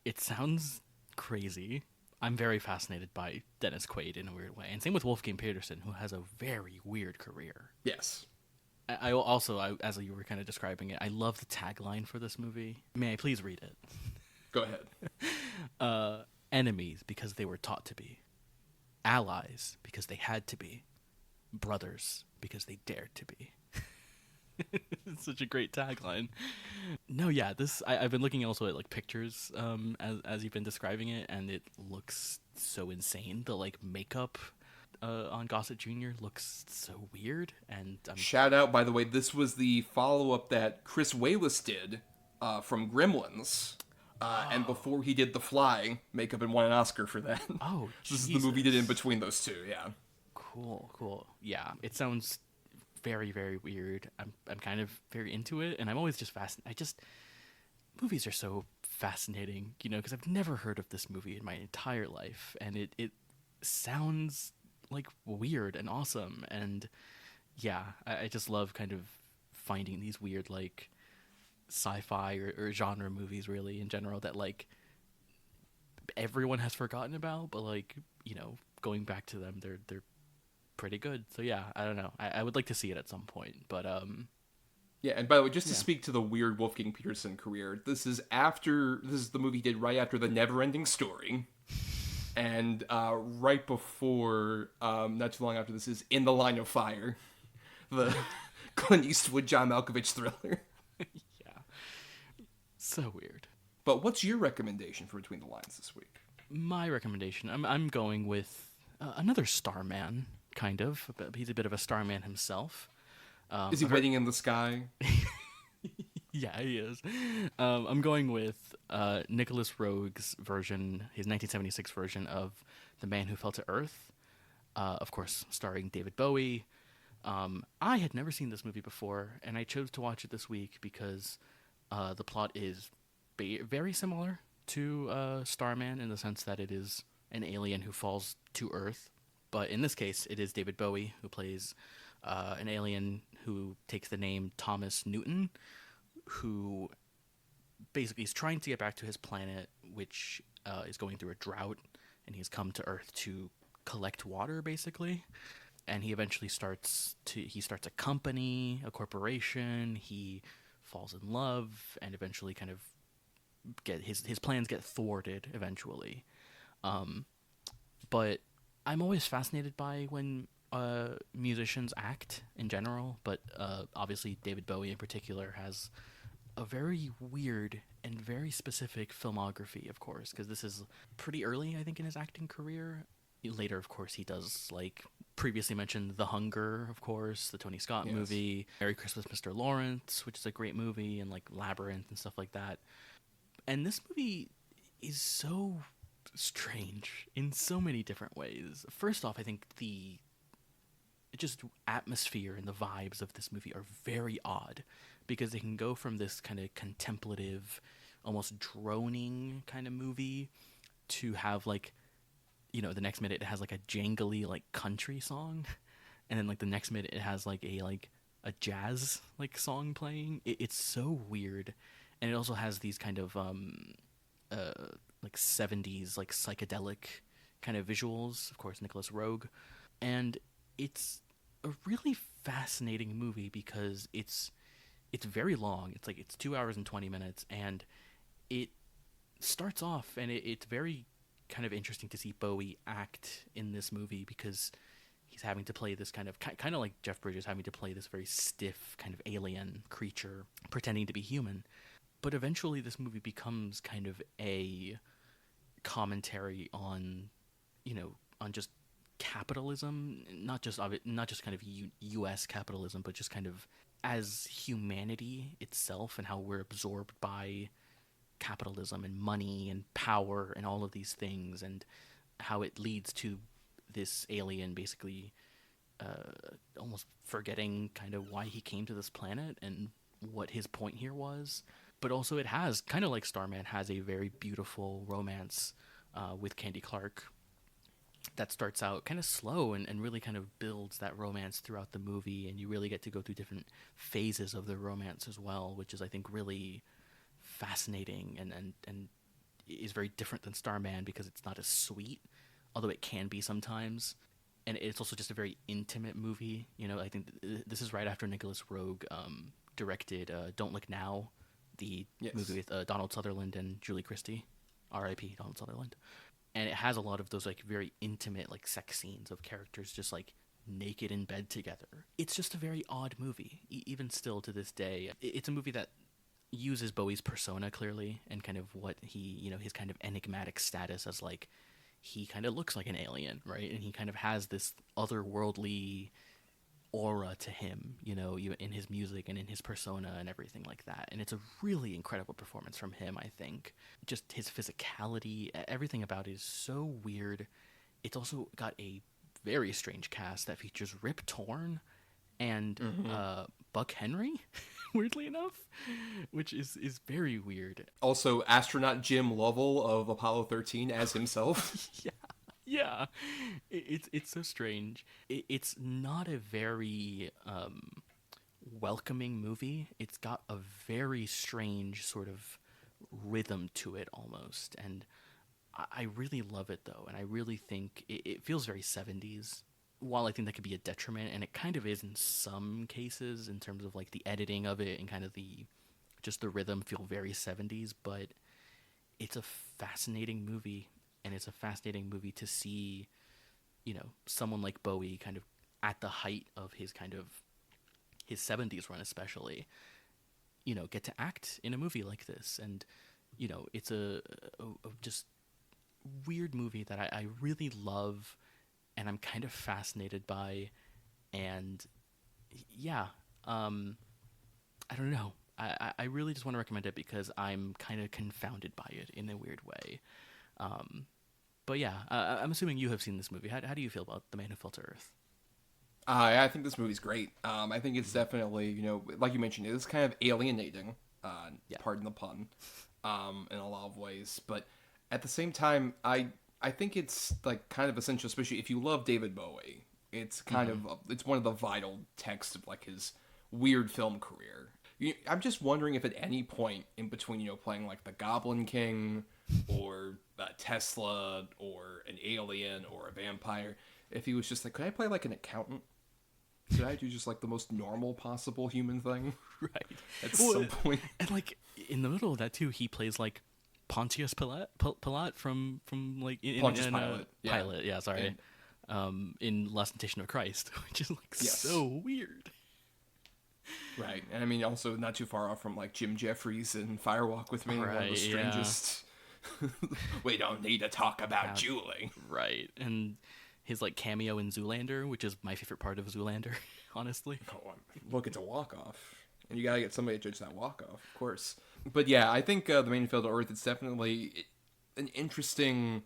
It sounds crazy. I'm very fascinated by Dennis Quaid in a weird way. And same with Wolfgang Peterson, who has a very weird career. Yes. I also, as you were kind of describing it, I love the tagline for this movie. May I please read it? Go ahead. Enemies because they were taught to be. Allies because they had to be. Brothers because they dared to be. It's such a great tagline. No, yeah, I've been looking also at like pictures as you've been describing it, and it looks so insane. The like makeup on Gossett Jr. looks so weird, and Shout out, by the way, this was the follow-up that Chris Walas did from Gremlins. And before he did The Fly, makeup and won an Oscar for that. Oh, This is the movie he did in between those two, yeah. Cool. Yeah, it sounds very, very weird. I'm kind of very into it, and I'm always just fascinated. Movies are so fascinating, because I've never heard of this movie in my entire life, and it sounds like weird and awesome, and yeah, I just love kind of finding these weird like sci-fi or genre movies really in general that like everyone has forgotten about, but like going back to them, they're pretty good. So yeah, I don't know, I would like to see it at some point, but yeah. And by the way, just to speak to the weird Wolfgang Peterson career, this is the movie he did right after The Never-Ending Story, and right before, not too long after this, is In the Line of Fire, the Clint Eastwood John Malkovich thriller. So weird. But what's your recommendation for Between the Lines this week? My recommendation, I'm going with another Starman, kind of. He's a bit of a Starman himself. Is he waiting in the sky? Yeah, he is. I'm going with Nicholas Roeg's version, his 1976 version of The Man Who Fell to Earth, of course, starring David Bowie. I had never seen this movie before, and I chose to watch it this week because the plot is very similar to Starman in the sense that it is an alien who falls to Earth. But in this case, it is David Bowie who plays an alien who takes the name Thomas Newton, who basically is trying to get back to his planet, which is going through a drought, and he's come to Earth to collect water, basically. And he eventually starts a company, a corporation. He falls in love, and eventually kind of his plans get thwarted eventually. But I'm always fascinated by when musicians act in general, but obviously David Bowie in particular has a very weird and very specific filmography, of course, because this is pretty early, I think, in his acting career. Later, of course, he does, like, previously mentioned The Hunger, of course, the Tony Scott movie, Merry Christmas, Mr. Lawrence, which is a great movie, and, like, Labyrinth and stuff like that. And this movie is so strange in so many different ways. First off, I think the just atmosphere and the vibes of this movie are very odd, because they can go from this kind of contemplative, almost droning kind of movie to have, like, the next minute it has like a jangly like country song, and then like the next minute it has like a jazz like song playing. It's so weird, and it also has these kind of like 70s like psychedelic kind of visuals. Of course, Nicholas Roeg, and it's a really fascinating movie because it's very long. It's 2 hours and 20 minutes, and it starts off and it's very kind of interesting to see Bowie act in this movie, because he's having to play this kind of like Jeff Bridges having to play this very stiff kind of alien creature pretending to be human. But eventually this movie becomes kind of a commentary on on just capitalism, not just kind of US capitalism, but just kind of as humanity itself, and how we're absorbed by capitalism and money and power and all of these things, and how it leads to this alien basically almost forgetting kind of why he came to this planet and what his point here was. But also it has, kind of like Starman, has a very beautiful romance with Candy Clark that starts out kind of slow and really kind of builds that romance throughout the movie, and you really get to go through different phases of the romance as well, which is, I think, really fascinating and is very different than Starman, because it's not as sweet, although it can be sometimes. and it's also just a very intimate movie. You know, I think this is right after Nicholas Roeg directed Don't Look Now, the movie with Donald Sutherland and Julie Christie, R.I.P. Donald Sutherland. And it has a lot of those like very intimate like sex scenes of characters just like naked in bed together. It's just a very odd movie, even still to this day. It's a movie that uses Bowie's persona clearly and kind of what he, you know, his kind of enigmatic status as like he kind of looks like an alien, right? And he kind of has this otherworldly aura to him, you know, in his music and in his persona and everything like that. And it's a really incredible performance from him, I think. Just his physicality, everything about it is so weird. It's also got a very strange cast that features Rip Torn and Buck Henry, weirdly enough, which is very weird. Also, astronaut Jim Lovell of Apollo 13 as himself. Yeah, it's so strange. It's not a very welcoming movie. It's got a very strange sort of rhythm to it almost, and I really love it though, and I really think it feels very 70s. While I think that could be a detriment, and it kind of is in some cases in terms of like the editing of it and kind of the rhythm feel very 70s, but it's a fascinating movie, and it's a fascinating movie to see, you know, someone like Bowie kind of at the height of his kind of his 70s run especially, you know, get to act in a movie like this. And, you know, it's a just weird movie that I really love and I'm kind of fascinated by. And yeah, I don't know. I really just want to recommend it because I'm kind of confounded by it in a weird way. But yeah, I'm assuming you have seen this movie. How do you feel about The Man Who Fell to Earth? I think this movie's great. I think it's definitely, you know, like you mentioned, it is kind of alienating, pardon the pun, in a lot of ways. But at the same time, I think it's like kind of essential, especially if you love David Bowie. It's kind of it's one of the vital texts of like his weird film career. I'm just wondering if at any point in between, you know, playing like the Goblin King or Tesla or an alien or a vampire, if he was just like, could I play like an accountant? Could I do just like the most normal possible human thing? Right. At some point. And like in the middle of that too, he plays like Pontius Pilate from like Pontius Pilate. Pilate, yeah, sorry. In Last Temptation of Christ, which is like so weird. Right. And I mean also not too far off from like Jim Jeffries in Firewalk with Me, one of the strangest we don't need to talk about Julie. Right. And his like cameo in Zoolander, which is my favorite part of Zoolander, honestly. Oh, look, it's a walk-off. And you gotta get somebody to judge that walk-off, of course. But yeah, I think The Man Who Fell to Earth, it's definitely an interesting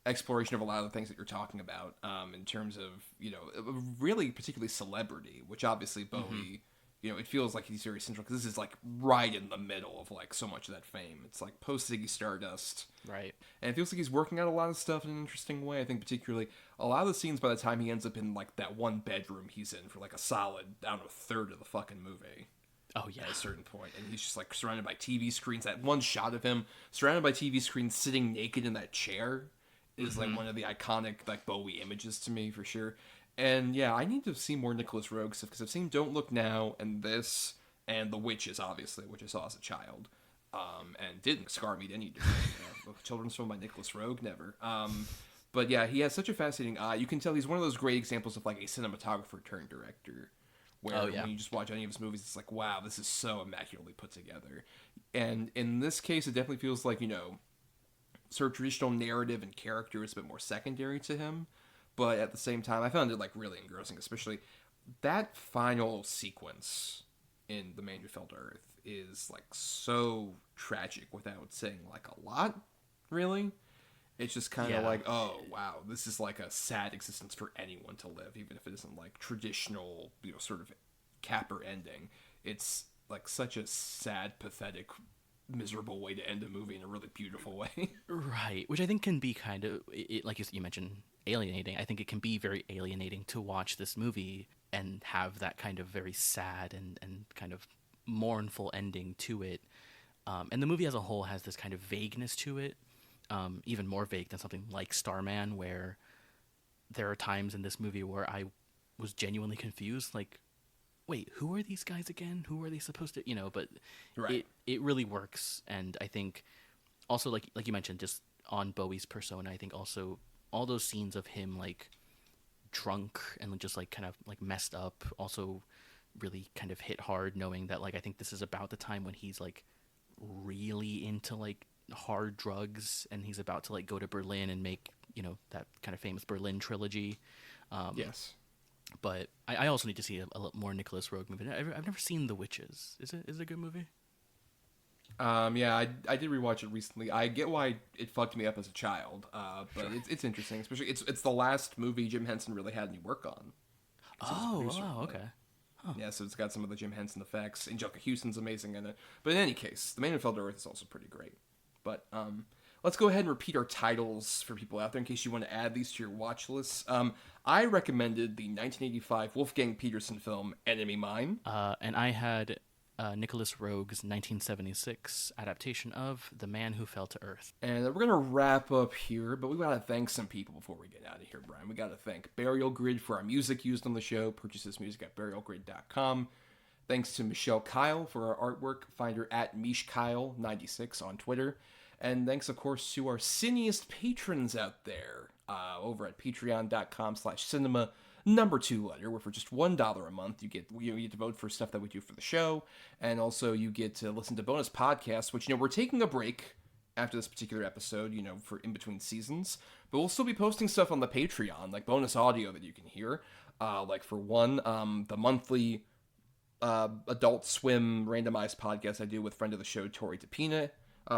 exploration of a lot of the things that you're talking about, in terms of, you know, really particularly celebrity, which obviously Bowie, you know, it feels like he's very central, because this is like right in the middle of like so much of that fame. It's like post-Ziggy Stardust. Right. And it feels like he's working out a lot of stuff in an interesting way. I think particularly a lot of the scenes by the time he ends up in like that one bedroom he's in for like a solid, I don't know, third of the fucking movie. Oh yeah. At a certain point. And he's just like surrounded by TV screens. That one shot of him surrounded by TV screens sitting naked in that chair is like one of the iconic like Bowie images to me for sure. And yeah, I need to see more Nicholas Roeg stuff because I've seen Don't Look Now and this and The Witches, obviously, which I saw as a child. And didn't scar me to any degree. Children's film by Nicholas Roeg, never. But yeah, he has such a fascinating eye. You can tell he's one of those great examples of like a cinematographer turned director. Where when you just watch any of his movies, it's like, wow, this is so immaculately put together. And in this case, it definitely feels like, you know, sort of traditional narrative and character is a bit more secondary to him. But at the same time, I found it like really engrossing, especially that final sequence in The Man Who Fell to Earth is like so tragic without saying like a lot, really. It's just kind of like, oh, wow, this is like a sad existence for anyone to live, even if it isn't like traditional, you know, sort of capper ending. It's like such a sad, pathetic, miserable way to end a movie in a really beautiful way. Right, which I think can be kind of, like you mentioned, alienating. I think it can be very alienating to watch this movie and have that kind of very sad and kind of mournful ending to it. And the movie as a whole has this kind of vagueness to it, even more vague than something like Starman, where there are times in this movie where I was genuinely confused, like, wait, who are these guys again? Who are they supposed to, but Right. it really works. And I think also, like you mentioned, just on Bowie's persona, I think also all those scenes of him like drunk and just like kind of like messed up also really kind of hit hard, knowing that like I think this is about the time when he's like really into like hard drugs, and he's about to like go to Berlin and make that kind of famous Berlin trilogy. Yes. But I also need to see a lot more Nicholas Roeg movie. I've never seen The Witches. Is it a good movie? Yeah, I did rewatch it recently. I get why it fucked me up as a child, but Sure. it's interesting. Especially it's the last movie Jim Henson really had any work on. 'Cause he was a Oh, producer wow, on it. okay. Yeah, so it's got some of the Jim Henson effects. Angelica Houston's amazing in it. But in any case, The Man Who Fell to Earth is also pretty great. But let's go ahead and repeat our titles for people out there in case you want to add these to your watch lists. I recommended the 1985 Wolfgang Peterson film Enemy Mine. And I had Nicholas Roeg's 1976 adaptation of The Man Who Fell to Earth. And we're going to wrap up here, but we got to thank some people before we get out of here, Brian. We got to thank Burial Grid for our music used on the show. Purchase this music at burialgrid.com. Thanks to Michelle Kyle for our artwork. Find her at MishKyle96 on Twitter. And thanks, of course, to our cineast patrons out there over at patreon.com/cinema. Number 2 letter, where for just $1 a month you get to vote for stuff that we do for the show, and also you get to listen to bonus podcasts, which we're taking a break after this particular episode, for in between seasons, but we'll still be posting stuff on the Patreon, like bonus audio that you can hear, like for one, the monthly Adult Swim randomized podcast I do with friend of the show Tori DePina,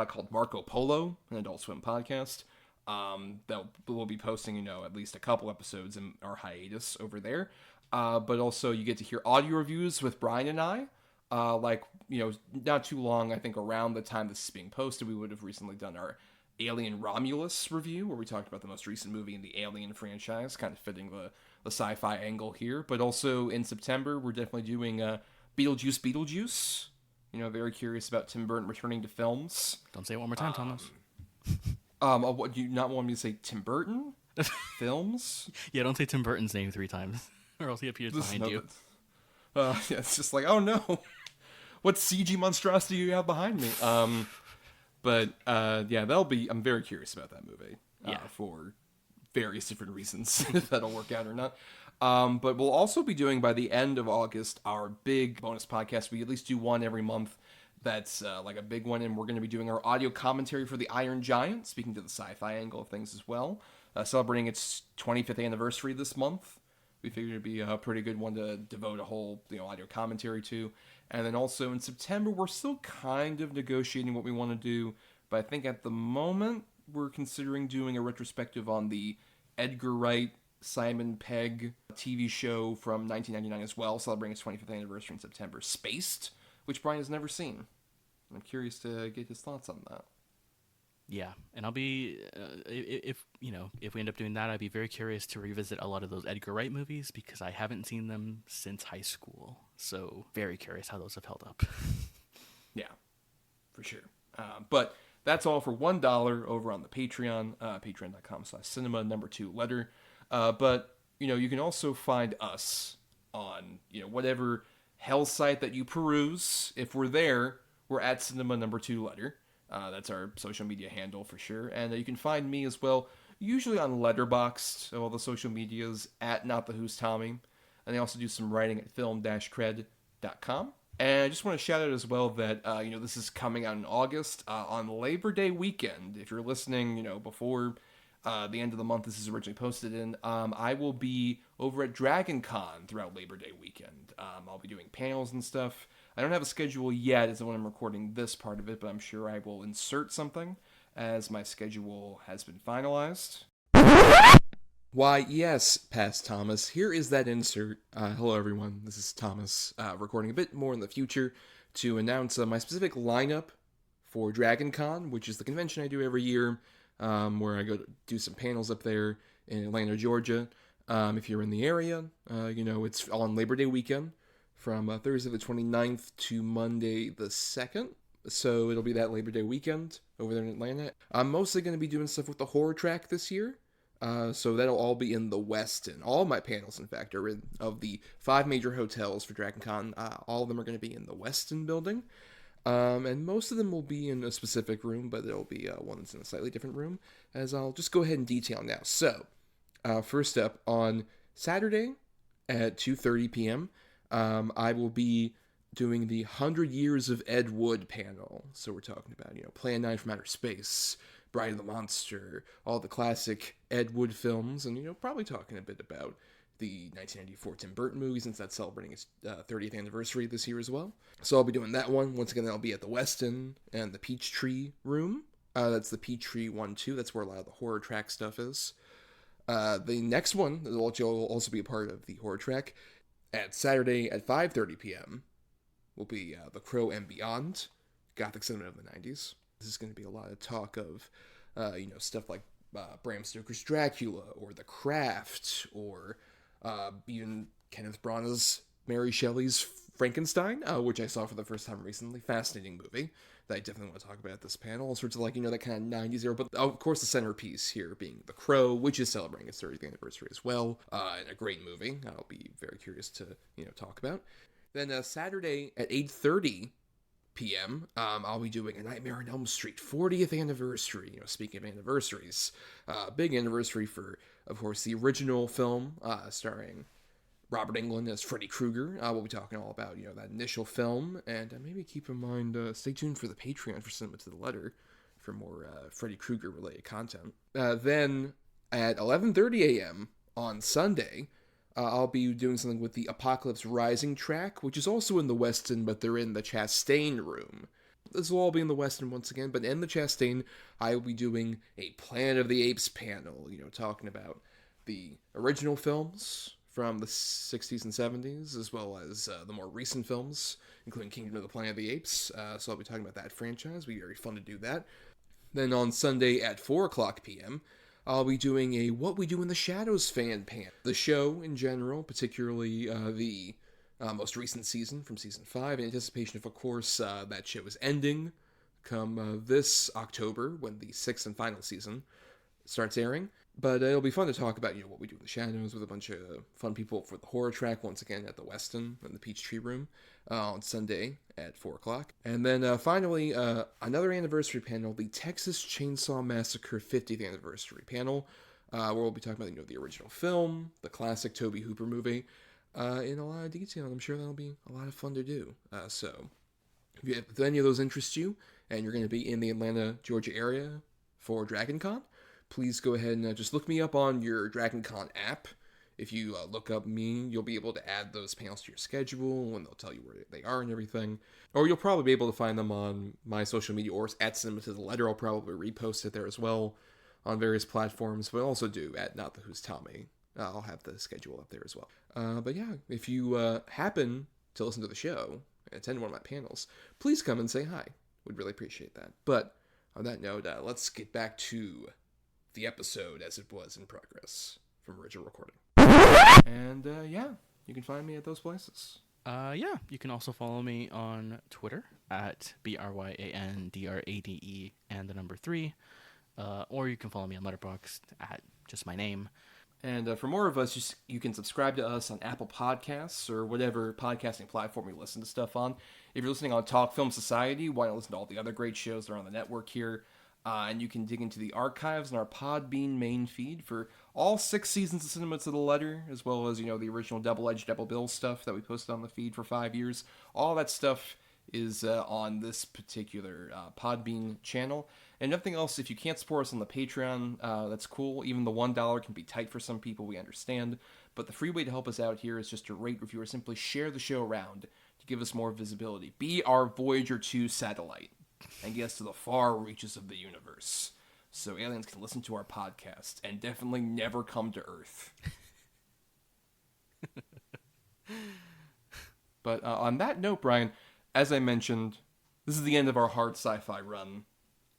called Marco Polo, an Adult Swim podcast. That we'll be posting, at least a couple episodes in our hiatus over there. But also you get to hear audio reviews with Bryan and I. Not too long, I think around the time this is being posted, we would have recently done our Alien Romulus review, where we talked about the most recent movie in the Alien franchise, kind of fitting the sci-fi angle here. But also in September, we're definitely doing Beetlejuice. Very curious about Tim Burton returning to films. Don't say it one more time, Thomas. What, do you not want me to say Tim Burton? Films? Yeah, don't say Tim Burton's name 3 times, or else he appears behind you. Yeah, it's just like, oh no, what CG monstrosity do you have behind me? Yeah, I'm very curious about that movie. For various different reasons, if that'll work out or not. But we'll also be doing, by the end of August, our big bonus podcast. We at least do one every month. That's like a big one, and we're going to be doing our audio commentary for The Iron Giant, speaking to the sci-fi angle of things as well, celebrating its 25th anniversary this month. We figured it'd be a pretty good one to devote a whole audio commentary to. And then also in September, we're still kind of negotiating what we want to do, but I think at the moment we're considering doing a retrospective on the Edgar Wright, Simon Pegg TV show from 1999 as well, celebrating its 25th anniversary in September, Spaced, which Bryan has never seen. I'm curious to get his thoughts on that. Yeah, and I'll be if we end up doing that, I'd be very curious to revisit a lot of those Edgar Wright movies because I haven't seen them since high school. So very curious how those have held up. Yeah, for sure. But that's all for $1 over on the Patreon, patreon.com/cinema, number 2 letter. But you can also find us on whatever hell site that you peruse. If we're there, we're at cinema number 2 letter. That's our social media handle for sure. And you can find me as well, usually on Letterboxd, all the social medias, at Not The Who's Tommy. And I also do some writing at film-cred.com. And I just want to shout out as well that, this is coming out in August, on Labor Day weekend. If you're listening, before the end of the month this is originally posted in, I will be over at Dragon Con throughout Labor Day weekend. I'll be doing panels and stuff. I don't have a schedule yet as when I'm recording this part of it, but I'm sure I will insert something as my schedule has been finalized. Why, yes, past Thomas. Here is that insert. Hello, everyone. This is Thomas, recording a bit more in the future to announce my specific lineup for Dragon Con, which is the convention I do every year, where I go to do some panels up there in Atlanta, Georgia. If you're in the area, it's on Labor Day weekend from Thursday the 29th to Monday the 2nd. So it'll be that Labor Day weekend over there in Atlanta. I'm mostly going to be doing stuff with the horror track this year. So that'll all be in the Westin. All my panels, in fact, are in of the 5 major hotels for DragonCon. All of them are going to be in the Westin building. And most of them will be in a specific room, but there'll be one that's in a slightly different room, as I'll just go ahead and detail now. So, first up, on Saturday at 2:30 p.m., I will be doing the 100 Years of Ed Wood panel. So we're talking about, Plan 9 from Outer Space, Bride of the Monster, all the classic Ed Wood films, and, probably talking a bit about the 1994 Tim Burton movie, since that's celebrating its 30th anniversary this year as well. So I'll be doing that one. Once again, I'll be at the Westin and the Peachtree room. That's the Peachtree 1-2. That's where a lot of the horror track stuff is. The next one, which will also be a part of the horror track, at Saturday at 5:30 p.m., will be The Crow and Beyond, Gothic cinema of the 90s. This is going to be a lot of talk of, stuff like Bram Stoker's Dracula, or The Craft, or even Kenneth Branagh's Mary Shelley's Frankenstein, which I saw for the first time recently. Fascinating movie that I definitely want to talk about at this panel. All sorts of, that kind of 90s era. But, of course, the centerpiece here being The Crow, which is celebrating its 30th anniversary as well. And a great movie. I'll be very curious to, talk about. Then Saturday at 8:30 p.m., I'll be doing A Nightmare on Elm Street 40th anniversary. Speaking of anniversaries, big anniversary for, of course, the original film starring Robert Englund as Freddy Krueger. We'll be talking all about, that initial film, and maybe keep in mind, stay tuned for the Patreon for Cinema to the Letter for more Freddy Krueger related content. Then at 11:30 a.m. on Sunday, I'll be doing something with the Apocalypse Rising track, which is also in the Westin, but they're in the Chastain room. This will all be in the Westin once again, but in the Chastain, I will be doing a Planet of the Apes panel, talking about the original films from the 60s and 70s, as well as the more recent films, including Kingdom of the Planet of the Apes. So I'll be talking about that franchise. It'll be very fun to do that. Then on Sunday at 4 o'clock p.m., I'll be doing a What We Do in the Shadows fan panel. The show in general, particularly the most recent season from season 5, in anticipation of course, that show is ending come this October, when the 6th and final season starts airing. But it'll be fun to talk about, What We Do in the Shadows with a bunch of fun people for the horror track, once again at the Westin in the Peachtree Room on Sunday at 4 o'clock. And then finally, another anniversary panel, the Texas Chainsaw Massacre 50th anniversary panel, where we'll be talking about, the original film, the classic Tobe Hooper movie, in a lot of detail. I'm sure that'll be a lot of fun to do. So if any of those interest you, and you're going to be in the Atlanta, Georgia area for DragonCon, please go ahead and just look me up on your DragonCon app. If you look up me, you'll be able to add those panels to your schedule, and they'll tell you where they are and everything. Or you'll probably be able to find them on my social media, or at Cinema to the Letter. I'll probably repost it there as well on various platforms, but also do at Not The Who's Tommy. I'll have the schedule up there as well. But yeah, if you happen to listen to the show and attend one of my panels, please come and say hi. We'd really appreciate that. But on that note, let's get back to the episode as it was in progress from original recording. And yeah, you can find me at those places. Yeah, you can also follow me on Twitter at BRYANDRADE and the number 3. Or you can follow me on Letterboxd at just my name. And for more of us, you can subscribe to us on Apple Podcasts or whatever podcasting platform you listen to stuff on. If you're listening on Talk Film Society, why not listen to all the other great shows that are on the network here? And you can dig into the archives in our Podbean main feed for all 6 seasons of Cinema to the Letter, as well as, the original Double-Edged Double Bill stuff that we posted on the feed for 5 years. All that stuff is on this particular Podbean channel. And nothing else, if you can't support us on the Patreon, that's cool. Even the $1 can be tight for some people, we understand. But the free way to help us out here is just to rate, review, or simply share the show around to give us more visibility. Be our Voyager 2 satellite and get us to the far reaches of the universe, so aliens can listen to our podcast and definitely never come to Earth. But on that note, Bryan, as I mentioned, this is the end of our Hard Sci-Fi run,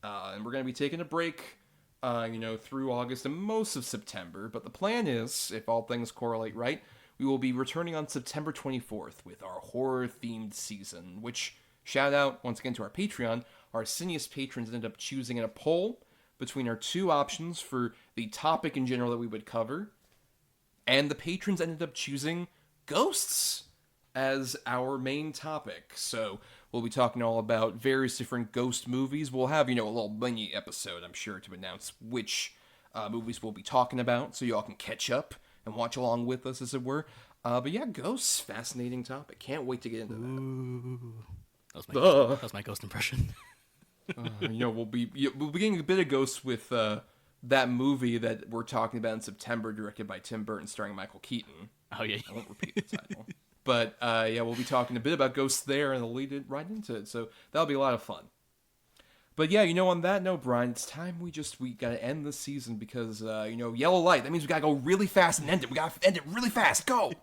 and we're going to be taking a break, through August and most of September, but the plan is, if all things correlate right, we will be returning on September 24th with our horror-themed season, which, shout out once again to our Patreon, our Cineast patrons ended up choosing in a poll between our two options for the topic in general that we would cover, and the patrons ended up choosing ghosts as our main topic. So we'll be talking all about various different ghost movies. We'll have, a little mini episode, I'm sure, to announce which movies we'll be talking about, so y'all can catch up and watch along with us, as it were. But yeah, ghosts, fascinating topic. Can't wait to get into that. Ooh. That was my ghost impression. We'll be getting a bit of ghosts with that movie that we're talking about in September, directed by Tim Burton, starring Michael Keaton. Oh, yeah. I won't repeat the title. But, we'll be talking a bit about ghosts there, and they'll lead it right into it. So that'll be a lot of fun. But yeah, on that note, Bryan, it's time we gotta end the season because, yellow light, that means we gotta go really fast and end it. We gotta end it really fast. Go!